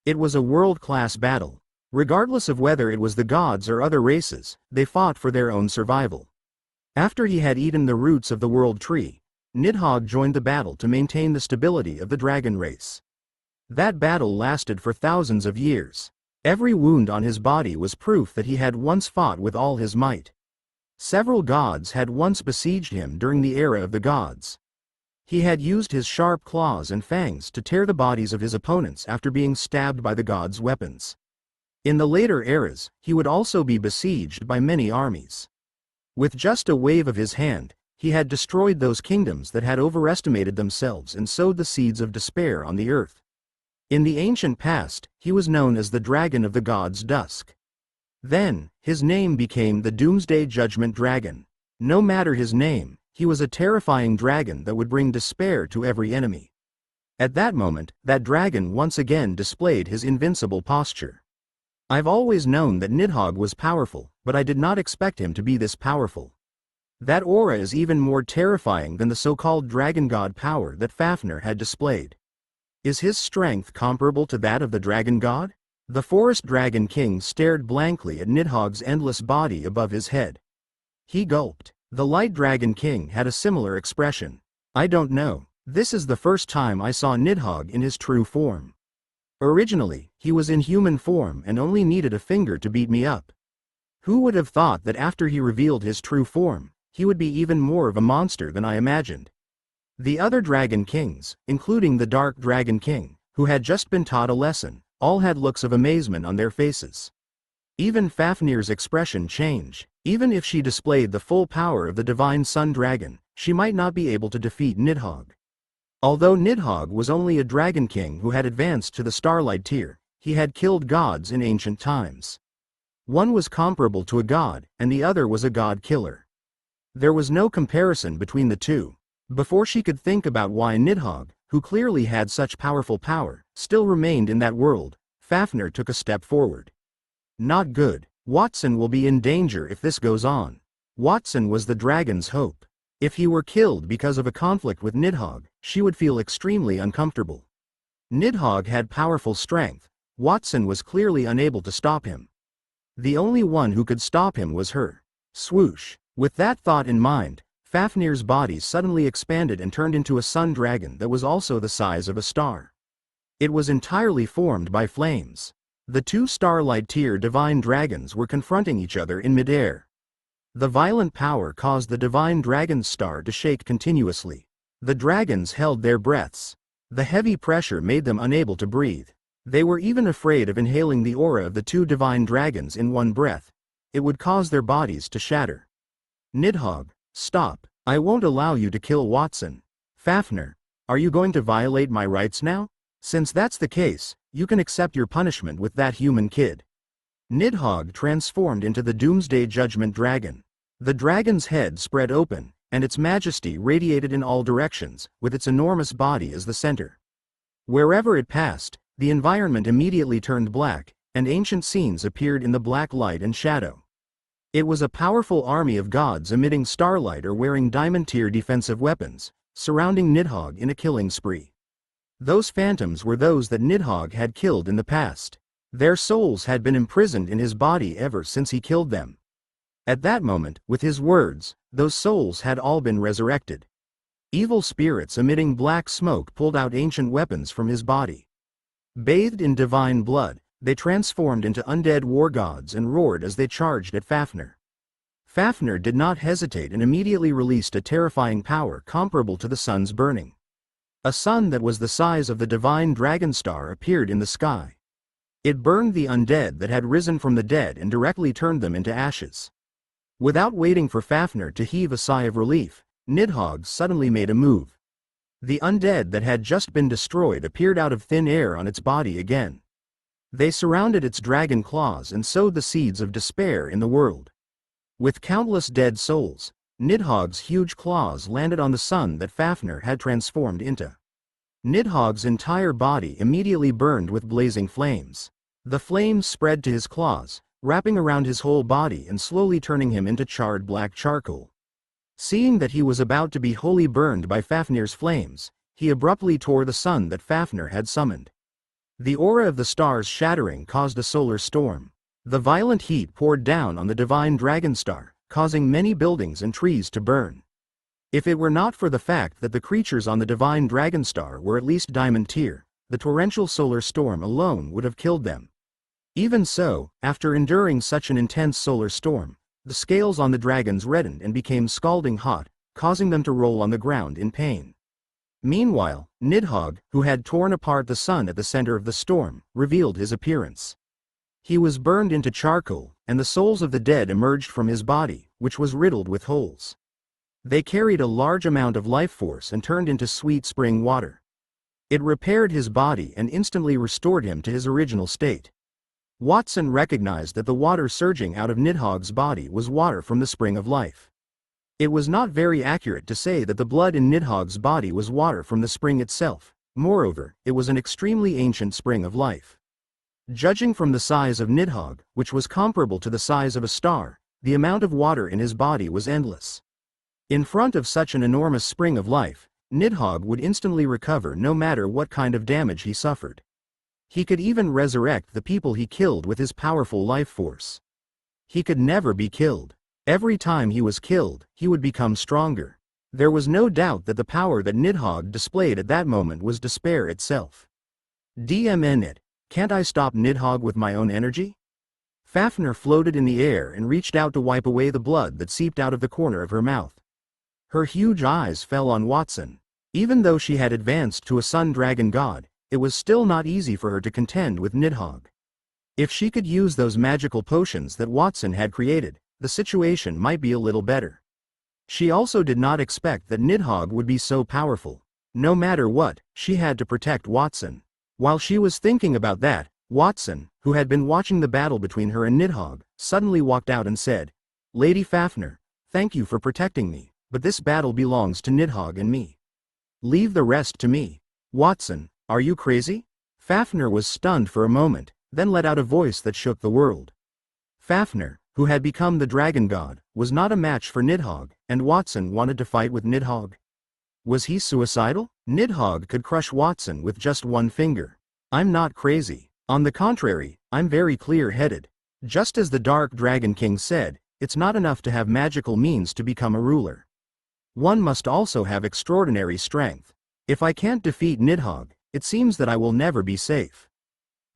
It was a world-class battle. Regardless of whether it was the gods or other races, they fought for their own survival. After he had eaten the roots of the world tree, Nidhogg joined the battle to maintain the stability of the dragon race. That battle lasted for thousands of years. Every wound on his body was proof that he had once fought with all his might. Several gods had once besieged him during the era of the gods. He had used his sharp claws and fangs to tear the bodies of his opponents after being stabbed by the gods' weapons. In the later eras, he would also be besieged by many armies. With just a wave of his hand, he had destroyed those kingdoms that had overestimated themselves and sowed the seeds of despair on the earth. In the ancient past, he was known as the Dragon of the Gods' Dusk. Then, his name became the Doomsday Judgment Dragon. No matter his name, he was a terrifying dragon that would bring despair to every enemy. At that moment, that dragon once again displayed his invincible posture. I've always known that Nidhogg was powerful, but I did not expect him to be this powerful. That aura is even more terrifying than the so-called dragon god power that Fafnir had displayed. Is his strength comparable to that of the dragon god? The forest dragon king stared blankly at Nidhogg's endless body above his head. He gulped. The light dragon king had a similar expression. I don't know. This is the first time I saw Nidhogg in his true form. Originally, he was in human form and only needed a finger to beat me up. Who would have thought that after he revealed his true form, he would be even more of a monster than I imagined? The other dragon kings, including the dark dragon king, who had just been taught a lesson, all had looks of amazement on their faces. Even Fafnir's expression changed. Even if she displayed the full power of the divine sun dragon, she might not be able to defeat Nidhogg. Although Nidhogg was only a dragon king who had advanced to the starlight tier, he had killed gods in ancient times. One was comparable to a god, and the other was a god killer. There was no comparison between the two. Before she could think about why Nidhogg, who clearly had such powerful power, still remained in that world, Fafnir took a step forward. Not good. Watson will be in danger if this goes on. Watson was the dragon's hope. If he were killed because of a conflict with Nidhogg, she would feel extremely uncomfortable. Nidhogg had powerful strength. Watson was clearly unable to stop him. The only one who could stop him was her. Swoosh. With that thought in mind, Fafnir's body suddenly expanded and turned into a sun dragon that was also the size of a star. It was entirely formed by flames. The two starlight tier divine dragons were confronting each other in midair. The violent power caused the divine dragon's star to shake continuously. The dragons held their breaths. The heavy pressure made them unable to breathe. They were even afraid of inhaling the aura of the two divine dragons in one breath. It would cause their bodies to shatter. Nidhogg, stop. I won't allow you to kill Watson. Fafnir, are you going to violate my rights now? Since that's the case, you can accept your punishment with that human kid. Nidhogg transformed into the Doomsday Judgment Dragon. The dragon's head spread open, and its majesty radiated in all directions, with its enormous body as the center. Wherever it passed, the environment immediately turned black, and ancient scenes appeared in the black light and shadow. It was a powerful army of gods emitting starlight or wearing diamond-tier defensive weapons, surrounding Nidhogg in a killing spree. Those phantoms were those that Nidhogg had killed in the past. Their souls had been imprisoned in his body ever since he killed them. At that moment, with his words, those souls had all been resurrected. Evil spirits emitting black smoke pulled out ancient weapons from his body. Bathed in divine blood, they transformed into undead war gods and roared as they charged at Fafnir. Fafnir did not hesitate and immediately released a terrifying power comparable to the sun's burning. A sun that was the size of the divine dragon star appeared in the sky. It burned the undead that had risen from the dead and directly turned them into ashes. Without waiting for Fafnir to heave a sigh of relief, Nidhogg suddenly made a move. The undead that had just been destroyed appeared out of thin air on its body again. They surrounded its dragon claws and sowed the seeds of despair in the world. With countless dead souls, Nidhogg's huge claws landed on the sun that Fafnir had transformed into. Nidhogg's entire body immediately burned with blazing flames. The flames spread to his claws, wrapping around his whole body and slowly turning him into charred black charcoal. Seeing that he was about to be wholly burned by Fafnir's flames, he abruptly tore the sun that Fafnir had summoned. The aura of the stars shattering caused a solar storm. The violent heat poured down on the divine dragon star, causing many buildings and trees to burn. If it were not for the fact that the creatures on the divine dragon star were at least diamond tier, the torrential solar storm alone would have killed them. Even so, after enduring such an intense solar storm, the scales on the dragons reddened and became scalding hot, causing them to roll on the ground in pain. Meanwhile, Nidhogg, who had torn apart the sun at the center of the storm, revealed his appearance. He was burned into charcoal, and the souls of the dead emerged from his body, which was riddled with holes. They carried a large amount of life force and turned into sweet spring water. It repaired his body and instantly restored him to his original state. Watson recognized that the water surging out of Nidhogg's body was water from the spring of life. It was not very accurate to say that the blood in Nidhogg's body was water from the spring itself. Moreover, it was an extremely ancient spring of life. Judging from the size of Nidhogg, which was comparable to the size of a star, the amount of water in his body was endless. In front of such an enormous spring of life, Nidhogg would instantly recover no matter what kind of damage he suffered. He could even resurrect the people he killed with his powerful life force. He could never be killed. Every time he was killed, he would become stronger. There was no doubt that the power that Nidhogg displayed at that moment was despair itself. DMN it. Can't I stop Nidhogg with my own energy? Fafnir floated in the air and reached out to wipe away the blood that seeped out of the corner of her mouth. Her huge eyes fell on Watson. Even though she had advanced to a sun dragon god, it was still not easy for her to contend with Nidhogg. If she could use those magical potions that Watson had created, the situation might be a little better. She also did not expect that Nidhogg would be so powerful. No matter what, she had to protect Watson. While she was thinking about that, Watson, who had been watching the battle between her and Nidhogg, suddenly walked out and said, "Lady Fafnir, thank you for protecting me, but this battle belongs to Nidhogg and me. Leave the rest to me." "Watson, are you crazy?" Fafnir was stunned for a moment, then let out a voice that shook the world. Fafnir, who had become the dragon god, was not a match for Nidhogg, and Watson wanted to fight with Nidhogg. Was he suicidal? Nidhogg could crush Watson with just one finger. "I'm not crazy. On the contrary, I'm very clear-headed. Just as the Dark Dragon King said, it's not enough to have magical means to become a ruler. One must also have extraordinary strength. If I can't defeat Nidhogg, it seems that I will never be safe."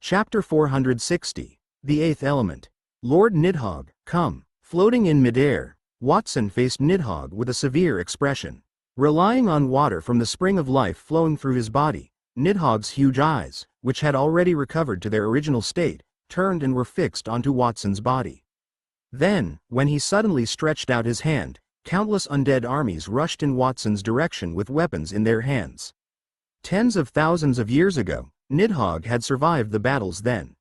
Chapter 460. The Eighth Element. "Lord Nidhogg, come." Floating in midair, Watson faced Nidhogg with a severe expression. Relying on water from the spring of life flowing through his body, Nidhogg's huge eyes, which had already recovered to their original state, turned and were fixed onto Watson's body. Then, when he suddenly stretched out his hand, countless undead armies rushed in Watson's direction with weapons in their hands. Tens of thousands of years ago, Nidhogg had survived the battles then.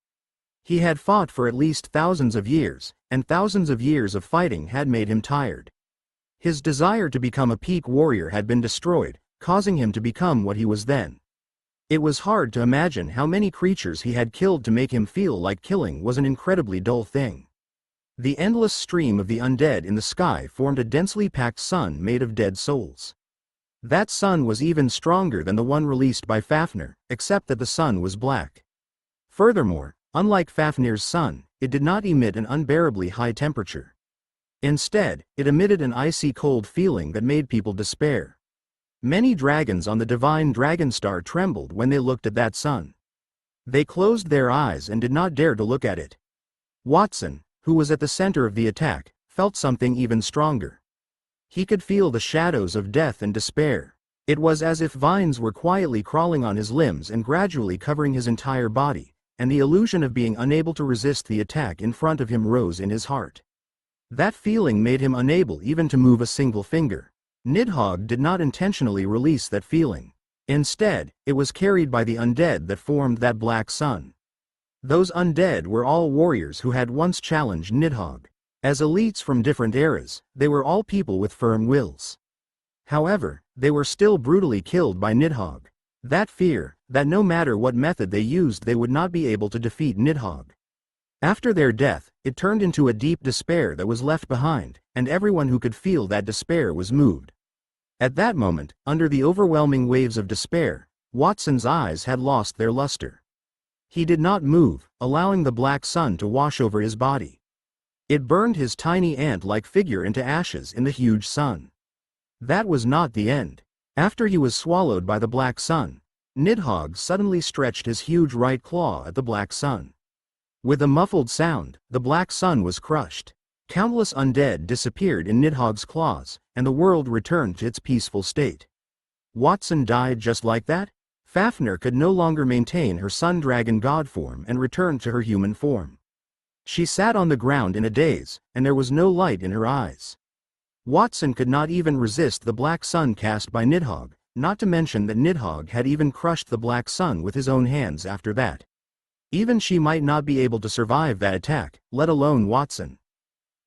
He had fought for at least thousands of years, and thousands of years of fighting had made him tired. His desire to become a peak warrior had been destroyed, causing him to become what he was then. It was hard to imagine how many creatures he had killed to make him feel like killing was an incredibly dull thing. The endless stream of the undead in the sky formed a densely packed sun made of dead souls. That sun was even stronger than the one released by Fafnir, except that the sun was black. Furthermore, unlike Fafnir's sun, it did not emit an unbearably high temperature. Instead, it emitted an icy cold feeling that made people despair. Many dragons on the divine dragon star trembled when they looked at that sun. They closed their eyes and did not dare to look at it. Watson, who was at the center of the attack, felt something even stronger. He could feel the shadows of death and despair. It was as if vines were quietly crawling on his limbs and gradually covering his entire body, and the illusion of being unable to resist the attack in front of him rose in his heart. That feeling made him unable even to move a single finger. Nidhogg did not intentionally release that feeling. Instead, it was carried by the undead that formed that black sun. Those undead were all warriors who had once challenged Nidhogg. As elites from different eras, they were all people with firm wills. However, they were still brutally killed by Nidhogg. That fear, that no matter what method they used they would not be able to defeat Nidhogg. After their death, it turned into a deep despair that was left behind, and everyone who could feel that despair was moved. At that moment, under the overwhelming waves of despair, Watson's eyes had lost their luster. He did not move, allowing the black sun to wash over his body. It burned his tiny ant-like figure into ashes in the huge sun. That was not the end. After he was swallowed by the black sun, Nidhogg suddenly stretched his huge right claw at the black sun. With a muffled sound, the black sun was crushed. Countless undead disappeared in Nidhogg's claws, and the world returned to its peaceful state. Watson died just like that? Fafnir could no longer maintain her sun-dragon god form and returned to her human form. She sat on the ground in a daze, and there was no light in her eyes. Watson could not even resist the black sun cast by Nidhogg, not to mention that Nidhogg had even crushed the black sun with his own hands after that. Even she might not be able to survive that attack, let alone Watson.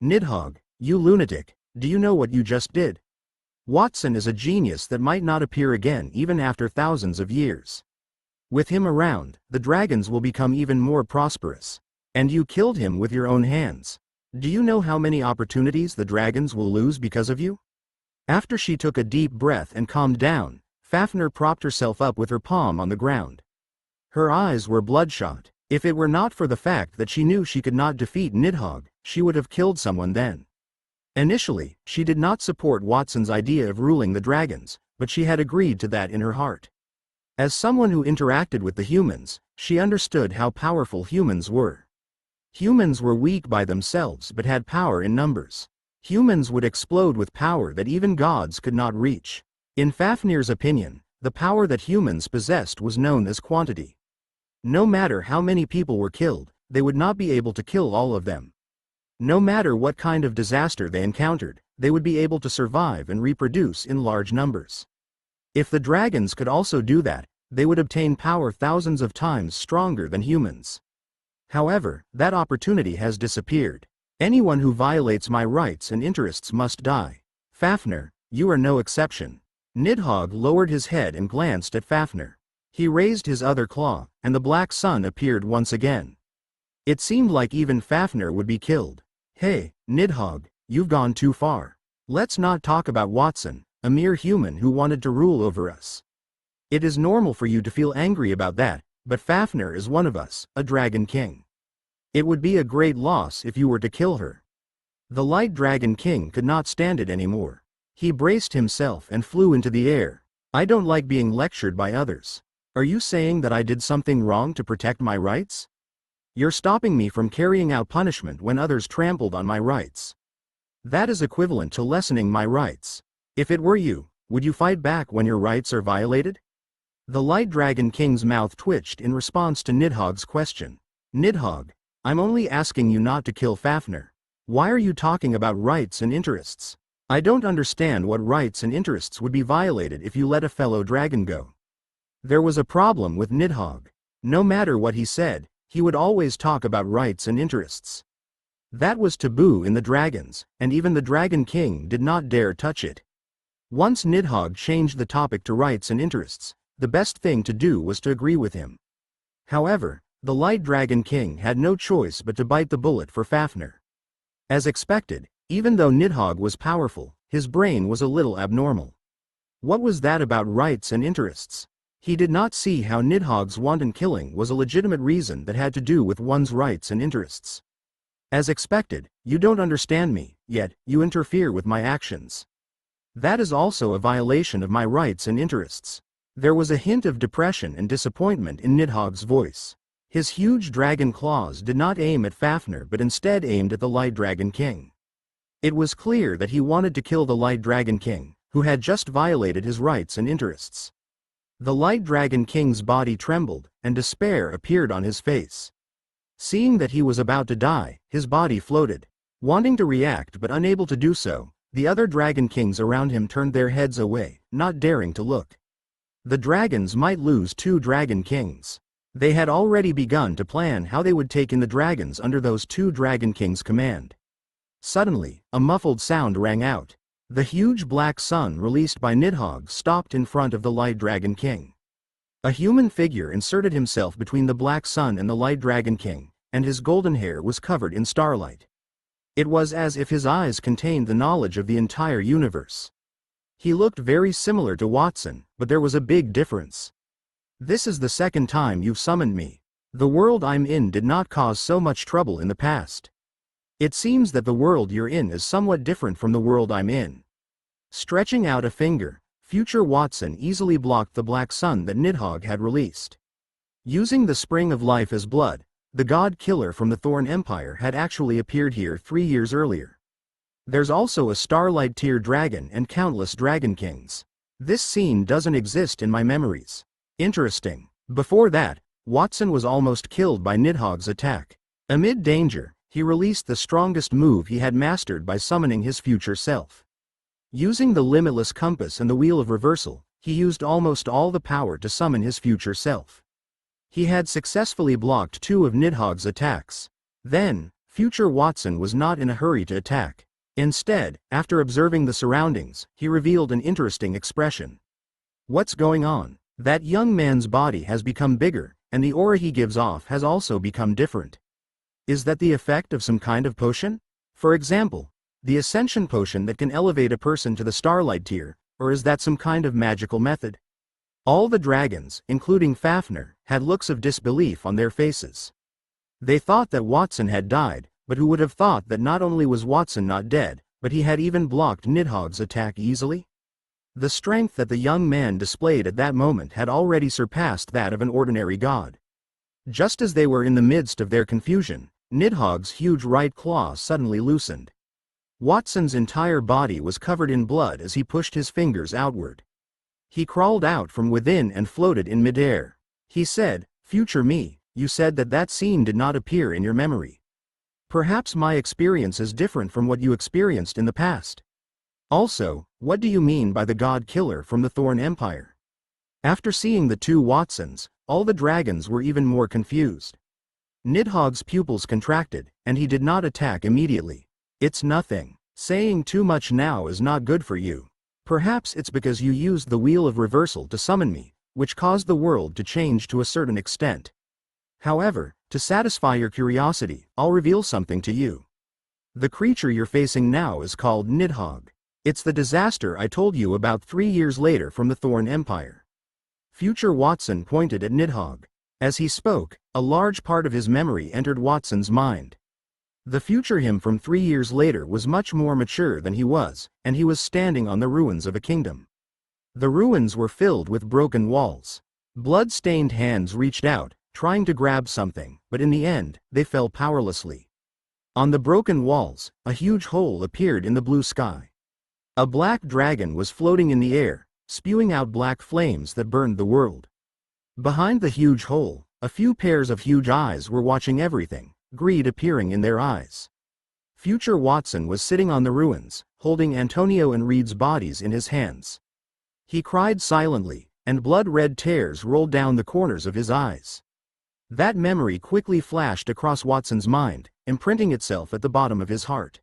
Nidhogg, you lunatic, do you know what you just did? Watson is a genius that might not appear again even after thousands of years. With him around, the dragons will become even more prosperous. And you killed him with your own hands. Do you know how many opportunities the dragons will lose because of you? After she took a deep breath and calmed down, Fafnir propped herself up with her palm on the ground. Her eyes were bloodshot. If it were not for the fact that she knew she could not defeat Nidhogg, she would have killed someone then. Initially, she did not support Watson's idea of ruling the dragons, but she had agreed to that in her heart. As someone who interacted with the humans, she understood how powerful humans were. Humans were weak by themselves but had power in numbers. Humans would explode with power that even gods could not reach. In Fafnir's opinion, the power that humans possessed was known as quantity. No matter how many people were killed, they would not be able to kill all of them. No matter what kind of disaster they encountered, they would be able to survive and reproduce in large numbers. If the dragons could also do that, they would obtain power thousands of times stronger than humans. However, that opportunity has disappeared. Anyone who violates my rights and interests must die. Fafnir, you are no exception. Nidhogg lowered his head and glanced at Fafnir. He raised his other claw, and the black sun appeared once again. It seemed like even Fafnir would be killed. Hey, Nidhogg, you've gone too far. Let's not talk about Watson, a mere human who wanted to rule over us. It is normal for you to feel angry about that, but Fafnir is one of us, a dragon king. It would be a great loss if you were to kill her. The light dragon king could not stand it anymore. He braced himself and flew into the air. I don't like being lectured by others. Are you saying that I did something wrong to protect my rights? You're stopping me from carrying out punishment when others trampled on my rights. That is equivalent to lessening my rights. If it were you, would you fight back when your rights are violated? The Light Dragon King's mouth twitched in response to Nidhogg's question. Nidhogg, I'm only asking you not to kill Fafnir. Why are you talking about rights and interests? I don't understand what rights and interests would be violated if you let a fellow dragon go. There was a problem with Nidhogg. No matter what he said, he would always talk about rights and interests. That was taboo in the dragons, and even the Dragon King did not dare touch it. Once Nidhogg changed the topic to rights and interests, the best thing to do was to agree with him. However, the Light Dragon King had no choice but to bite the bullet for Fafnir. As expected, even though Nidhogg was powerful, his brain was a little abnormal. What was that about rights and interests? He did not see how Nidhogg's wanton killing was a legitimate reason that had to do with one's rights and interests. As expected, you don't understand me, yet you interfere with my actions. That is also a violation of my rights and interests. There was a hint of depression and disappointment in Nidhogg's voice. His huge dragon claws did not aim at Fafnir but instead aimed at the Light Dragon King. It was clear that he wanted to kill the Light Dragon King, who had just violated his rights and interests. The Light Dragon King's body trembled, and despair appeared on his face. Seeing that he was about to die, his body floated. Wanting to react but unable to do so, the other Dragon Kings around him turned their heads away, not daring to look. The dragons might lose 2 Dragon Kings. They had already begun to plan how they would take in the dragons under those 2 Dragon Kings' command. Suddenly, a muffled sound rang out. The huge black sun released by Nidhogg stopped in front of the Light Dragon King. A human figure inserted himself between the black sun and the Light Dragon King, and his golden hair was covered in starlight. It was as if his eyes contained the knowledge of the entire universe. He looked very similar to Watson, but there was a big difference. This is the second time you've summoned me. The world I'm in did not cause so much trouble in the past. It seems that the world you're in is somewhat different from the world I'm in. Stretching out a finger, future Watson easily blocked the black sun that Nidhogg had released. Using the spring of life as blood, the god killer from the Thorn Empire had actually appeared here 3 years earlier. There's also a starlight tier dragon and countless dragon kings. This scene doesn't exist in my memories. Interesting. Before that, Watson was almost killed by Nidhogg's attack. Amid danger, he released the strongest move he had mastered by summoning his future self. Using the limitless compass and the wheel of reversal, he used almost all the power to summon his future self. He had successfully blocked 2 of Nidhogg's attacks. Then, future Watson was not in a hurry to attack. Instead, after observing the surroundings, he revealed an interesting expression. What's going on? That young man's body has become bigger, and the aura he gives off has also become different. Is that the effect of some kind of potion? For example, the Ascension potion that can elevate a person to the Starlight tier, or is that some kind of magical method? All the dragons, including Fafnir, had looks of disbelief on their faces. They thought that Watson had died, but who would have thought that not only was Watson not dead, but he had even blocked Nidhogg's attack easily? The strength that the young man displayed at that moment had already surpassed that of an ordinary god. Just as they were in the midst of their confusion, Nidhogg's huge right claw suddenly loosened. Watson's entire body was covered in blood as he pushed his fingers outward. He crawled out from within and floated in midair. He said, "Future me, you said that that scene did not appear in your memory. Perhaps my experience is different from what you experienced in the past. Also, what do you mean by the god killer from the Thorn Empire?" After seeing the 2 Watsons, all the dragons were even more confused. Nidhogg's pupils contracted, and he did not attack immediately. "It's nothing. Saying too much now is not good for you. Perhaps it's because you used the wheel of reversal to summon me, which caused the world to change to a certain extent. However, to satisfy your curiosity, I'll reveal something to you. The creature you're facing now is called Nidhogg. It's the disaster I told you about 3 years later from the Thorn Empire." Future Watson pointed at Nidhogg. As he spoke, a large part of his memory entered Watson's mind. The future him from 3 years later was much more mature than he was, and he was standing on the ruins of a kingdom. The ruins were filled with broken walls. Blood-stained hands reached out, trying to grab something, but in the end, they fell powerlessly. On the broken walls, a huge hole appeared in the blue sky. A black dragon was floating in the air, spewing out black flames that burned the world. Behind the huge hole, a few pairs of huge eyes were watching everything, greed appearing in their eyes. Future Watson was sitting on the ruins, holding Antonio and Reed's bodies in his hands. He cried silently, and blood-red tears rolled down the corners of his eyes. That memory quickly flashed across Watson's mind, imprinting itself at the bottom of his heart.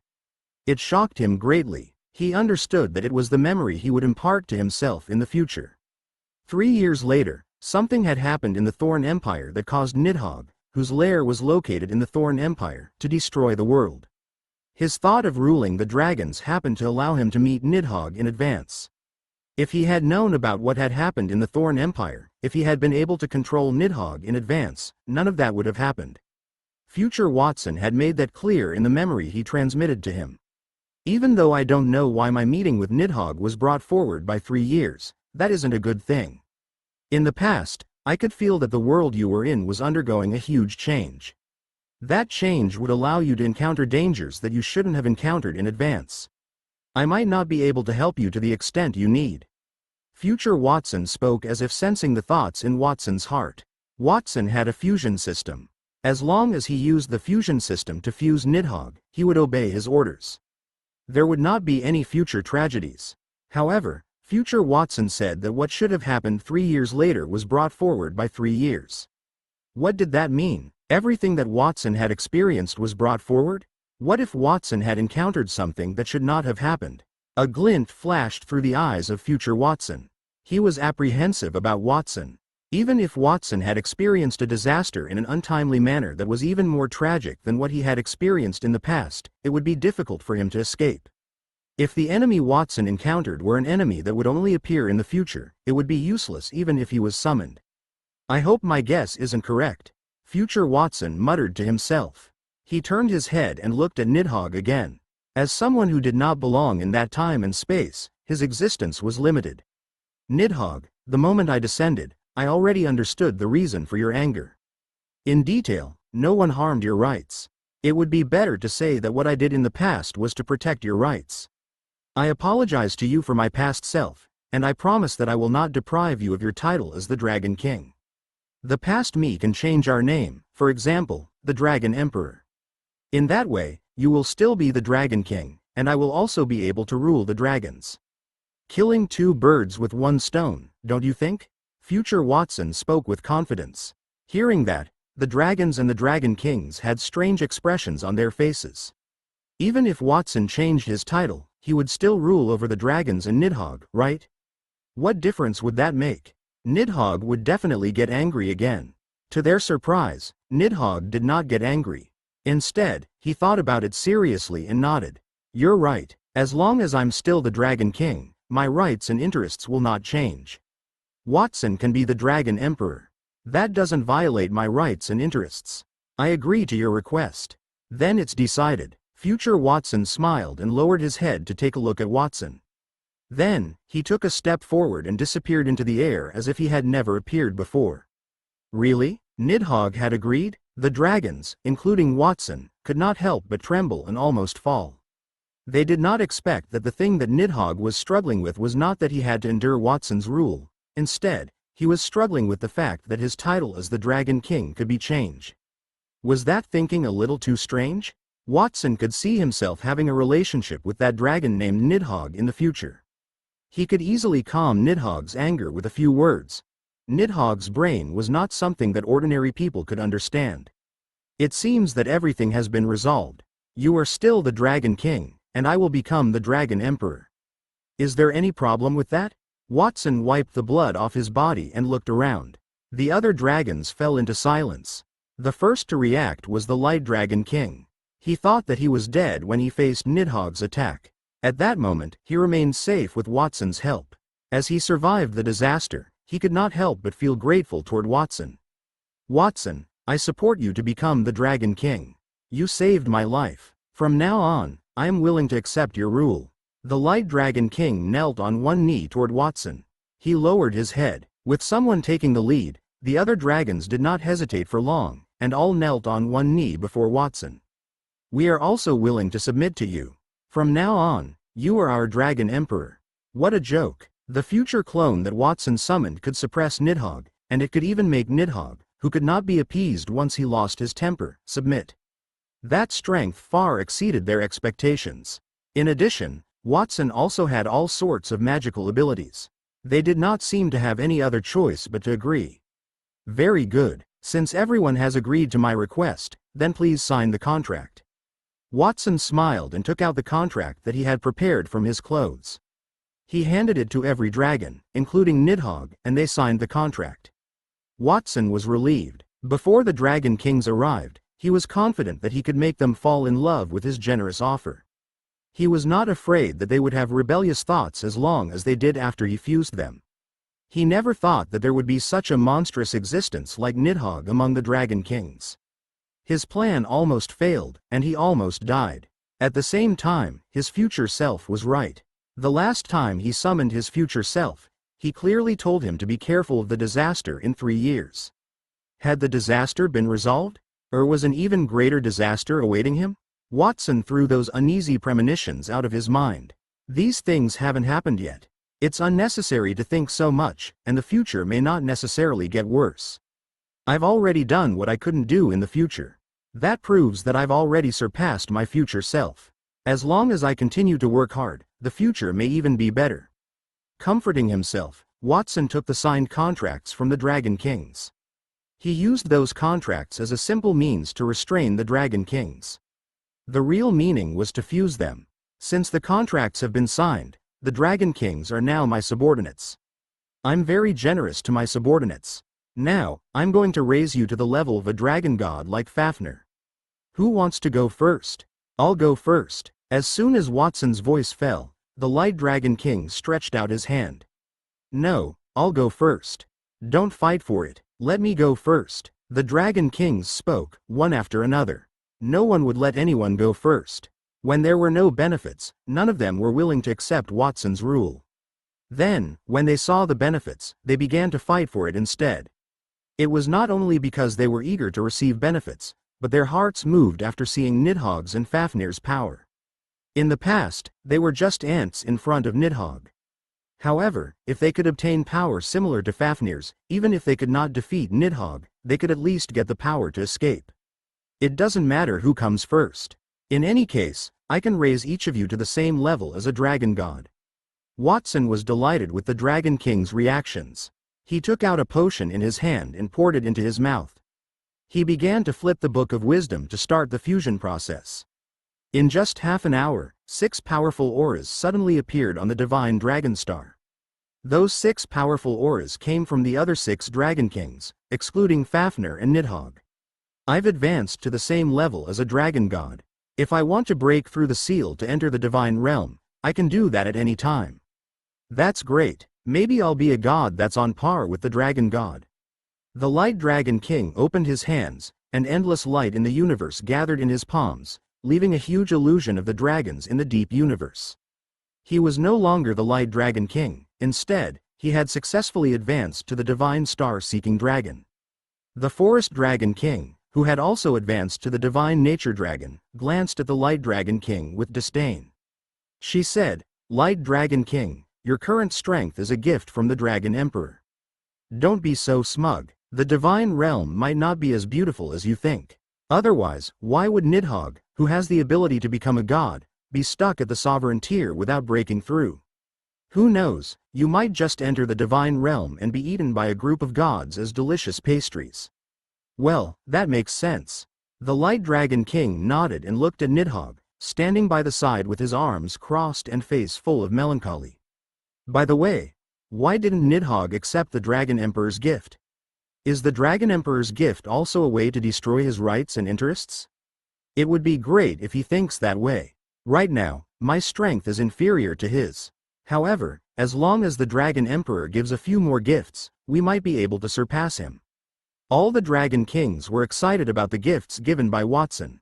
It shocked him greatly. He understood that it was the memory he would impart to himself in the future. 3 years later, something had happened in the Thorn Empire that caused Nidhogg, whose lair was located in the Thorn Empire, to destroy the world. His thought of ruling the dragons happened to allow him to meet Nidhogg in advance. If he had known about what had happened in the Thorn Empire, if he had been able to control Nidhogg in advance, none of that would have happened. Future Watson had made that clear in the memory he transmitted to him. "Even though I don't know why my meeting with Nidhogg was brought forward by 3 years, that isn't a good thing. In the past, I could feel that the world you were in was undergoing a huge change. That change would allow you to encounter dangers that you shouldn't have encountered in advance. I might not be able to help you to the extent you need." Future Watson spoke as if sensing the thoughts in Watson's heart. Watson had a fusion system. As long as he used the fusion system to fuse Nidhogg, he would obey his orders. There would not be any future tragedies. However, Future Watson said that what should have happened 3 years later was brought forward by 3 years. What did that mean? Everything that Watson had experienced was brought forward? What if Watson had encountered something that should not have happened? A glint flashed through the eyes of Future Watson. He was apprehensive about Watson. Even if Watson had experienced a disaster in an untimely manner that was even more tragic than what he had experienced in the past, it would be difficult for him to escape. If the enemy Watson encountered were an enemy that would only appear in the future, it would be useless even if he was summoned. "I hope my guess isn't correct," Future Watson muttered to himself. He turned his head and looked at Nidhogg again. As someone who did not belong in that time and space, his existence was limited. "Nidhogg, the moment I descended, I already understood the reason for your anger. In detail, no one harmed your rights. It would be better to say that what I did in the past was to protect your rights. I apologize to you for my past self, and I promise that I will not deprive you of your title as the Dragon King. The past me can change our name, for example, the Dragon Emperor. In that way, you will still be the Dragon King, and I will also be able to rule the dragons. Killing two birds with one stone, don't you think? Future Watson spoke with confidence. Hearing that, the dragons and the Dragon Kings had strange expressions on their faces. Even if Watson changed his title, he would still rule over the dragons and Nidhogg, right? What difference would that make? Nidhogg would definitely get angry again. To their surprise, Nidhogg did not get angry. Instead, he thought about it seriously and nodded. You're right. As long as I'm still the Dragon King, my rights and interests will not change. Watson can be the Dragon Emperor. That doesn't violate my rights and interests. I agree to your request. Then it's decided. Future Watson smiled and lowered his head to take a look at Watson. Then, he took a step forward and disappeared into the air as if he had never appeared before. Really? Nidhogg had agreed? The dragons, including Watson, could not help but tremble and almost fall. They did not expect that the thing that Nidhogg was struggling with was not that he had to endure Watson's rule. Instead, he was struggling with the fact that his title as the Dragon King could be changed. Was that thinking a little too strange? Watson could see himself having a relationship with that dragon named Nidhogg in the future. He could easily calm Nidhogg's anger with a few words. Nidhogg's brain was not something that ordinary people could understand. It seems that everything has been resolved. You are still the Dragon King, and I will become the Dragon Emperor. Is there any problem with that? Watson wiped the blood off his body and looked around. The other dragons fell into silence. The first to react was the Light Dragon King. He thought that he was dead when he faced Nidhogg's attack. At that moment, he remained safe with Watson's help. As he survived the disaster, he could not help but feel grateful toward Watson. Watson, I support you to become the Dragon King. You saved my life. From now on, I am willing to accept your rule. The Light Dragon King knelt on one knee toward Watson. He lowered his head. With someone taking the lead, the other dragons did not hesitate for long, and all knelt on one knee before Watson. We are also willing to submit to you. From now on, you are our Dragon Emperor. What a joke. The future clone that Watson summoned could suppress Nidhogg, and it could even make Nidhogg, who could not be appeased once he lost his temper, submit. That strength far exceeded their expectations. In addition, Watson also had all sorts of magical abilities. They did not seem to have any other choice but to agree. Very good. Since everyone has agreed to my request, then please sign the contract. Watson smiled and took out the contract that he had prepared from his clothes. He handed it to every dragon, including Nidhogg, and they signed the contract. Watson was relieved. Before the Dragon Kings arrived, he was confident that he could make them fall in love with his generous offer. He was not afraid that they would have rebellious thoughts as long as they did after he fused them. He never thought that there would be such a monstrous existence like Nidhogg among the Dragon Kings. His plan almost failed, and he almost died. At the same time, his future self was right. The last time he summoned his future self, he clearly told him to be careful of the disaster in 3 years. Had the disaster been resolved? Or was an even greater disaster awaiting him? Watson threw those uneasy premonitions out of his mind. These things haven't happened yet. It's unnecessary to think so much, and the future may not necessarily get worse. I've already done what I couldn't do in the future. That proves that I've already surpassed my future self. As long as I continue to work hard, the future may even be better. Comforting himself, Watson took the signed contracts from the Dragon Kings. He used those contracts as a simple means to restrain the Dragon Kings. The real meaning was to fuse them. Since the contracts have been signed, the Dragon Kings are now my subordinates. I'm very generous to my subordinates. Now, I'm going to raise you to the level of a dragon god like Fafnir. Who wants to go first? I'll go first. As soon as Watson's voice fell, the Light Dragon King stretched out his hand. No, I'll go first. Don't fight for it. Let me go first. The Dragon Kings spoke, one after another. No one would let anyone go first. When there were no benefits, none of them were willing to accept Watson's rule. Then, when they saw the benefits, they began to fight for it instead. It was not only because they were eager to receive benefits, but their hearts moved after seeing Nidhogg's and Fafnir's power. In the past, they were just ants in front of Nidhogg. However, if they could obtain power similar to Fafnir's, even if they could not defeat Nidhogg, they could at least get the power to escape. It doesn't matter who comes first. In any case, I can raise each of you to the same level as a dragon god. Watson was delighted with the Dragon King's reactions. He took out a potion in his hand and poured it into his mouth. He began to flip the Book of Wisdom to start the fusion process. In just half an hour, 6 powerful auras suddenly appeared on the divine dragon star. Those 6 powerful auras came from the other 6 Dragon Kings, excluding Fafnir and Nidhogg. I've advanced to the same level as a dragon god. If I want to break through the seal to enter the divine realm, I can do that at any time. That's great. Maybe I'll be a god that's on par with the dragon god. The Light Dragon King opened his hands, and endless light in the universe gathered in his palms, leaving a huge illusion of the dragons in the deep universe. He was no longer the Light Dragon King. Instead, he had successfully advanced to the divine star-seeking dragon. The Forest Dragon King, who had also advanced to the divine nature dragon, glanced at the Light Dragon King with disdain. She said, "Light Dragon King, your current strength is a gift from the Dragon Emperor. Don't be so smug. The divine realm might not be as beautiful as you think. Otherwise, why would Nidhogg, who has the ability to become a god, be stuck at the sovereign tier without breaking through? Who knows, you might just enter the divine realm and be eaten by a group of gods as delicious pastries." Well, that makes sense. The Light Dragon King nodded and looked at Nidhogg, standing by the side with his arms crossed and face full of melancholy. By the way, why didn't Nidhogg accept the Dragon Emperor's gift? Is the Dragon Emperor's gift also a way to destroy his rights and interests? It would be great if he thinks that way. Right now, my strength is inferior to his. However, as long as the Dragon Emperor gives a few more gifts, we might be able to surpass him. All the Dragon Kings were excited about the gifts given by Watson.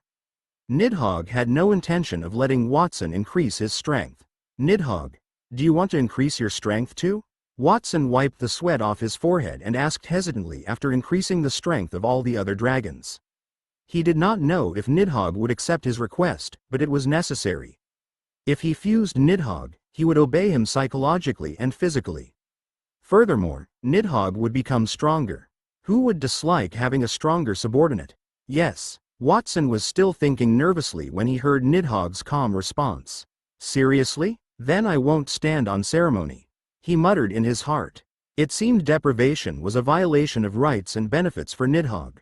Nidhogg had no intention of letting Watson increase his strength. "Nidhogg, do you want to increase your strength too?" Watson wiped the sweat off his forehead and asked hesitantly after increasing the strength of all the other dragons. He did not know if Nidhogg would accept his request, but it was necessary. If he fused Nidhogg, he would obey him psychologically and physically. Furthermore, Nidhogg would become stronger. Who would dislike having a stronger subordinate? Yes, Watson was still thinking nervously when he heard Nidhogg's calm response. "Seriously? Then I won't stand on ceremony," he muttered in his heart. It seemed deprivation was a violation of rights and benefits for Nidhogg.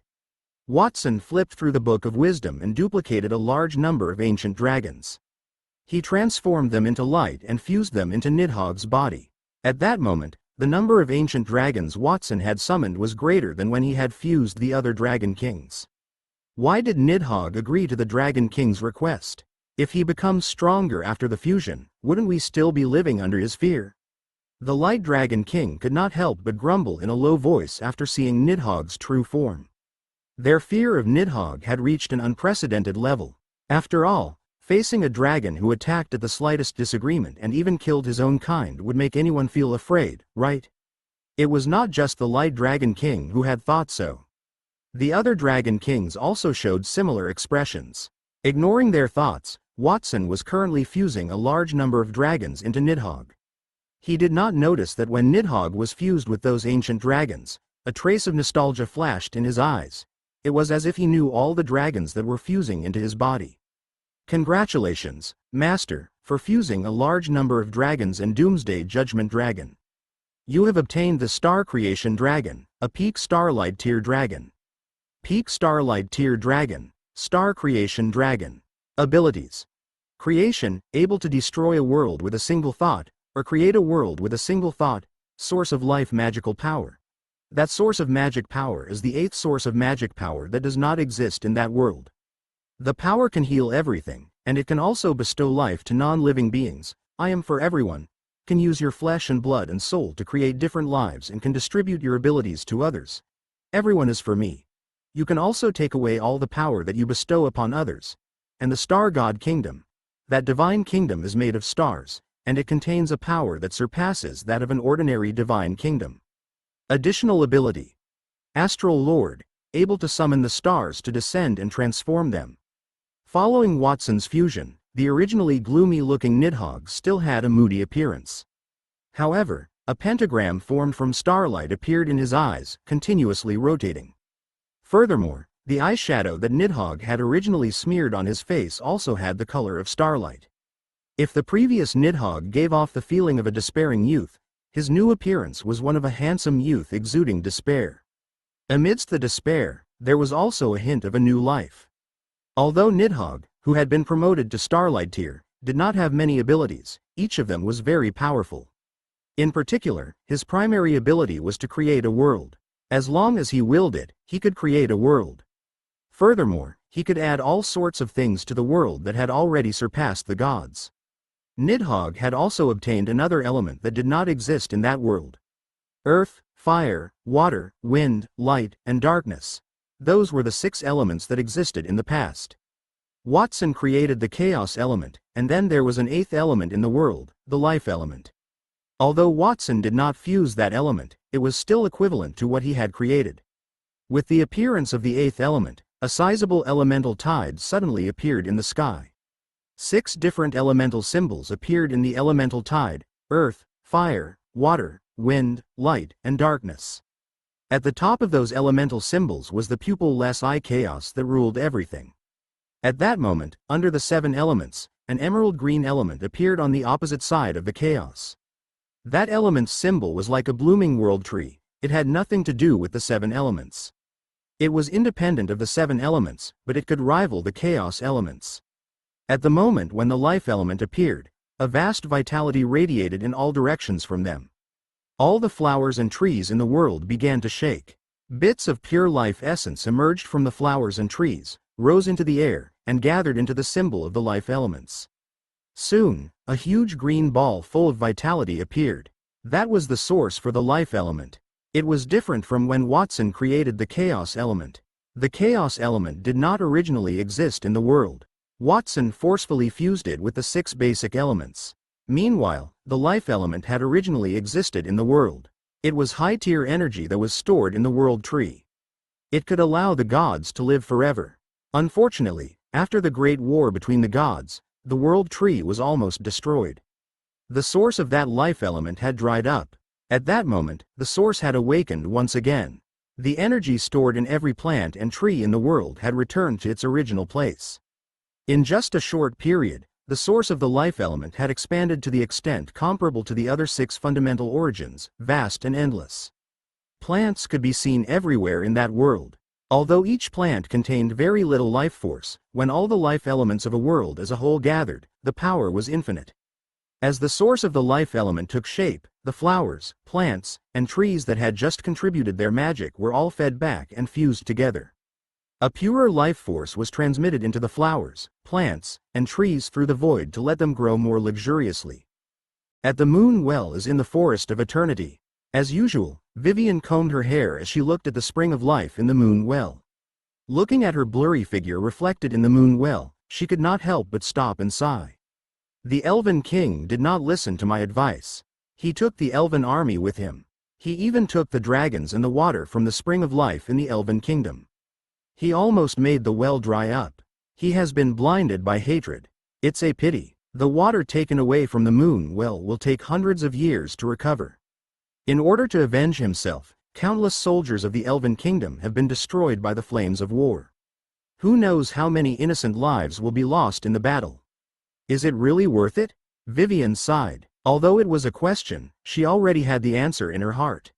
Watson flipped through the Book of Wisdom and duplicated a large number of ancient dragons. He transformed them into light and fused them into Nidhogg's body. At that moment, the number of ancient dragons Watson had summoned was greater than when he had fused the other Dragon Kings. Why did Nidhogg agree to the Dragon King's request? If he becomes stronger after the fusion, wouldn't we still be living under his fear? The Light Dragon King could not help but grumble in a low voice after seeing Nidhogg's true form. Their fear of Nidhogg had reached an unprecedented level. After all, facing a dragon who attacked at the slightest disagreement and even killed his own kind would make anyone feel afraid, right? It was not just the Light Dragon King who had thought so. The other Dragon Kings also showed similar expressions. Ignoring their thoughts, Watson was currently fusing a large number of dragons into Nidhogg. He did not notice that when Nidhogg was fused with those ancient dragons, a trace of nostalgia flashed in his eyes. It was as if he knew all the dragons that were fusing into his body. "Congratulations, Master, for fusing a large number of dragons and Doomsday Judgment Dragon. You have obtained the Star Creation Dragon, a Peak Starlight Tier Dragon. Peak Starlight Tier Dragon, Star Creation Dragon. Abilities. Creation, able to destroy a world with a single thought, or create a world with a single thought. Source of life magical power. That source of magic power is the 8th source of magic power that does not exist in that world. The power can heal everything, and it can also bestow life to non-living beings. I am for everyone. Can use your flesh and blood and soul to create different lives and can distribute your abilities to others. Everyone is for me. You can also take away all the power that you bestow upon others. And the Star God Kingdom. That divine kingdom is made of stars, and it contains a power that surpasses that of an ordinary divine kingdom. Additional ability. Astral Lord, able to summon the stars to descend and transform them. Following Watson's fusion, the originally gloomy-looking Nidhogg still had a moody appearance. However, a pentagram formed from starlight appeared in his eyes, continuously rotating. Furthermore, the eyeshadow that Nidhogg had originally smeared on his face also had the color of starlight. If the previous Nidhogg gave off the feeling of a despairing youth, his new appearance was one of a handsome youth exuding despair. Amidst the despair, there was also a hint of a new life. Although Nidhogg, who had been promoted to Starlight tier, did not have many abilities, each of them was very powerful. In particular, his primary ability was to create a world. As long as he willed it, he could create a world. Furthermore, he could add all sorts of things to the world that had already surpassed the gods. Nidhogg had also obtained another element that did not exist in that world. Earth, fire, water, wind, light, and darkness. Those were the 6 elements that existed in the past. Watson created the chaos element, and then there was an 8th element in the world, the life element. Although Watson did not fuse that element, it was still equivalent to what he had created. With the appearance of the 8th element, a sizable elemental tide suddenly appeared in the sky. 6 different elemental symbols appeared in the elemental tide: earth, fire, water, wind, light, and darkness. At the top of those elemental symbols was the pupil-less eye chaos that ruled everything. At that moment, under the 7 elements, an emerald green element appeared on the opposite side of the chaos. That element's symbol was like a blooming world tree. It had nothing to do with the 7 elements. It was independent of the 7 elements, but it could rival the chaos elements. At the moment when the life element appeared, a vast vitality radiated in all directions from them. All the flowers and trees in the world began to shake. Bits of pure life essence emerged from the flowers and trees, rose into the air, and gathered into the symbol of the life elements. Soon, a huge green ball full of vitality appeared. That was the source for the life element. It was different from when Watson created the chaos element. The chaos element did not originally exist in the world. Watson forcefully fused it with the 6 basic elements. Meanwhile, the life element had originally existed in the world. It was high-tier energy that was stored in the world tree. It could allow the gods to live forever. Unfortunately, after the Great War between the gods, the world tree was almost destroyed. The source of that life element had dried up. At that moment, the source had awakened once again. The energy stored in every plant and tree in the world had returned to its original place. In just a short period, the source of the life element had expanded to the extent comparable to the other 6 fundamental origins, vast and endless. Plants could be seen everywhere in that world. Although each plant contained very little life force, when all the life elements of a world as a whole gathered, the power was infinite. As the source of the life element took shape, the flowers, plants, and trees that had just contributed their magic were all fed back and fused together. A purer life force was transmitted into the flowers, plants, and trees through the void to let them grow more luxuriously. At the moon well as in the forest of eternity. As usual, Vivian combed her hair as she looked at the spring of life in the moon well. Looking at her blurry figure reflected in the moon well, she could not help but stop and sigh. The Elven King did not listen to my advice. He took the Elven army with him. He even took the dragons and the water from the spring of life in the Elven Kingdom. He almost made the well dry up. He has been blinded by hatred. It's a pity. The water taken away from the moon well will take hundreds of years to recover. In order to avenge himself, countless soldiers of the Elven Kingdom have been destroyed by the flames of war. Who knows how many innocent lives will be lost in the battle? Is it really worth it? Vivian sighed. Although it was a question, she already had the answer in her heart.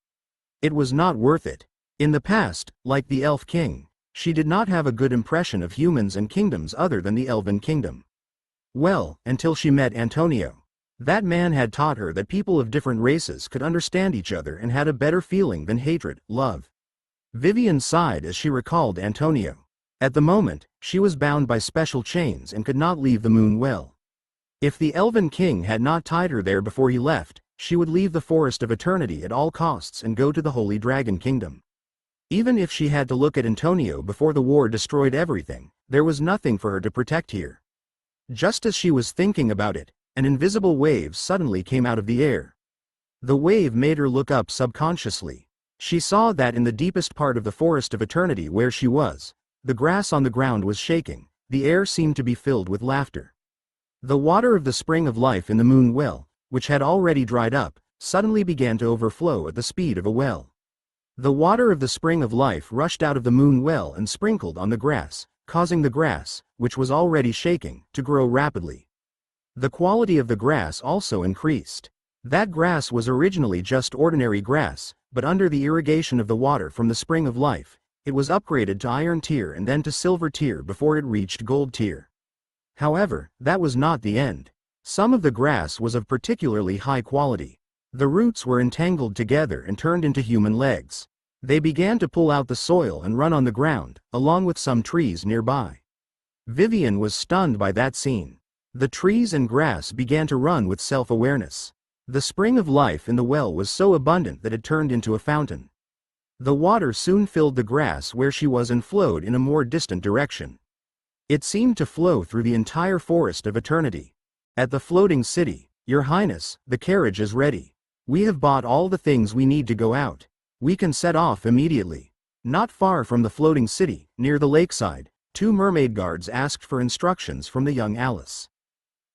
It was not worth it. In the past, like the Elf King, she did not have a good impression of humans and kingdoms other than the Elven Kingdom. Well, until she met Antonio. That man had taught her that people of different races could understand each other and had a better feeling than hatred, love. Vivian sighed as she recalled Antonio. At the moment, she was bound by special chains and could not leave the moon well. If the Elven King had not tied her there before he left, she would leave the Forest of Eternity at all costs and go to the Holy Dragon Kingdom. Even if she had to look at Antonio before the war destroyed everything, there was nothing for her to protect here. Just as she was thinking about it, an invisible wave suddenly came out of the air. The wave made her look up subconsciously. She saw that in the deepest part of the Forest of Eternity where she was, the grass on the ground was shaking, the air seemed to be filled with laughter. The water of the spring of life in the moon well, which had already dried up, suddenly began to overflow at the speed of a well. The water of the spring of life rushed out of the moon well and sprinkled on the grass, causing the grass, which was already shaking, to grow rapidly. The quality of the grass also increased. That grass was originally just ordinary grass, but under the irrigation of the water from the spring of life, it was upgraded to iron tier and then to silver tier before it reached gold tier. However, that was not the end. Some of the grass was of particularly high quality. The roots were entangled together and turned into human legs. They began to pull out the soil and run on the ground, along with some trees nearby. Vivian was stunned by that scene. The trees and grass began to run with self-awareness. The spring of life in the well was so abundant that it turned into a fountain. The water soon filled the grass where she was and flowed in a more distant direction. It seemed to flow through the entire forest of eternity. At the floating city, Your Highness, the carriage is ready. We have bought all the things we need to go out. We can set off immediately. Not far from the floating city, near the lakeside, 2 mermaid guards asked for instructions from the young Alice.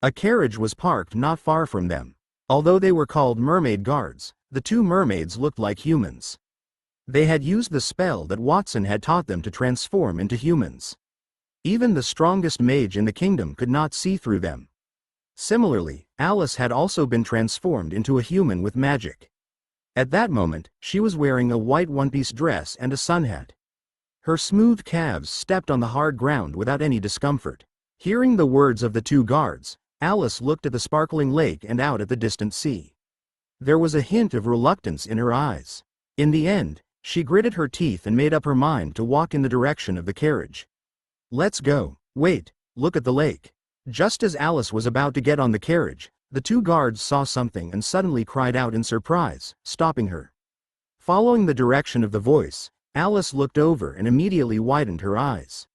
A carriage was parked not far from them. Although they were called mermaid guards, the 2 mermaids looked like humans. They had used the spell that Watson had taught them to transform into humans. Even the strongest mage in the kingdom could not see through them. Similarly, Alice had also been transformed into a human with magic. At that moment, she was wearing a white one-piece dress and a sun hat. Her smooth calves stepped on the hard ground without any discomfort. Hearing the words of the 2 guards, Alice looked at the sparkling lake and out at the distant sea. There was a hint of reluctance in her eyes. In the end, she gritted her teeth and made up her mind to walk in the direction of the carriage. Let's go. Wait, look at the lake. Just as Alice was about to get on the carriage, the 2 guards saw something and suddenly cried out in surprise, stopping her. Following the direction of the voice, Alice looked over and immediately widened her eyes.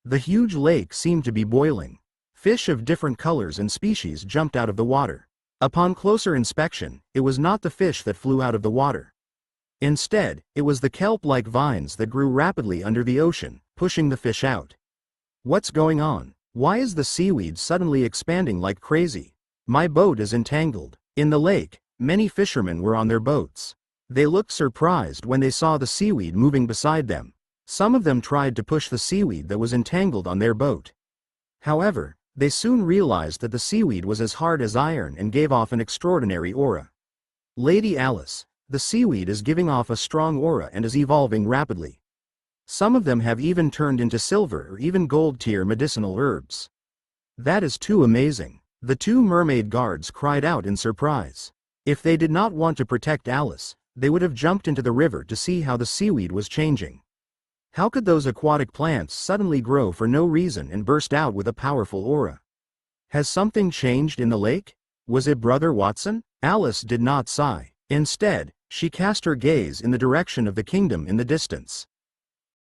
The huge lake seemed to be boiling. Fish of different colors and species jumped out of the water. Upon closer inspection, it was not the fish that flew out of the water. Instead, it was the kelp-like vines that grew rapidly under the ocean, pushing the fish out. What's going on? Why is the seaweed suddenly expanding like crazy? My boat is entangled. In the lake, many fishermen were on their boats. They looked surprised when they saw the seaweed moving beside them. Some of them tried to push the seaweed that was entangled on their boat. However, they soon realized that the seaweed was as hard as iron and gave off an extraordinary aura. Lady Alice, the seaweed is giving off a strong aura and is evolving rapidly. Some of them have even turned into silver or even gold tier medicinal herbs. That is too amazing. The 2 mermaid guards cried out in surprise. If they did not want to protect Alice, they would have jumped into the river to see how the seaweed was changing. How could those aquatic plants suddenly grow for no reason and burst out with a powerful aura? Has something changed in the lake? Was it Brother Watson? Alice did not sigh. Instead, she cast her gaze in the direction of the kingdom in the distance.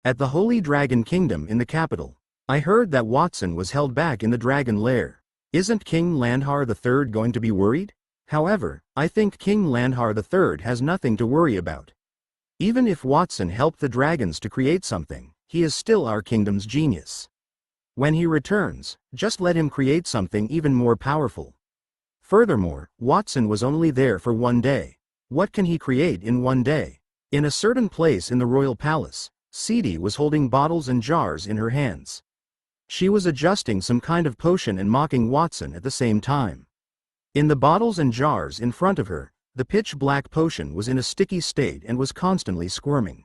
At the Holy Dragon Kingdom in the capital, I heard that Watson was held back in the dragon lair. Isn't King Landhar III going to be worried? However, I think King Landhar III has nothing to worry about. Even if Watson helped the dragons to create something, he is still our kingdom's genius. When he returns, just let him create something even more powerful. Furthermore, Watson was only there for 1 day. What can he create in 1 day? In a certain place in the royal palace, Seedy was holding bottles and jars in her hands. She was adjusting some kind of potion and mocking Watson at the same time. In the bottles and jars in front of her, the pitch-black potion was in a sticky state and was constantly squirming.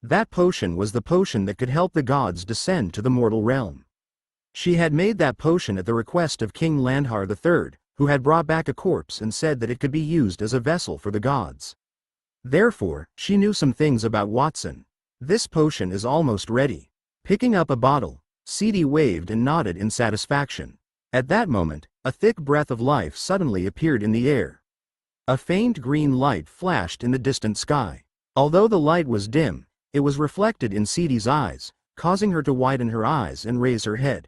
That potion was the potion that could help the gods descend to the mortal realm. She had made that potion at the request of King Landhar III, who had brought back a corpse and said that it could be used as a vessel for the gods. Therefore, she knew some things about Watson. This potion is almost ready. Picking up a bottle, Seedy waved and nodded in satisfaction. At that moment, a thick breath of life suddenly appeared in the air. A faint green light flashed in the distant sky. Although the light was dim, it was reflected in Seedy's eyes, causing her to widen her eyes and raise her head.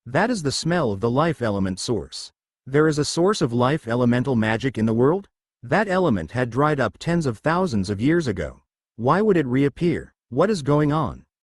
That is the smell of the life element source. There is a source of life elemental magic in the world? That element had dried up tens of thousands of years ago. Why would it reappear? What is going on?